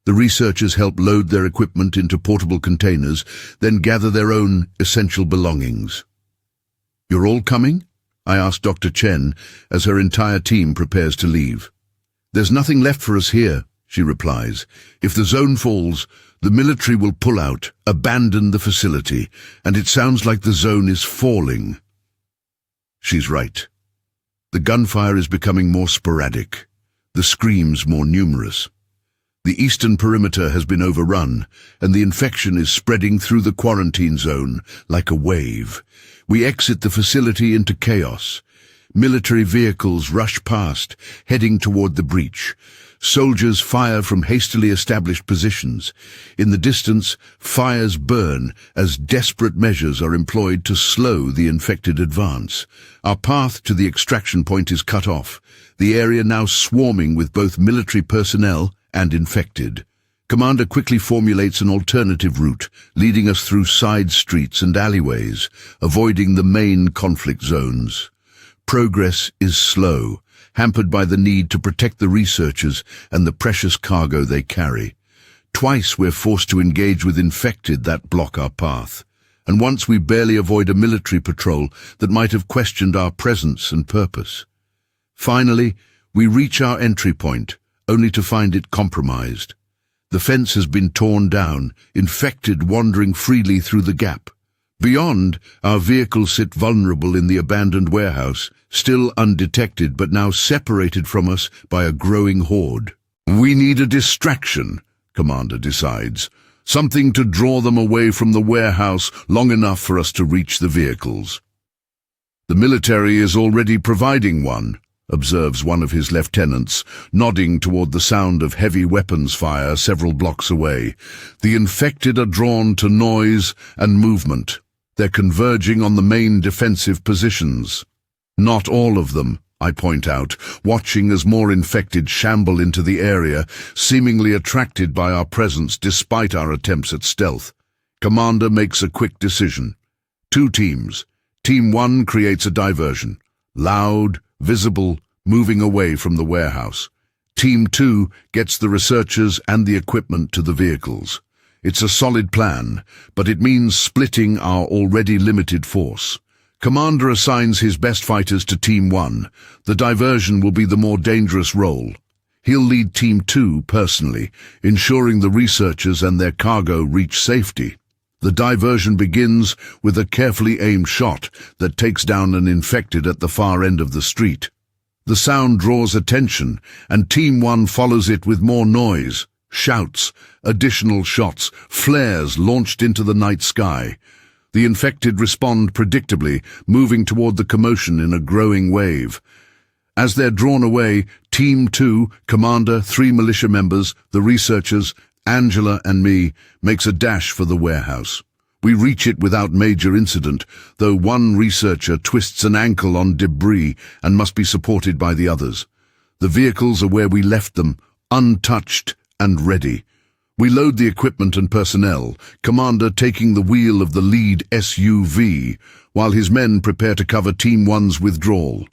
The researchers help load their equipment into portable containers, then gather their own essential belongings. "You're all coming?" I ask Dr. Chen as her entire team prepares to leave. "There's nothing left for us here," she replies. "If the zone falls, the military will pull out, abandon the facility, and it sounds like the zone is falling." She's right. The gunfire is becoming more sporadic, the screams more numerous. The eastern perimeter has been overrun, and the infection is spreading through the quarantine zone like a wave. We exit the facility into chaos. Military vehicles rush past, heading toward the breach. Soldiers fire from hastily established positions. In the distance, fires burn as desperate measures are employed to slow the infected advance. Our path to the extraction point is cut off, the area now swarming with both military personnel and infected. Commander quickly formulates an alternative route, leading us through side streets and alleyways, avoiding the main conflict zones. Progress is slow, hampered by the need to protect the researchers and the precious cargo they carry. Twice we're forced to engage with infected that block our path, and once we barely avoid a military patrol that might have questioned our presence and purpose. Finally, we reach our entry point, only to find it compromised. The fence has been torn down, infected wandering freely through the gap. Beyond, our vehicles sit vulnerable in the abandoned warehouse, still undetected but now separated from us by a growing horde. "We need a distraction," Commander decides. "Something to draw them away from the warehouse long enough for us to reach the vehicles." "The military is already providing one," observes one of his lieutenants, nodding toward the sound of heavy weapons fire several blocks away. "The infected are drawn to noise and movement. They're converging on the main defensive positions." "Not all of them," I point out, watching as more infected shamble into the area, seemingly attracted by our presence despite our attempts at stealth. Commander makes a quick decision. 2 teams. Team 1 creates a diversion. Loud, visible, moving away from the warehouse. Team 2 gets the researchers and the equipment to the vehicles. It's a solid plan, but it means splitting our already limited force. Commander assigns his best fighters to Team 1. The diversion will be the more dangerous role. He'll lead Team 2 personally, ensuring the researchers and their cargo reach safety. The diversion begins with a carefully aimed shot that takes down an infected at the far end of the street. The sound draws attention, and Team 1 follows it with more noise, shouts, additional shots, flares launched into the night sky. The infected respond predictably, moving toward the commotion in a growing wave. As they're drawn away, Team 2, Commander, 3 militia members, the researchers, Angela and me, makes a dash for the warehouse. We reach it without major incident, though one researcher twists an ankle on debris and must be supported by the others. The vehicles are where we left them, untouched and ready. We load the equipment and personnel, Commander taking the wheel of the lead SUV, while his men prepare to cover Team 1's withdrawal.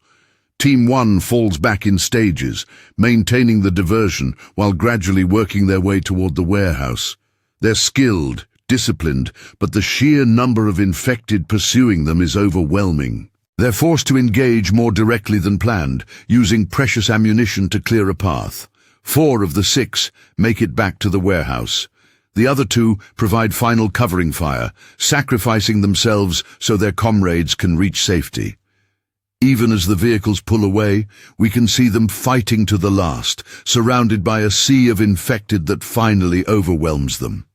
Team 1 falls back in stages, maintaining the diversion while gradually working their way toward the warehouse. They're skilled, disciplined, but the sheer number of infected pursuing them is overwhelming. They're forced to engage more directly than planned, using precious ammunition to clear a path. 4 of the 6 make it back to the warehouse. The other 2 provide final covering fire, sacrificing themselves so their comrades can reach safety. Even as the vehicles pull away, we can see them fighting to the last, surrounded by a sea of infected that finally overwhelms them.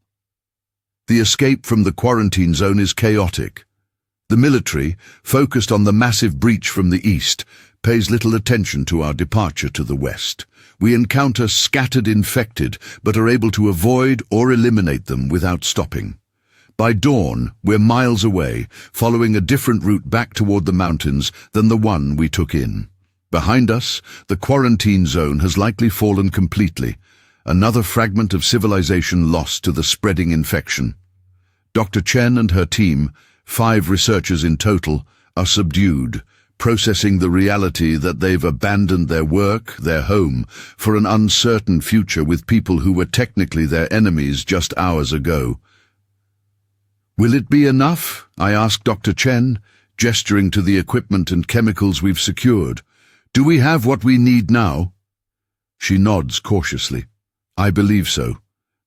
The escape from the quarantine zone is chaotic. The military, focused on the massive breach from the east, pays little attention to our departure to the west. We encounter scattered infected, but are able to avoid or eliminate them without stopping. By dawn, we're miles away, following a different route back toward the mountains than the one we took in. Behind us, the quarantine zone has likely fallen completely, another fragment of civilization lost to the spreading infection. Dr. Chen and her team, 5 researchers in total, are subdued, processing the reality that they've abandoned their work, their home, for an uncertain future with people who were technically their enemies just hours ago. "Will it be enough?" I asked Dr. Chen, gesturing to the equipment and chemicals we've secured. "Do we have what we need now?" She nods cautiously. "I believe so.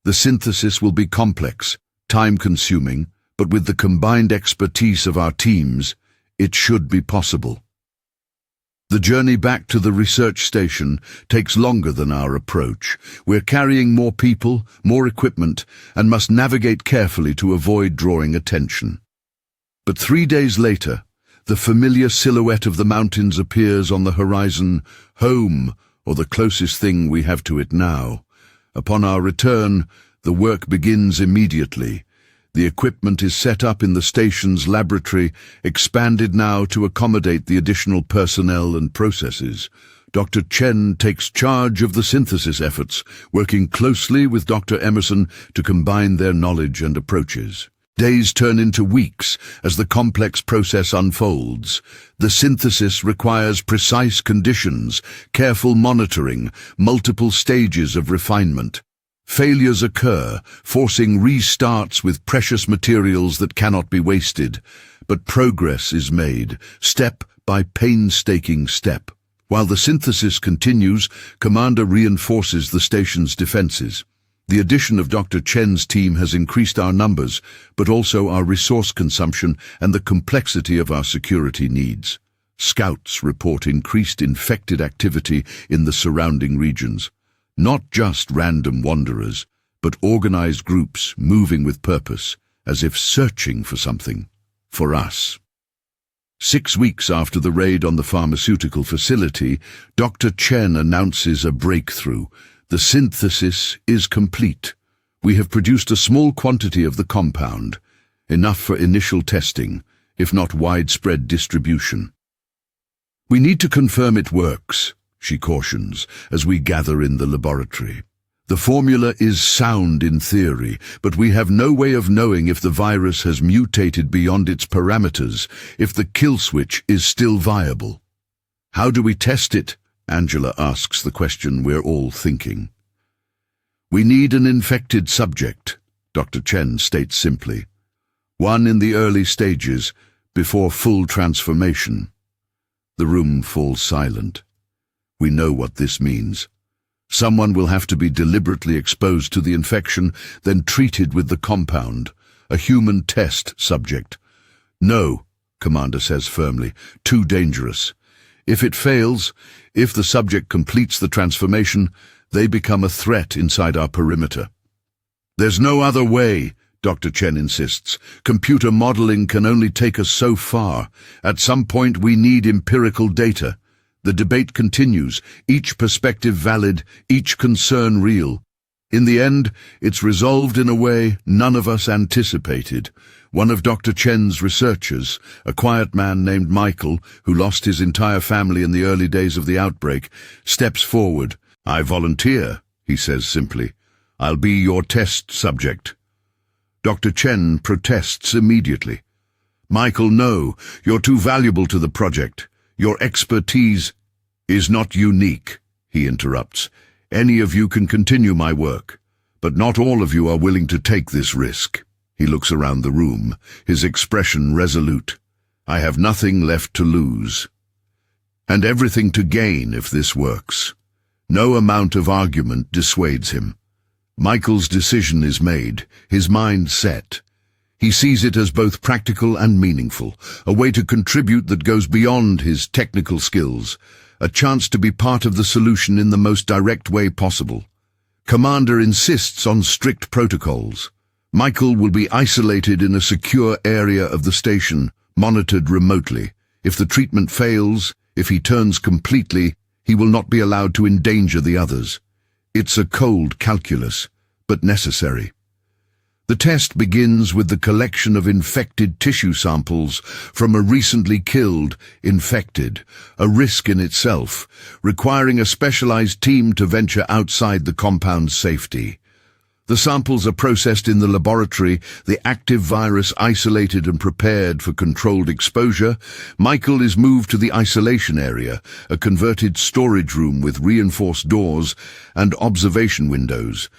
The synthesis will be complex, time-consuming, but with the combined expertise of our teams, it should be possible." The journey back to the research station takes longer than our approach. We're carrying more people, more equipment, and must navigate carefully to avoid drawing attention. But 3 days later, the familiar silhouette of the mountains appears on the horizon, home, or the closest thing we have to it now. Upon our return, the work begins immediately. The equipment is set up in the station's laboratory, expanded now to accommodate the additional personnel and processes. Dr. Chen takes charge of the synthesis efforts, working closely with Dr. Emerson to combine their knowledge and approaches. Days turn into weeks as the complex process unfolds. The synthesis requires precise conditions, careful monitoring, multiple stages of refinement. Failures occur, forcing restarts with precious materials that cannot be wasted. But progress is made, step by painstaking step. While the synthesis continues, Commander reinforces the station's defenses. The addition of Dr. Chen's team has increased our numbers, but also our resource consumption and the complexity of our security needs. Scouts report increased infected activity in the surrounding regions. Not just random wanderers, but organized groups moving with purpose, as if searching for something. For us. 6 weeks after the raid on the pharmaceutical facility, Dr. Chen announces a breakthrough. The synthesis is complete. We have produced a small quantity of the compound, enough for initial testing, if not widespread distribution. "We need to confirm it works," she cautions, as we gather in the laboratory. "The formula is sound in theory, but we have no way of knowing if the virus has mutated beyond its parameters, if the kill switch is still viable." "How do we test it?" Angela asks the question we're all thinking. We need an infected subject, Dr. Chen states simply. One in the early stages, before full transformation. The room falls silent. We know what this means. Someone will have to be deliberately exposed to the infection, then treated with the compound, a human test subject. No, Commander says firmly, too dangerous. If it fails, if the subject completes the transformation, they become a threat inside our perimeter. There's no other way, Dr. Chen insists. Computer modeling can only take us so far. At some point we need empirical data. The debate continues, each perspective valid, each concern real. In the end, it's resolved in a way none of us anticipated. One of Dr. Chen's researchers, a quiet man named Michael, who lost his entire family in the early days of the outbreak, steps forward. I volunteer, he says simply. I'll be your test subject. Dr. Chen protests immediately. Michael, no, you're too valuable to the project. Your expertise is not unique, he interrupts. Any of you can continue my work, but not all of you are willing to take this risk. He looks around the room, his expression resolute. I have nothing left to lose, and everything to gain if this works. No amount of argument dissuades him. Michael's decision is made, his mind set. He sees it as both practical and meaningful, a way to contribute that goes beyond his technical skills, a chance to be part of the solution in the most direct way possible. Commander insists on strict protocols. Michael will be isolated in a secure area of the station, monitored remotely. If the treatment fails, if he turns completely, he will not be allowed to endanger the others. It's a cold calculus, but necessary. The test begins with the collection of infected tissue samples from a recently killed infected, a risk in itself, requiring a specialized team to venture outside the compound's safety. The samples are processed in the laboratory, the active virus isolated and prepared for controlled exposure. Michael is moved to the isolation area, a converted storage room with reinforced doors and observation windows.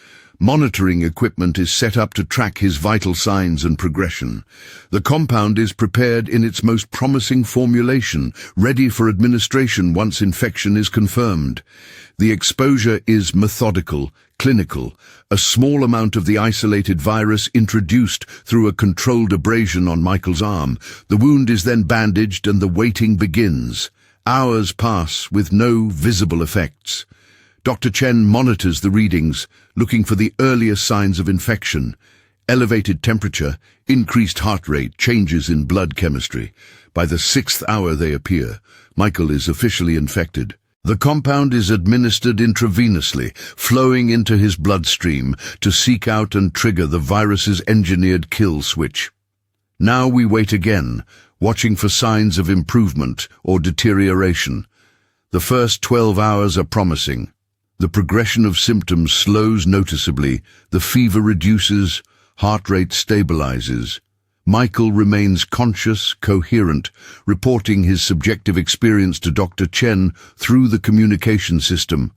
Monitoring equipment is set up to track his vital signs and progression. The compound is prepared in its most promising formulation, ready for administration once infection is confirmed. The exposure is methodical, clinical, a small amount of the isolated virus introduced through a controlled abrasion on Michael's arm. The wound is then bandaged and the waiting begins. Hours pass with no visible effects. Dr. Chen monitors the readings, looking for the earliest signs of infection. Elevated temperature, increased heart rate, changes in blood chemistry. By the 6th hour they appear. Michael is officially infected. The compound is administered intravenously, flowing into his bloodstream to seek out and trigger the virus's engineered kill switch. Now we wait again, watching for signs of improvement or deterioration. The first 12 hours are promising. The progression of symptoms slows noticeably, the fever reduces, heart rate stabilizes. Michael remains conscious, coherent, reporting his subjective experience to Dr. Chen through the communication system.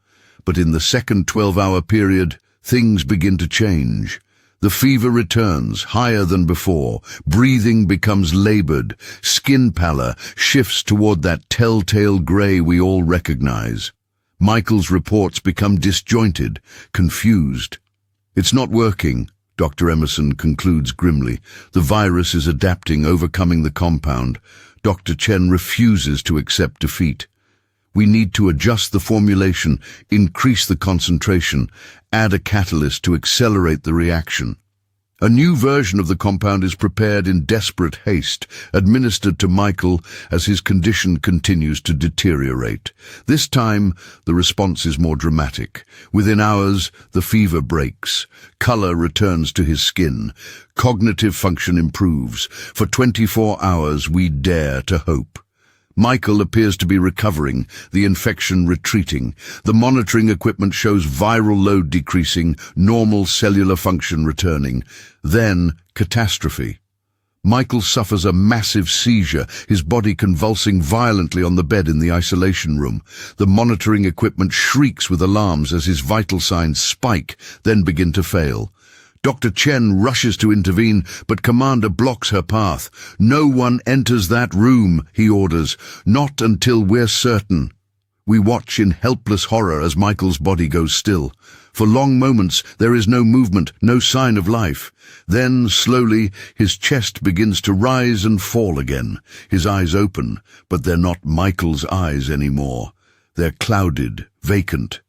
But in the second 12-hour period, things begin to change. The fever returns, higher than before. Breathing becomes labored. Skin pallor shifts toward that telltale gray we all recognize. Michael's reports become disjointed, confused. It's not working, Dr. Emerson concludes grimly. The virus is adapting, overcoming the compound. Dr. Chen refuses to accept defeat. We need to adjust the formulation, increase the concentration, add a catalyst to accelerate the reaction. A new version of the compound is prepared in desperate haste, administered to Michael as his condition continues to deteriorate. This time, the response is more dramatic. Within hours, the fever breaks. Color returns to his skin. Cognitive function improves. For 24 hours, we dare to hope. Michael appears to be recovering, the infection retreating. The monitoring equipment shows viral load decreasing, normal cellular function returning. Then, catastrophe. Michael suffers a massive seizure, his body convulsing violently on the bed in the isolation room. The monitoring equipment shrieks with alarms as his vital signs spike, then begin to fail. Dr. Chen rushes to intervene, but Commander blocks her path. "No one enters that room," he orders. "Not until we're certain." We watch in helpless horror as Michael's body goes still. For long moments there is no movement, no sign of life. Then, slowly, his chest begins to rise and fall again. His eyes open, but they're not Michael's eyes anymore. They're clouded, vacant,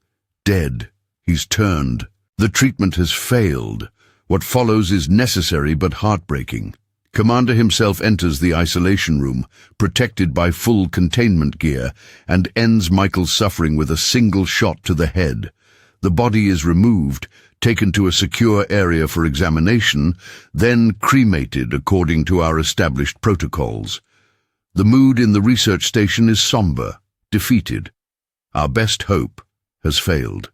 dead. He's turned. The treatment has failed. What follows is necessary but heartbreaking. Commander himself enters the isolation room, protected by full containment gear, and ends Michael's suffering with a single shot to the head. The body is removed, taken to a secure area for examination, then cremated according to our established protocols. The mood in the research station is somber, defeated. Our best hope has failed.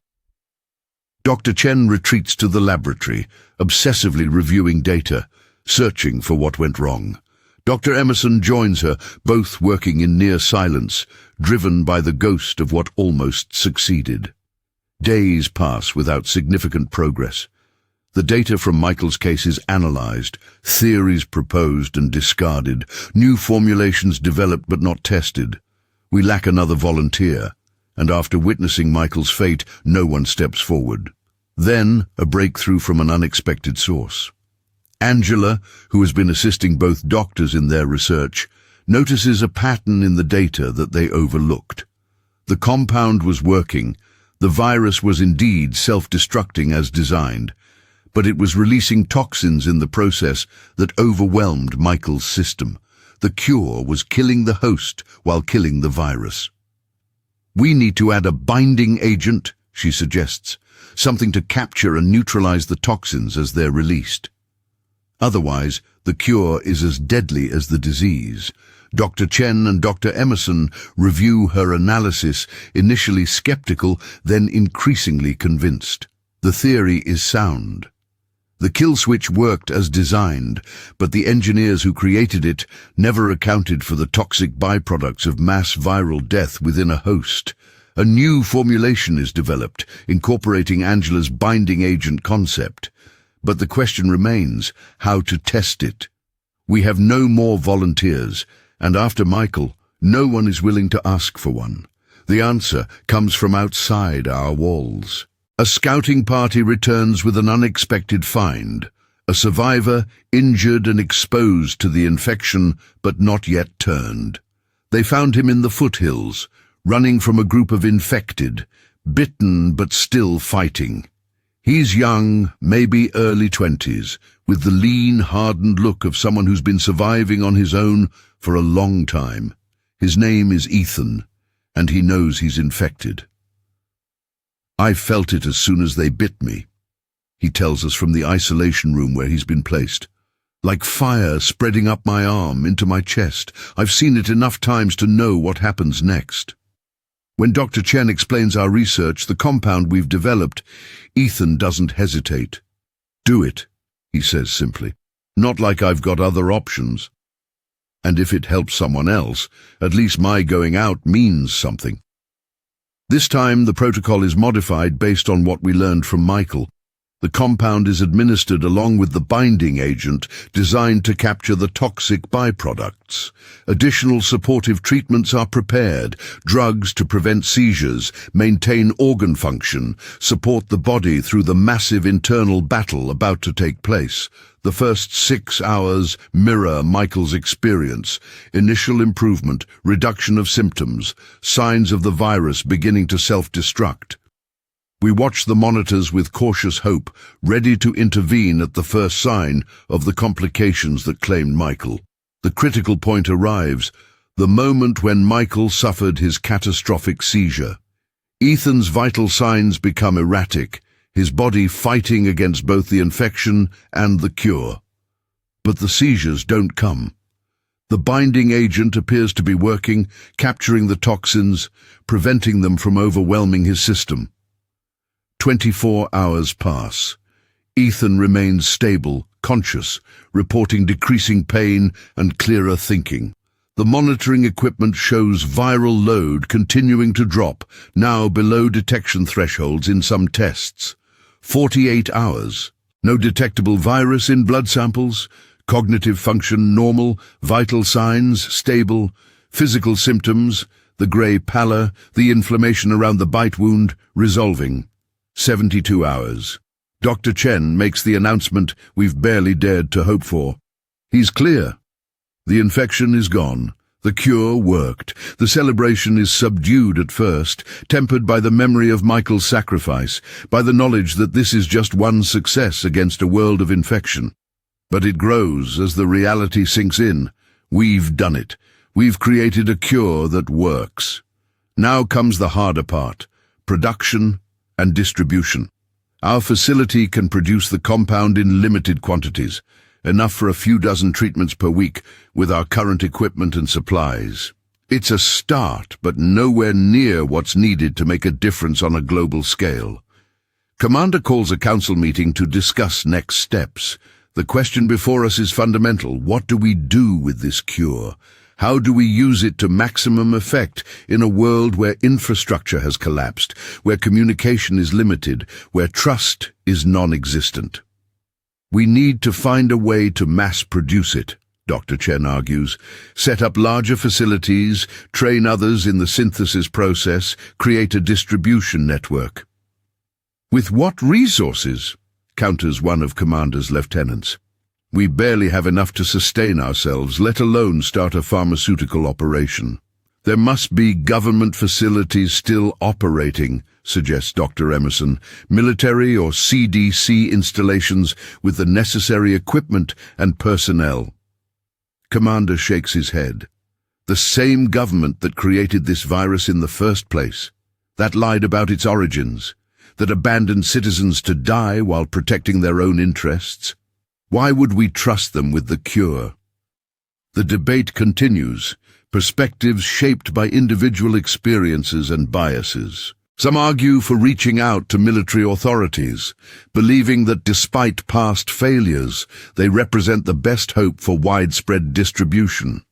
Dr. Chen retreats to the laboratory, obsessively reviewing data, searching for what went wrong. Dr. Emerson joins her, both working in near silence, driven by the ghost of what almost succeeded. Days pass without significant progress. The data from Michael's case is analyzed, theories proposed and discarded, new formulations developed but not tested. We lack another volunteer, and after witnessing Michael's fate, no one steps forward. Then, a breakthrough from an unexpected source. Angela, who has been assisting both doctors in their research, notices a pattern in the data that they overlooked. The compound was working. The virus was indeed self-destructing as designed, but it was releasing toxins in the process that overwhelmed Michael's system. The cure was killing the host while killing the virus. "We need to add a binding agent," she suggests, "something to capture and neutralize the toxins as they're released. Otherwise, the cure is as deadly as the disease." Dr. Chen and Dr. Emerson review her analysis, initially skeptical, then increasingly convinced. The theory is sound. The kill switch worked as designed, but the engineers who created it never accounted for the toxic byproducts of mass viral death within a host. A new formulation is developed, incorporating Angela's binding agent concept. But the question remains, how to test it? We have no more volunteers, and after Michael, no one is willing to ask for one. The answer comes from outside our walls. A scouting party returns with an unexpected find. A survivor, injured and exposed to the infection, but not yet turned. They found him in the foothills, running from a group of infected, bitten but still fighting. He's young, maybe early 20s, with the lean, hardened look of someone who's been surviving on his own for a long time. His name is Ethan, and he knows he's infected. "I felt it as soon as they bit me," he tells us from the isolation room where he's been placed. "Like fire spreading up my arm into my chest. I've seen it enough times to know what happens next." When Dr. Chen explains our research, the compound we've developed, Ethan doesn't hesitate. "Do it," he says simply. "Not like I've got other options. And if it helps someone else, at least my going out means something." This time, the protocol is modified based on what we learned from Michael. The compound is administered along with the binding agent designed to capture the toxic byproducts. Additional supportive treatments are prepared, drugs to prevent seizures, maintain organ function, support the body through the massive internal battle about to take place. The first 6 hours mirror Michael's experience. Initial improvement, reduction of symptoms, signs of the virus beginning to self-destruct. We watch the monitors with cautious hope, ready to intervene at the first sign of the complications that claimed Michael. The critical point arrives, the moment when Michael suffered his catastrophic seizure. Ethan's vital signs become erratic, his body fighting against both the infection and the cure. But the seizures don't come. The binding agent appears to be working, capturing the toxins, preventing them from overwhelming his system. 24 hours pass. Ethan remains stable, conscious, reporting decreasing pain and clearer thinking. The monitoring equipment shows viral load continuing to drop, now below detection thresholds in some tests. 48 hours. No detectable virus in blood samples. Cognitive function normal. Vital signs stable. Physical symptoms, the grey pallor, the inflammation around the bite wound, resolving. 72 hours. Dr. Chen makes the announcement we've barely dared to hope for. He's clear. The infection is gone. The cure worked. The celebration is subdued at first, tempered by the memory of Michael's sacrifice, by the knowledge that this is just one success against a world of infection. But it grows as the reality sinks in. We've done it. We've created a cure that works. Now comes the harder part: production and distribution. Our facility can produce the compound in limited quantities, enough for a few dozen treatments per week with our current equipment and supplies. It's a start, but nowhere near what's needed to make a difference on a global scale. Commander calls a council meeting to discuss next steps. The question before us is fundamental. What do we do with this cure? How do we use it to maximum effect in a world where infrastructure has collapsed, where communication is limited, where trust is non-existent? We need to find a way to mass-produce it, Dr. Chen argues. Set up larger facilities, train others in the synthesis process, create a distribution network. With what resources? Counters one of Commander's lieutenants. We barely have enough to sustain ourselves, let alone start a pharmaceutical operation. There must be government facilities still operating, suggests Dr. Emerson, military or CDC installations with the necessary equipment and personnel. Commander shakes his head. The same government that created this virus in the first place, that lied about its origins, that abandoned citizens to die while protecting their own interests. Why would we trust them with the cure? The debate continues, perspectives shaped by individual experiences and biases. Some argue for reaching out to military authorities, believing that despite past failures, they represent the best hope for widespread distribution.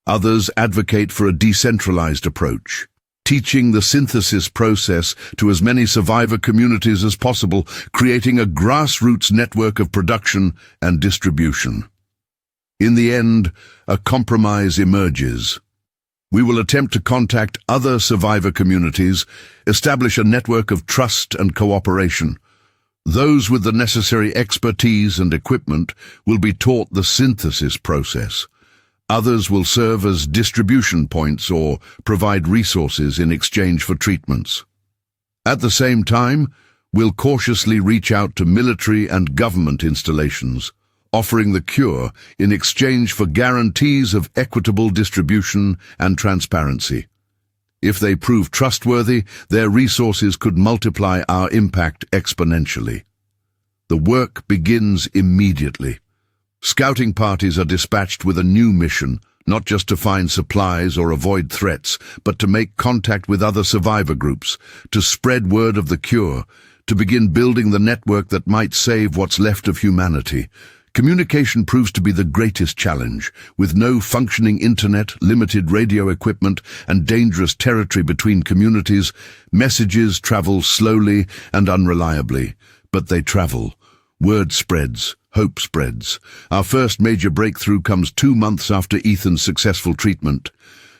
Others advocate for a decentralized approach, teaching the synthesis process to as many survivor communities as possible, creating a grassroots network of production and distribution. In the end, a compromise emerges. We will attempt to contact other survivor communities, establish a network of trust and cooperation. Those with the necessary expertise and equipment will be taught the synthesis process. Others will serve as distribution points or provide resources in exchange for treatments. At the same time, we'll cautiously reach out to military and government installations, offering the cure in exchange for guarantees of equitable distribution and transparency. If they prove trustworthy, their resources could multiply our impact exponentially. The work begins immediately. Scouting parties are dispatched with a new mission, not just to find supplies or avoid threats, but to make contact with other survivor groups, to spread word of the cure, to begin building the network that might save what's left of humanity. Communication proves to be the greatest challenge. With no functioning internet, limited radio equipment, and dangerous territory between communities, messages travel slowly and unreliably, but they travel. Word spreads. Hope spreads. Our first major breakthrough comes 2 months after Ethan's successful treatment.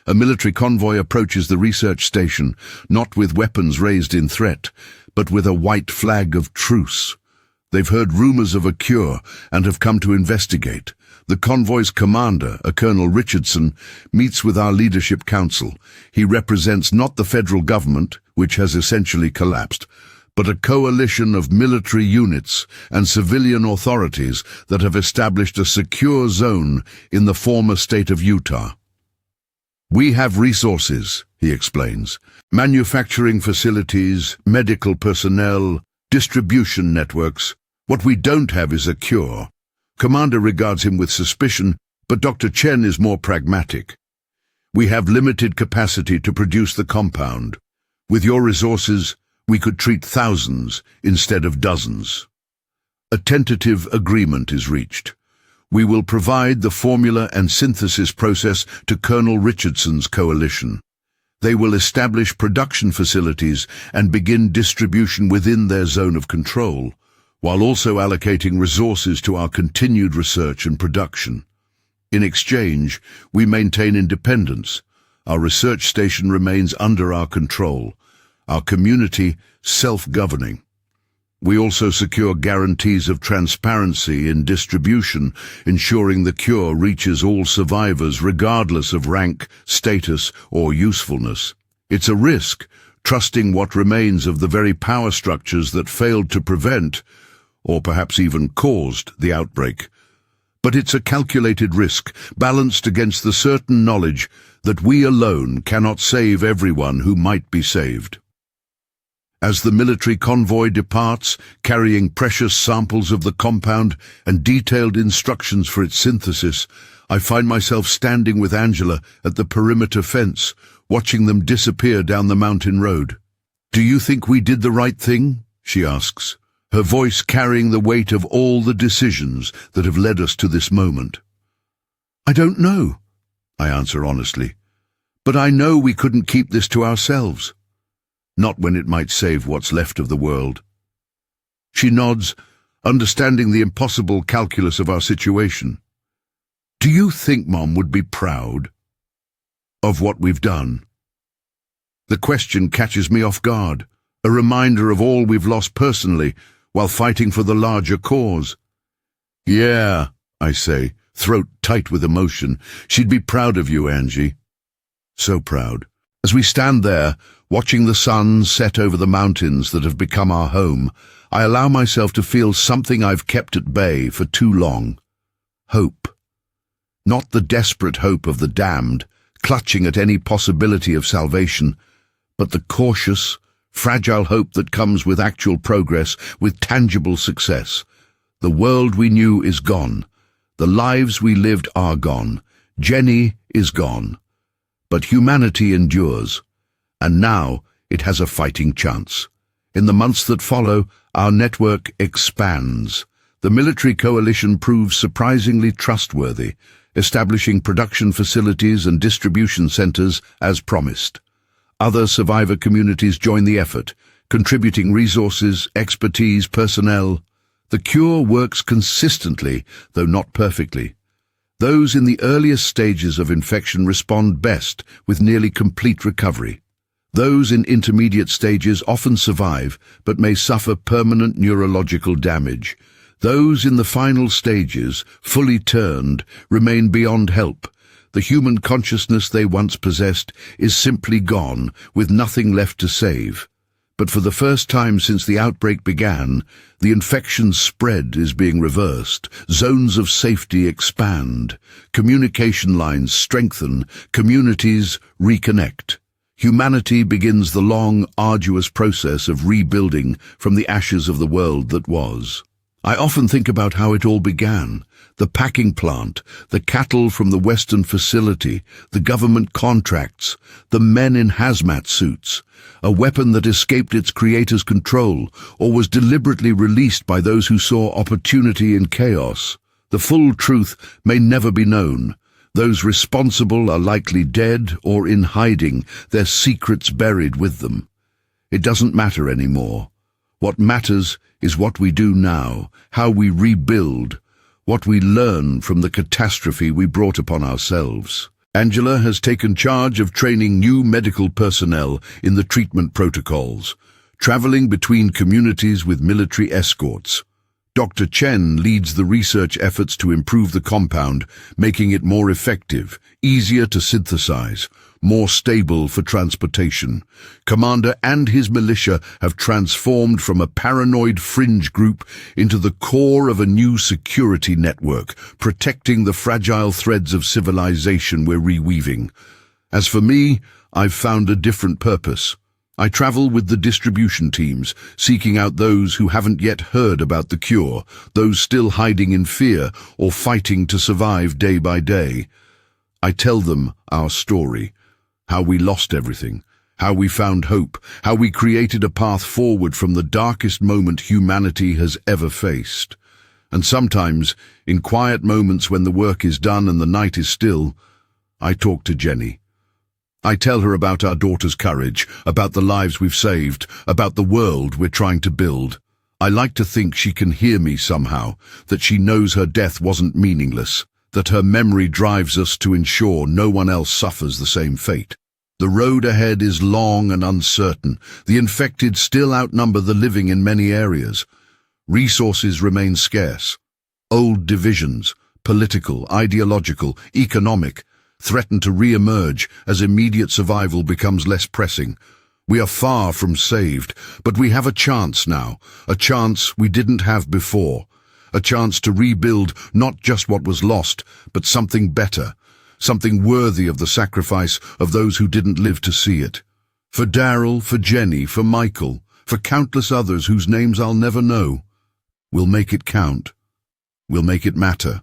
A military convoy approaches the research station, not with weapons raised in threat, but with a white flag of truce. They've heard rumors of a cure and have come to investigate. The convoy's commander, a Colonel Richardson, meets with our leadership council. He represents not the federal government, which has essentially collapsed, but a coalition of military units and civilian authorities that have established a secure zone in the former state of Utah. We have resources, he explains, manufacturing facilities, medical personnel, distribution networks. What we don't have is a cure. Commander regards him with suspicion, but Dr. Chen is more pragmatic. We have limited capacity to produce the compound. With your resources, we could treat thousands instead of dozens. A tentative agreement is reached. We will provide the formula and synthesis process to Colonel Richardson's coalition. They will establish production facilities and begin distribution within their zone of control, while also allocating resources to our continued research and production. In exchange, we maintain independence. Our research station remains under our control, our community self-governing. We also secure guarantees of transparency in distribution, ensuring the cure reaches all survivors regardless of rank, status, or usefulness. It's a risk, trusting what remains of the very power structures that failed to prevent, or perhaps even caused, the outbreak. But it's a calculated risk, balanced against the certain knowledge that we alone cannot save everyone who might be saved. As the military convoy departs, carrying precious samples of the compound and detailed instructions for its synthesis, I find myself standing with Angela at the perimeter fence, watching them disappear down the mountain road. "Do you think we did the right thing?" she asks, her voice carrying the weight of all the decisions that have led us to this moment. "I don't know," I answer honestly, "but I know we couldn't keep this to ourselves. Not when it might save what's left of the world." She nods, understanding the impossible calculus of our situation. "Do you think Mom would be proud of what we've done?" The question catches me off guard, a reminder of all we've lost personally while fighting for the larger cause. "Yeah," I say, throat tight with emotion. "She'd be proud of you, Angie." So proud. As we stand there, watching the sun set over the mountains that have become our home, I allow myself to feel something I've kept at bay for too long. Hope. Not the desperate hope of the damned, clutching at any possibility of salvation, but the cautious, fragile hope that comes with actual progress, with tangible success. The world we knew is gone. The lives we lived are gone. Jenny is gone. But humanity endures, and now it has a fighting chance. In the months that follow, our network expands. The military coalition proves surprisingly trustworthy, establishing production facilities and distribution centers as promised. Other survivor communities join the effort, contributing resources, expertise, personnel. The cure works consistently, though not perfectly. Those in the earliest stages of infection respond best with nearly complete recovery. Those in intermediate stages often survive, but may suffer permanent neurological damage. Those in the final stages, fully turned, remain beyond help. The human consciousness they once possessed is simply gone, with nothing left to save. But for the first time since the outbreak began, the infection's spread is being reversed. Zones of safety expand. Communication lines strengthen. Communities reconnect. Humanity begins the long, arduous process of rebuilding from the ashes of the world that was. I often think about how it all began. The packing plant, the cattle from the Western facility, the government contracts, the men in hazmat suits, a weapon that escaped its creator's control or was deliberately released by those who saw opportunity in chaos. The full truth may never be known. Those responsible are likely dead or in hiding, their secrets buried with them. It doesn't matter anymore. What matters is what we do now, how we rebuild, what we learn from the catastrophe we brought upon ourselves. Angela has taken charge of training new medical personnel in the treatment protocols, traveling between communities with military escorts. Dr. Chen leads the research efforts to improve the compound, making it more effective, easier to synthesize, more stable for transportation. Commander and his militia have transformed from a paranoid fringe group into the core of a new security network, protecting the fragile threads of civilization we're reweaving. As for me, I've found a different purpose. I travel with the distribution teams, seeking out those who haven't yet heard about the cure, those still hiding in fear or fighting to survive day by day. I tell them our story, how we lost everything, How we found hope, how we created a path forward from the darkest moment humanity has ever faced. And sometimes, in quiet moments when the work is done and the night is still, I talk to Jenny. I tell her about our daughter's courage, about the lives we've saved, about the world we're trying to build. I like to think she can hear me somehow, that she knows her death wasn't meaningless, that her memory drives us to ensure no one else suffers the same fate. The road ahead is long and uncertain. The infected still outnumber the living in many areas. Resources remain scarce. Old divisions, political, ideological, economic, threaten to re-emerge as immediate survival becomes less pressing. We are far from saved, but we have a chance now, a chance we didn't have before, a chance to rebuild not just what was lost, but something better, something worthy of the sacrifice of those who didn't live to see it. For Daryl, for Jenny, for Michael, for countless others whose names I'll never know. We'll make it count. We'll make it matter.